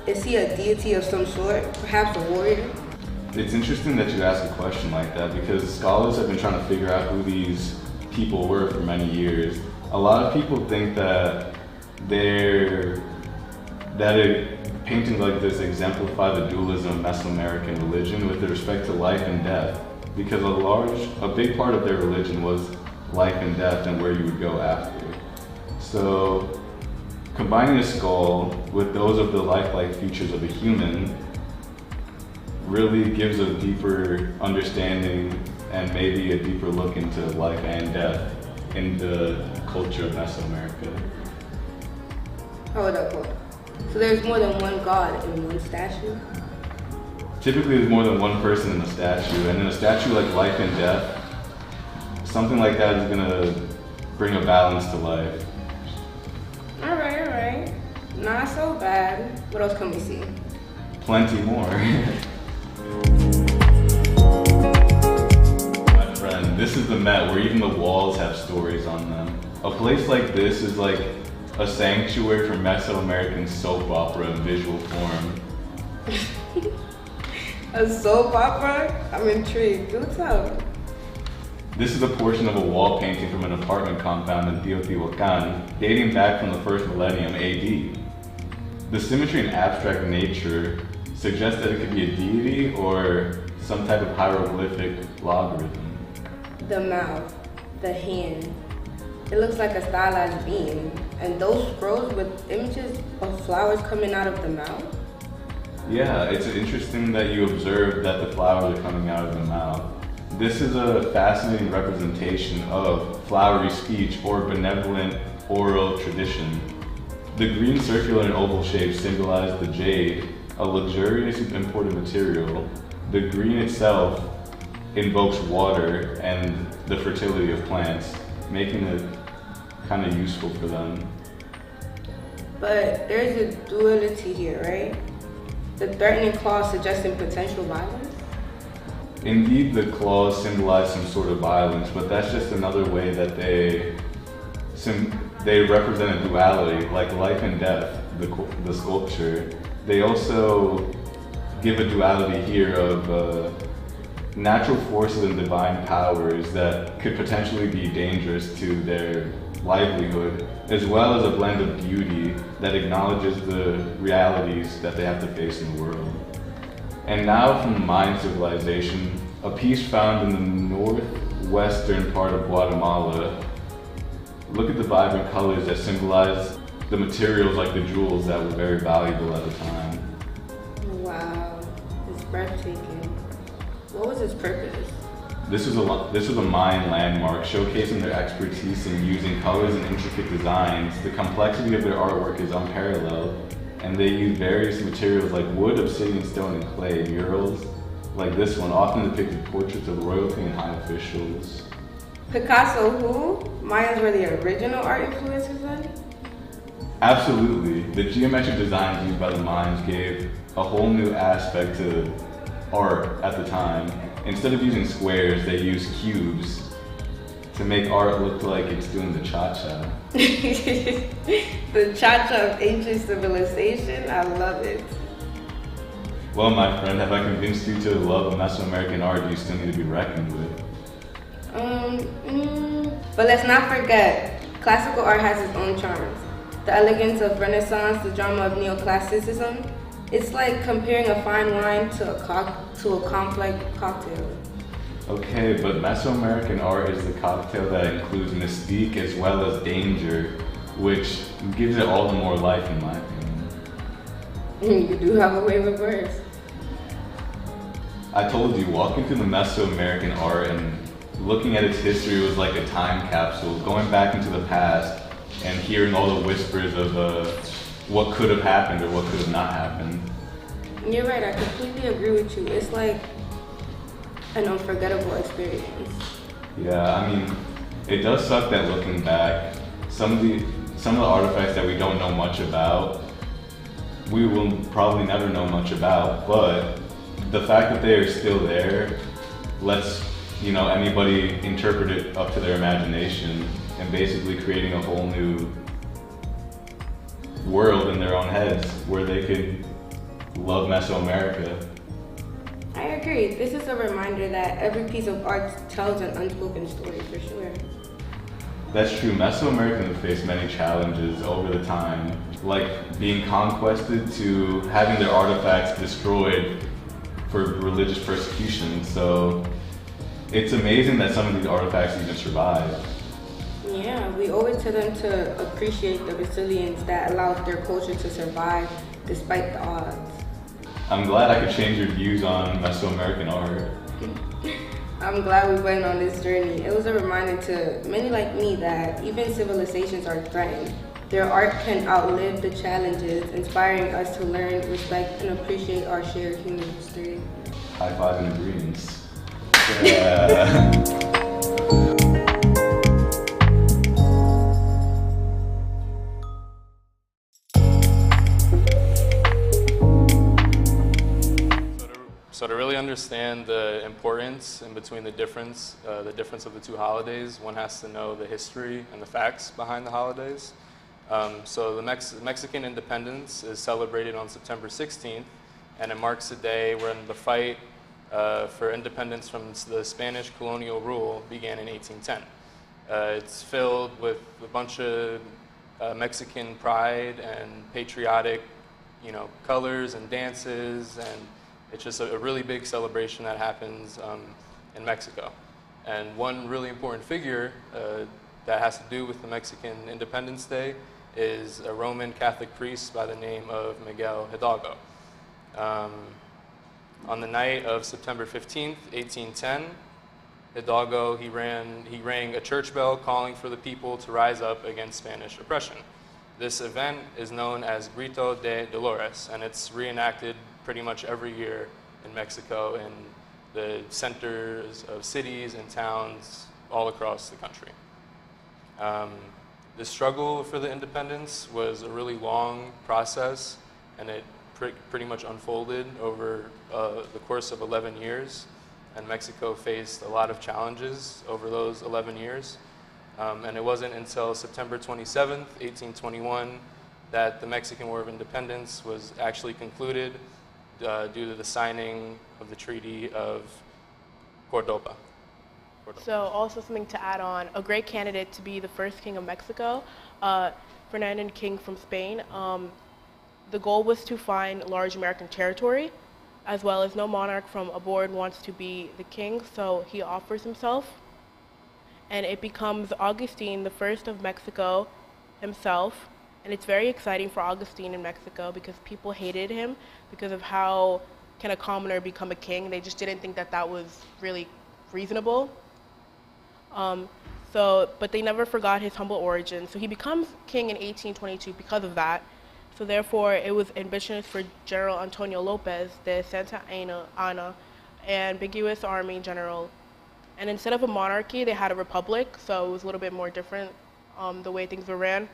Is he a deity of some sort? Perhaps a warrior? It's interesting that you ask a question like that because scholars have been trying to figure out who these people were for many years. A lot of people think that paintings like this exemplify the dualism of Mesoamerican religion with respect to life and death, because a big part of their religion was life and death and where you would go after. So combining a skull with those of the lifelike features of a human really gives a deeper understanding and maybe a deeper look into life and death in the culture of Mesoamerica. Hold up. So there's more than one god in one statue? Typically there's more than one person in a statue, and in a statue like life and death, something like that is gonna bring a balance to life. Alright. Not so bad. What else can we see? Plenty more. My friend, this is the Met where even the walls have stories on them. A place like this is like a sanctuary for Mesoamerican soap opera in visual form. A soap opera? I'm intrigued. Do tell. This is a portion of a wall painting from an apartment compound in Teotihuacan, dating back from the first millennium AD. The symmetry and abstract nature suggests that it could be a deity or some type of hieroglyphic logarithm. The mouth, the hand. It looks like a stylized beam. And those scrolls with images of flowers coming out of the mouth? Yeah, it's interesting that you observe that the flowers are coming out of the mouth. This is a fascinating representation of flowery speech or benevolent oral tradition. The green circular and oval shapes symbolize the jade, a luxurious imported material. The green itself invokes water and the fertility of plants, making it kind of useful for them. But there's a duality here, right? The threatening claws suggesting potential violence? Indeed, the claws symbolize some sort of violence, but that's just another way that they represent a duality, like life and death, the sculpture. They also give a duality here of natural forces and divine powers that could potentially be dangerous to their livelihood, as well as a blend of beauty that acknowledges the realities that they have to face in the world. And now from the Mayan civilization, a piece found in the northwestern part of Guatemala. Look at the vibrant colors that symbolize the materials like the jewels that were very valuable at the time. Wow, it's breathtaking. What was its purpose? This was a Mayan landmark showcasing their expertise in using colors and intricate designs. The complexity of their artwork is unparalleled, and they use various materials like wood, obsidian, stone, and clay. Murals like this one often depicted portraits of royalty and high officials. Picasso who? Mayans were the original art influences then? Absolutely. The geometric designs used by the Mayans gave a whole new aspect to art at the time. Instead of using squares, they used cubes to make art look like it's doing the cha-cha. The cha-cha of ancient civilization? I love it. Well, my friend, have I convinced you to love Mesoamerican art you still need to be reckoned with? But let's not forget, classical art has its own charms. The elegance of Renaissance, the drama of neoclassicism. It's like comparing a fine wine to a complex cocktail. Okay, but Mesoamerican art is the cocktail that includes mystique as well as danger, which gives it all the more life in my opinion. You do have a way with words. I told you, walking through the Mesoamerican art and looking at its history was like a time capsule, going back into the past and hearing all the whispers of what could have happened or what could have not happened. You're right, I completely agree with you. It's like an unforgettable experience. Yeah, I mean, it does suck that looking back, some of the artifacts that we don't know much about, we will probably never know much about, but the fact that they are still there lets, anybody interpret it up to their imagination and basically creating a whole new world in their own heads where they could love Mesoamerica. I agree. This is a reminder that every piece of art tells an unspoken story for sure. That's true. Mesoamerican have faced many challenges over the time, like being conquested to having their artifacts destroyed for religious persecution. So it's amazing that some of these artifacts even survive. Yeah, we owe it to them to appreciate the resilience that allowed their culture to survive despite the odds. I'm glad I could change your views on Mesoamerican art. I'm glad we went on this journey. It was a reminder to many like me that even civilizations are threatened. Their art can outlive the challenges, inspiring us to learn, respect, and appreciate our shared human history. High five and agreements. Yeah. So to really understand the importance in between the difference of the two holidays, one has to know the history and the facts behind the holidays. So the Mexican independence is celebrated on September 16th, and it marks a day when the fight for independence from the Spanish colonial rule began in 1810. It's filled with a bunch of Mexican pride and patriotic, colors and dances, and it's just a really big celebration that happens in Mexico. And one really important figure that has to do with the Mexican Independence Day is a Roman Catholic priest by the name of Miguel Hidalgo. On the night of September 15th, 1810, Hidalgo, he rang a church bell calling for the people to rise up against Spanish oppression. This event is known as Grito de Dolores, and it's reenacted pretty much every year in Mexico in the centers of cities and towns all across the country. The struggle for the independence was a really long process, and it pretty much unfolded over the course of 11 years, and Mexico faced a lot of challenges over those 11 years. And it wasn't until September 27th, 1821, that the Mexican War of Independence was actually concluded due to the signing of the Treaty of Cordoba. So also something to add on, a great candidate to be the first king of Mexico, Ferdinand King from Spain. The goal was to find large American territory, as well as no monarch from aboard wants to be the king, so he offers himself. And it becomes Augustine, the first of Mexico himself. And it's very exciting for Augustine in Mexico because people hated him because of how can a commoner become a king. They just didn't think that that was really reasonable. But they never forgot his humble origin. So he becomes king in 1822 because of that. So therefore, it was ambitious for General Antonio Lopez de Santa Anna, an ambiguous army general. And instead of a monarchy, they had a republic, so it was a little bit more different the way things were ran.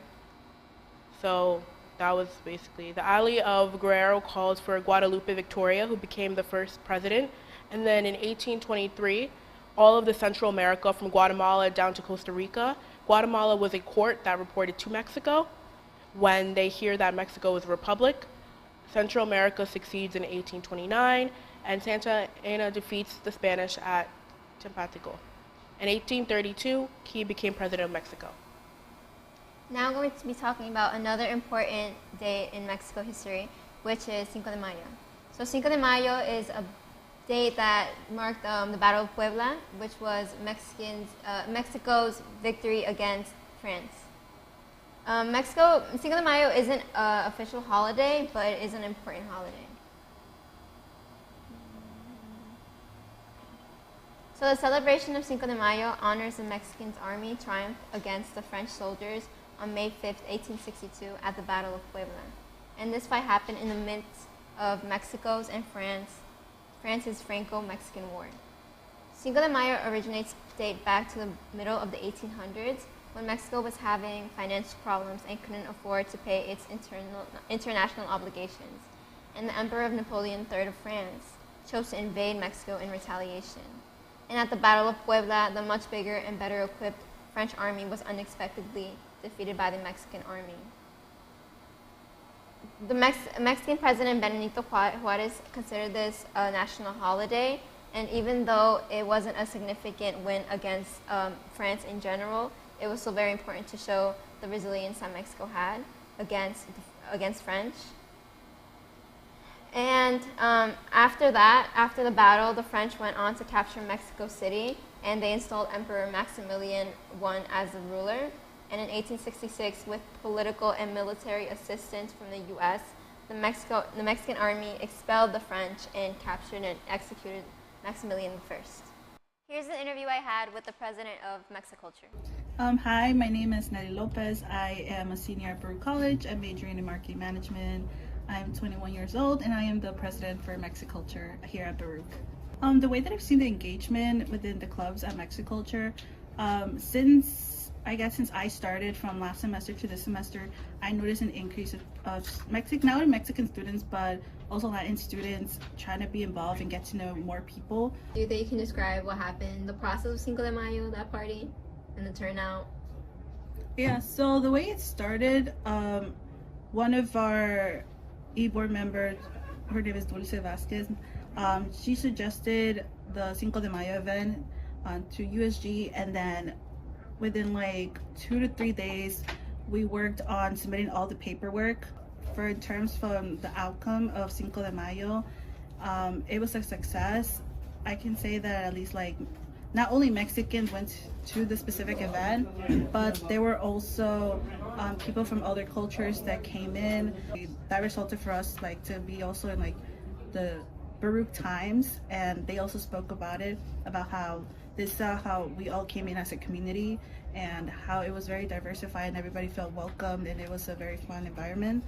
So that was basically the ally of Guerrero calls for Guadalupe Victoria, who became the first president. And then in 1823, all of the Central America from Guatemala down to Costa Rica, Guatemala was a court that reported to Mexico. When they hear that Mexico is a republic, Central America succeeds in 1829, and Santa Anna defeats the Spanish at Tempatico. In 1832, he became president of Mexico. Now I'm going to be talking about another important day in Mexico history, which is Cinco de Mayo. So Cinco de Mayo is a date that marked the Battle of Puebla, which was Mexico's victory against France. Cinco de Mayo isn't an official holiday, but it is an important holiday. So the celebration of Cinco de Mayo honors the Mexican army triumph against the French soldiers on May 5th, 1862 at the Battle of Puebla. And this fight happened in the midst of Mexico's and France's Franco-Mexican War. Cinco de Mayo date back to the middle of the 1800s when Mexico was having financial problems and couldn't afford to pay its international obligations. And the Emperor of Napoleon III of France chose to invade Mexico in retaliation. And at the Battle of Puebla, the much bigger and better equipped French army was unexpectedly defeated by the Mexican army. The Mexican President Benito Juarez considered this a national holiday, and even though it wasn't a significant win against France in general, it was still very important to show the resilience that Mexico had against French. And after the battle, the French went on to capture Mexico City, and they installed Emperor Maximilian I as the ruler. And in 1866, with political and military assistance from the U.S., the Mexican army expelled the French and captured and executed Maximilian I. Here's the interview I had with the president of Mexiculture. Hi, my name is Nelly Lopez. I am a senior at Baruch College. I'm majoring in marketing management. I'm 21 years old, and I am the president for Mexiculture here at Baruch. The way that I've seen the engagement within the clubs at Mexiculture, since I started from last semester to this semester, I noticed an increase of not only Mexican students, but also Latin students trying to be involved and get to know more people. Do you think you can describe what happened, the process of Cinco de Mayo, that party, and the turnout? Yeah, so the way it started, one of our e-board members, her name is Dulce Vasquez, she suggested the Cinco de Mayo event to USG, and then within like 2 to 3 days, we worked on submitting all the paperwork in terms from the outcome of Cinco de Mayo. It was a success. I can say that at least like not only Mexicans went to the specific event, but there were also people from other cultures that came in. That resulted for us like to be also in like the Baruch Times, and they also spoke about it, about how this how we all came in as a community and how it was very diversified and everybody felt welcomed and it was a very fun environment.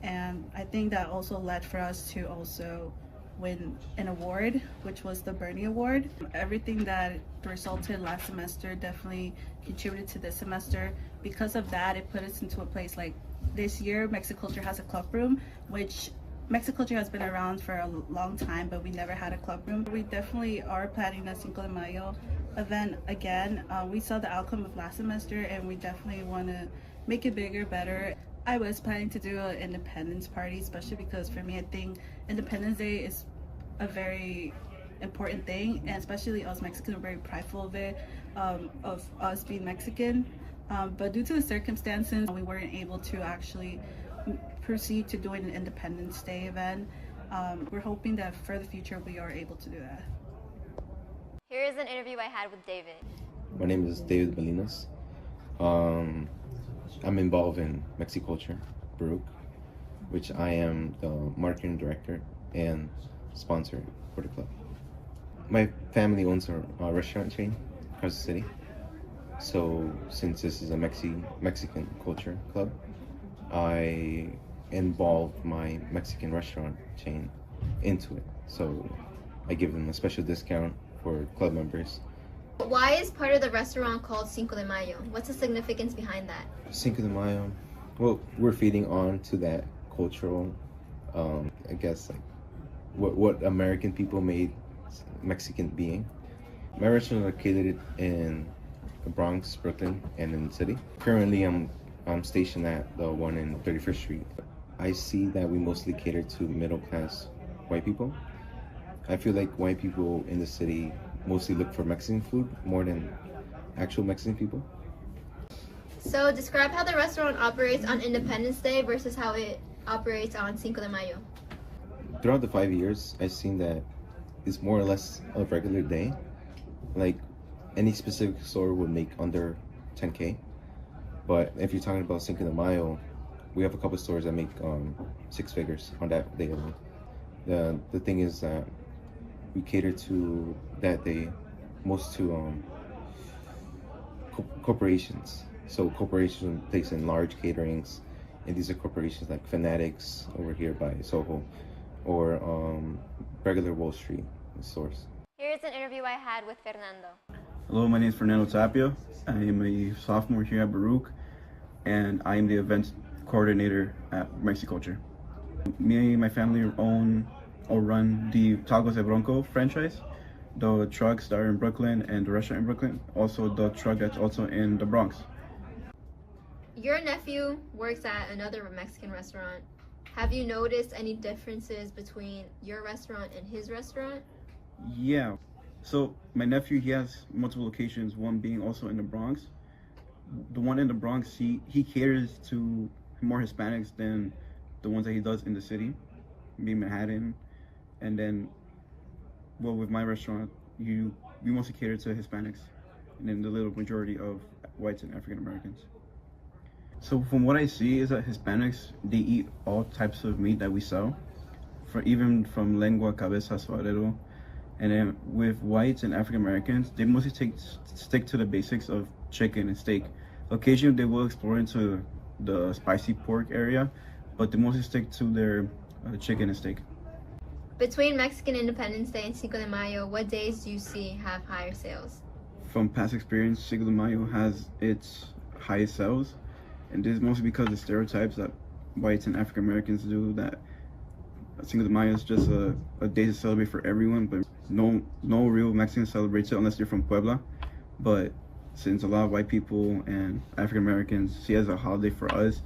And I think that also led for us to also win an award, which was the Bernie Award. Everything that resulted last semester definitely contributed to this semester. Because of that, it put us into a place like this year, Mexiculture has a club room, which Mexiculture has been around for a long time, but we never had a club room. We definitely are planning a Cinco de Mayo event again. We saw the outcome of last semester and we definitely want to make it bigger, better. I was planning to do an independence party, especially because for me, I think Independence Day is a very important thing, and especially us Mexicans are very prideful of it, of us being Mexican. But due to the circumstances, we weren't able to actually proceed to doing an Independence Day event. We're hoping that for the future we are able to do that. Here is an interview I had with David. My name is David Balinas. I'm involved in Mexiculture, Baruch, which I am the marketing director and sponsor for the club. My family owns a restaurant chain across the city. So since this is a Mexican culture club, I involved my Mexican restaurant chain into it. So I give them a special discount for club members. Why is part of the restaurant called Cinco de Mayo? What's the significance behind that? Cinco de Mayo, well, we're feeding on to that cultural, I guess, like what American people made Mexican being. My restaurant is located in the Bronx, Brooklyn, and in the city. Currently, I'm stationed at the one in 31st Street. I see that we mostly cater to middle-class white people. I feel like white people in the city mostly look for Mexican food more than actual Mexican people. So describe how the restaurant operates on Independence Day versus how it operates on Cinco de Mayo? Throughout the 5 years, I've seen that it's more or less a regular day. Like any specific store would make under 10K. But if you're talking about Cinco de Mayo, we have a couple stores that make 6 figures on that day alone. The thing is that we cater to that day most to corporations. So corporations place in large caterings, and these are corporations like Fanatics over here by Soho, or regular Wall Street stores. Here's an interview I had with Fernando. Hello, my name is Fernando Tapia. I am a sophomore here at Baruch, and I am the events coordinator at Mexiculture. Me and my family own or run the Tacos de Bronco franchise, the trucks that are in Brooklyn and the restaurant in Brooklyn, also the truck that's also in the Bronx. Your nephew works at another Mexican restaurant. Have you noticed any differences between your restaurant and his restaurant? Yeah, so my nephew, he has multiple locations, one being also in the Bronx. The one in the Bronx, he caters to more Hispanics than the ones that he does in the city, being Manhattan. And then, well, with my restaurant, we mostly cater to Hispanics, and then the little majority of whites and African Americans. So from what I see is that Hispanics, they eat all types of meat that we sell, even from lengua, cabeza, suadero. And then with whites and African Americans, they mostly stick to the basics of chicken and steak. Occasionally they will explore into the spicy pork area, but they mostly stick to their chicken and steak. Between Mexican Independence Day and Cinco de Mayo, what days do you see have higher sales? From past experience, Cinco de Mayo has its highest sales, and this is mostly because of the stereotypes that whites and African Americans do, that Cinco de Mayo is just a day to celebrate for everyone, but no real Mexican celebrates it unless they're from Puebla. But since a lot of white people and African Americans see it as a holiday for us,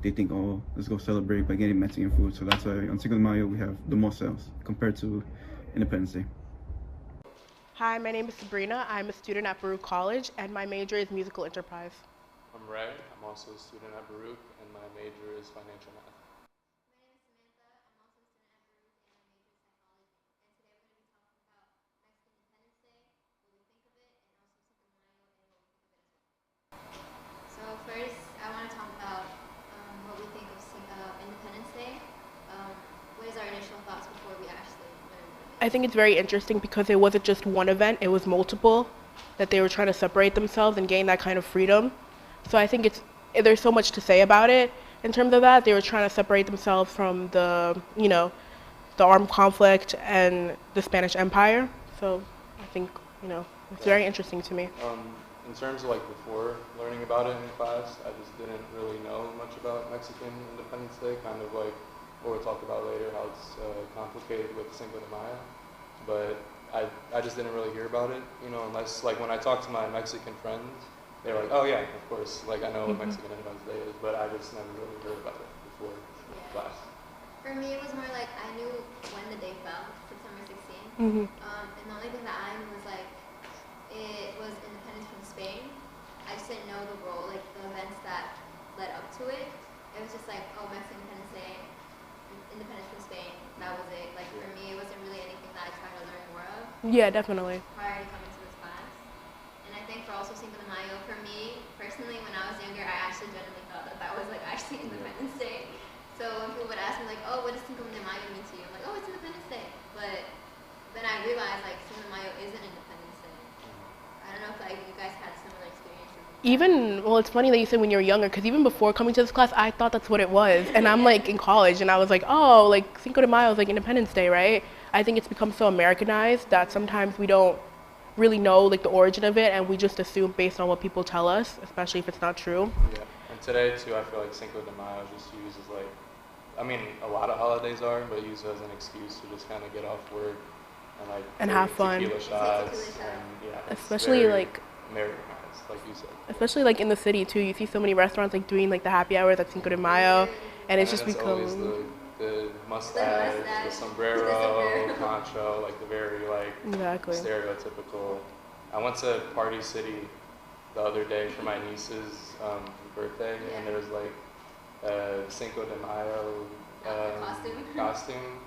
they think, oh, let's go celebrate by getting Mexican food. So that's why on Cinco de Mayo we have the most sales compared to Independence Day. Hi, my name is Sabrina. I'm a student at Baruch College, and my major is musical enterprise. I'm Ray. I'm also a student at Baruch, and my major is financial math. So first, I want to talk about what we think of Independence Day. What is our initial thoughts before we actually learn? I think it's very interesting because it wasn't just one event, it was multiple, that they were trying to separate themselves and gain that kind of freedom. So I think there's so much to say about it in terms of that. They were trying to separate themselves from the armed conflict and the Spanish Empire. So I think, it's very interesting to me. In terms of before learning about it in class, I just didn't really know much about Mexican Independence Day, kind of like what we'll talk about later, how it's complicated with Cinco de Mayo. But I just didn't really hear about it, unless when I talked to my Mexican friends, they were like, oh yeah, of course, I know what Mexican Independence Day is, but I just never really heard about it before class. For me, it was more like I knew when the day fell, September 16th. Mm-hmm. And the only thing that I knew was it was independence from Spain. I just didn't know the role, the events that led up to it. It was just Mexican Independence Day, independence from Spain. That was it. For me, it wasn't really anything that I tried to learn more of. Yeah, definitely. Prior to coming to this class. And I think for also Cinco de Mayo, for me, personally, when I was younger, I actually genuinely thought that was actually Independence Day. So when people would ask me oh, what does Cinco de Mayo mean to you? I'm like, oh, it's Independence Day. But then I realized Cinco de Mayo isn't Independence Day. I don't know if you guys had similar experiences. It's funny that you said when you were younger, because even before coming to this class, I thought that's what it was. And I'm in college, and I was oh, Cinco de Mayo is Independence Day, right? I think it's become so Americanized that sometimes we don't really know the origin of it, and we just assume based on what people tell us, especially if it's not true. Yeah, and today too, I feel Cinco de Mayo is just used as a lot of holidays are, but used as an excuse to just kind of get off work and have fun. Tequila shots, and yeah, especially Americanized, like you said. Especially in the city too, you see so many restaurants doing the happy hours at Cinco de Mayo, and it's just become the mustache, the sombrero, poncho, the very exactly stereotypical. I went to Party City the other day for my niece's birthday, and there was Cinco de Mayo costume,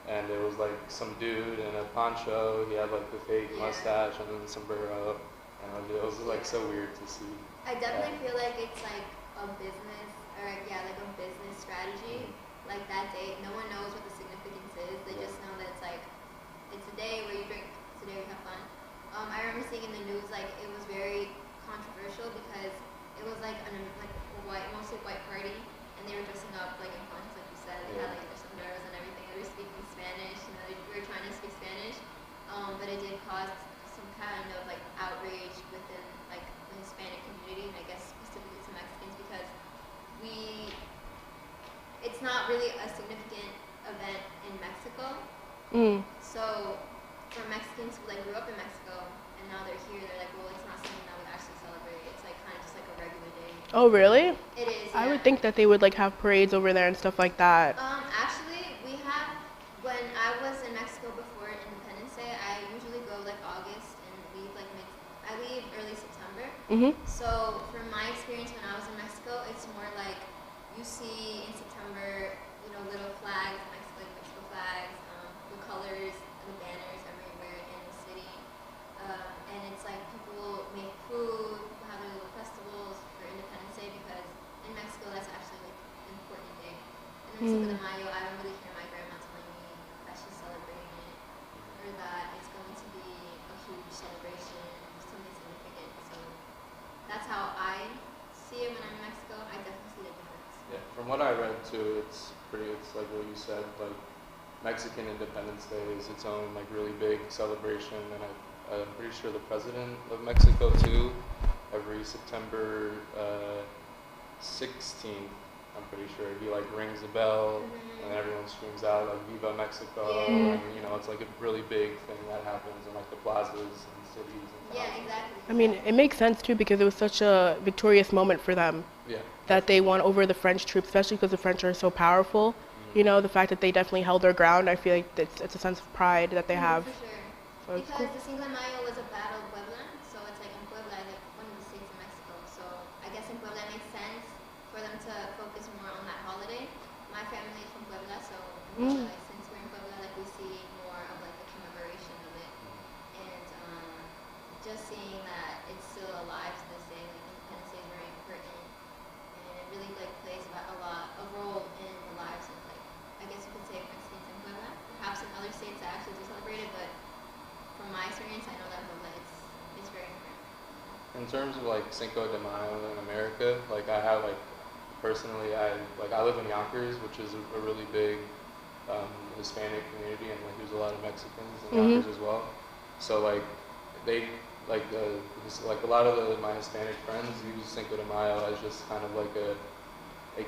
and it was like some dude in a poncho. He had like the fake mustache and then the sombrero, and it was like so weird to see. I definitely feel like it's like a business, or like a business strategy. Like that day, no one knows what the significance is. They just know that it's like, it's a day where you drink, it's a day where you have fun. I remember seeing in the news, like, it was very controversial because it was like a mostly white party, and they were dressing up like in ponchos, like you said. They had like their sombreros and everything. They were speaking Spanish, we were trying to speak Spanish, but it did cause some kind of like outrage within like the Hispanic community, and I guess specifically to Mexicans, because it's not really a significant event in Mexico. So for Mexicans who like grew up in Mexico and now they're here, they're like, well, it's not something that we actually celebrate. It's like kind of just like a regular day. Oh, really? It is. I would think that they would like have parades over there and stuff like that. Actually, we have, when I was in Mexico before Independence Day, I usually go like August and leave like I leave early September. So from my experience when I was in Mexico, it's more like you see in September, little flags, Mexico flags, the colors, the banners everywhere in the city, and it's like people make food, people have their little festivals for Independence Day, because in Mexico that's actually like an important day. And then Cinco de Mayo, I don't really hear my grandma telling me that she's celebrating it, or that it's going to be a huge celebration, something significant. So that's how I see it when I'm in Mexico. I definitely see the difference. Yeah, from what I read too, it's like what you said, like Mexican Independence Day is its own like really big celebration, and I'm pretty sure the president of Mexico too, every September 16th, I'm pretty sure he like rings a bell and everyone screams out like "Viva Mexico," and it's like a really big thing that happens in like the plazas and cities and towns. Exactly. I mean, it makes sense too because it was such a victorious moment for them. That they won over the French troops, especially because the French are so powerful. The fact that they definitely held their ground, I feel like it's a sense of pride that they have. For sure. So it's Because cool. the Cinco de Mayo was a battle of Puebla, so it's like in Puebla, like one of the states in Mexico. So I guess in Puebla it makes sense for them to focus more on that holiday. My family is from Puebla, so in Puebla, like, since we're in Puebla, like we see more of like the commemoration of it, and just seeing that it's still alive to this day. Like Independence Day is very important, and it really like plays a role in the lives of like, I guess you could say, Mexicans in Puebla. Perhaps in other states that actually do celebrate it, but from my experience, I know that Puebla it's very important. In terms of like Cinco de Mayo in America, like I have like personally, I live in Yonkers, which is a really big Hispanic community, and like there's a lot of Mexicans in Yonkers as well. So like they like a lot of my Hispanic friends use Cinco de Mayo as just kind of like a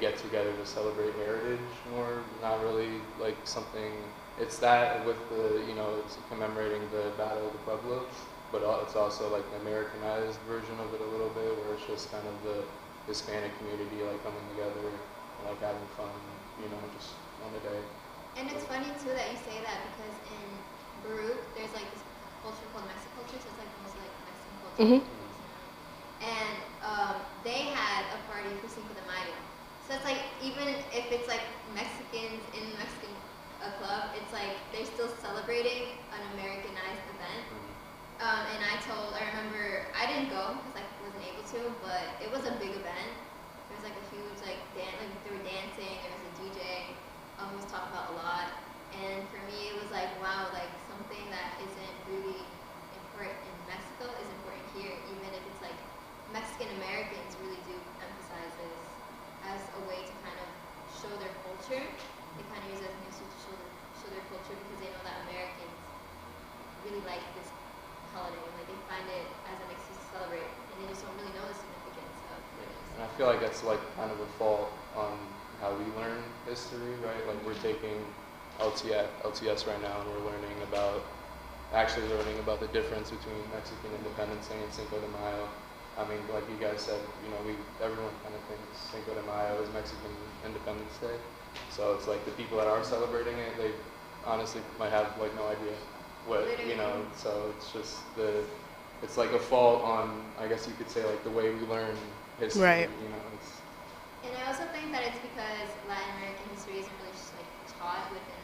get together to celebrate heritage more, not really like something. It's that with the it's commemorating the Battle of the Pueblos, but it's also like the Americanized version of it a little bit, where it's just kind of the Hispanic community like coming together and like having fun, just on a day. And it's funny too that you say that, because in Baruch there's like this culture called Mexican culture, so it's like mostly like Mexican culture. And they had a party for Cinco de Mayo. So it's like, even if it's like Mexicans in Mexican club, it's like they're still celebrating an Americanized event. And I remember, I didn't go because I wasn't able to, but it was a big event. There was like a huge like they were dancing, there was a DJ who was talking about a lot. And for me it was like, wow, like something that isn't really important in Mexico is important here, even if it's like Mexican Americans really do emphasize this as a way to kind of show their culture. They kind of use it as an excuse to show their culture, because they know that Americans really like this holiday, and like they find it as an excuse to celebrate, and they just don't really know the significance of what it is. And I feel like that's like kind of a fault on how we learn history, right? Like we're taking LTS right now, and we're learning about the difference between Mexican Independence Day and Cinco de Mayo. I mean, like you guys said, everyone kind of thinks Cinco de Mayo is Mexican Independence Day. So it's like the people that are celebrating it, they honestly might have like no idea what, so it's just it's like a fault on, I guess you could say, like the way we learn history, Right. And I also think that it's because Latin American history isn't really just like taught within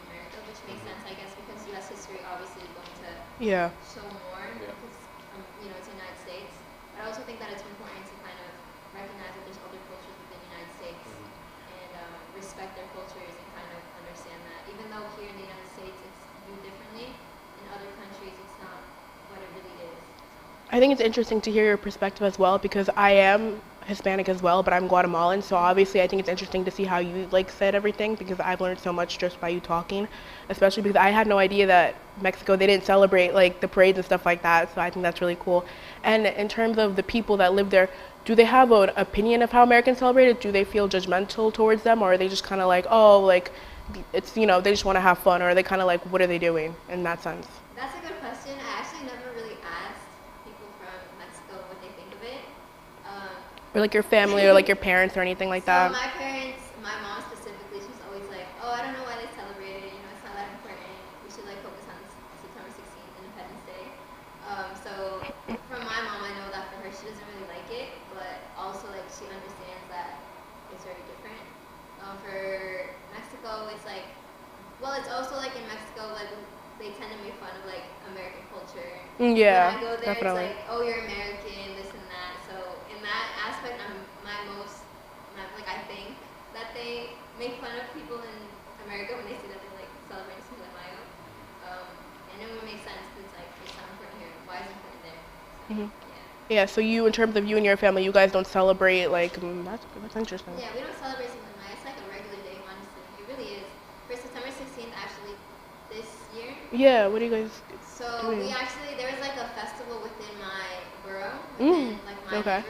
show more because it's the United States. But I also think that it's important to kind of recognize that there's other cultures within the United States and respect their cultures and kind of understand that even though here in the United States it's viewed differently, in other countries it's not what it really is. I think it's interesting to hear your perspective as well because I am Hispanic as well, but I'm Guatemalan, so obviously I think it's interesting to see how you said everything because I've learned so much just by you talking, especially because I had no idea that Mexico, they didn't celebrate the parades and stuff like that, so I think that's really cool. And in terms of the people that live there, do they have an opinion of how Americans celebrate it? Do they feel judgmental towards them, or are they just kind of it's, they just want to have fun, or are they kind of what are they doing in that sense? That's a good question. I actually never really asked people from Mexico what they think of it. Or your family or your parents or anything like that? So my parents, my mom specifically, she's always like, oh, I don't know why they celebrate it, it's not that important. We should focus on September 16th, Independence Day. So from my mom, I know that for her, she doesn't really like it, but also she understands that it's very different. For Mexico, it's it's also in Mexico, they tend to make fun of American culture. Yeah, when I go there, definitely. it's oh, you're American, this and that. So in that aspect, I think that they make fun of people in America when they say that they're celebrating Cinco de Mayo. And it would make sense because it's not important here. Why is it important there? So, Yeah, so you, in terms of you and your family, you guys don't celebrate that's interesting. Yeah, we don't celebrate Cinco de Mayo. It's a regular day, honestly. It really is. For September 16th, actually, this year. Yeah, what do you guys So doing? there was a festival within my borough, within my neighborhood.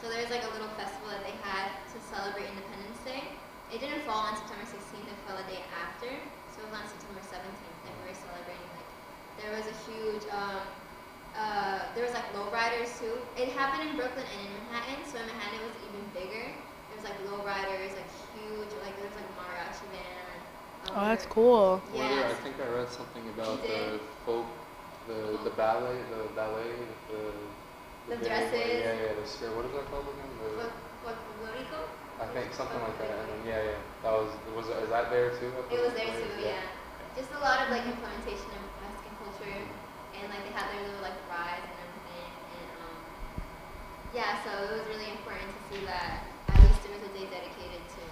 So there's a little festival that they had to celebrate Independence Day. It didn't fall on September 16th, it fell a day after. So it was on September 17th and we were celebrating there was a huge there was lowriders too. It happened in Brooklyn and in Manhattan, so in Manhattan it was even bigger. There was lowriders, huge, there was mariachi band. Oh, that's cool. Yeah. I think I read something about the folk, the ballet, the dresses. Yeah, the skirt. What is that called again? Folklorico? I think something like that. And then, that is that there too? It was there too, yeah. Just a lot of implementation of Mexican culture, and they had their little rides and everything, and so it was really important to see that at least there was a day dedicated to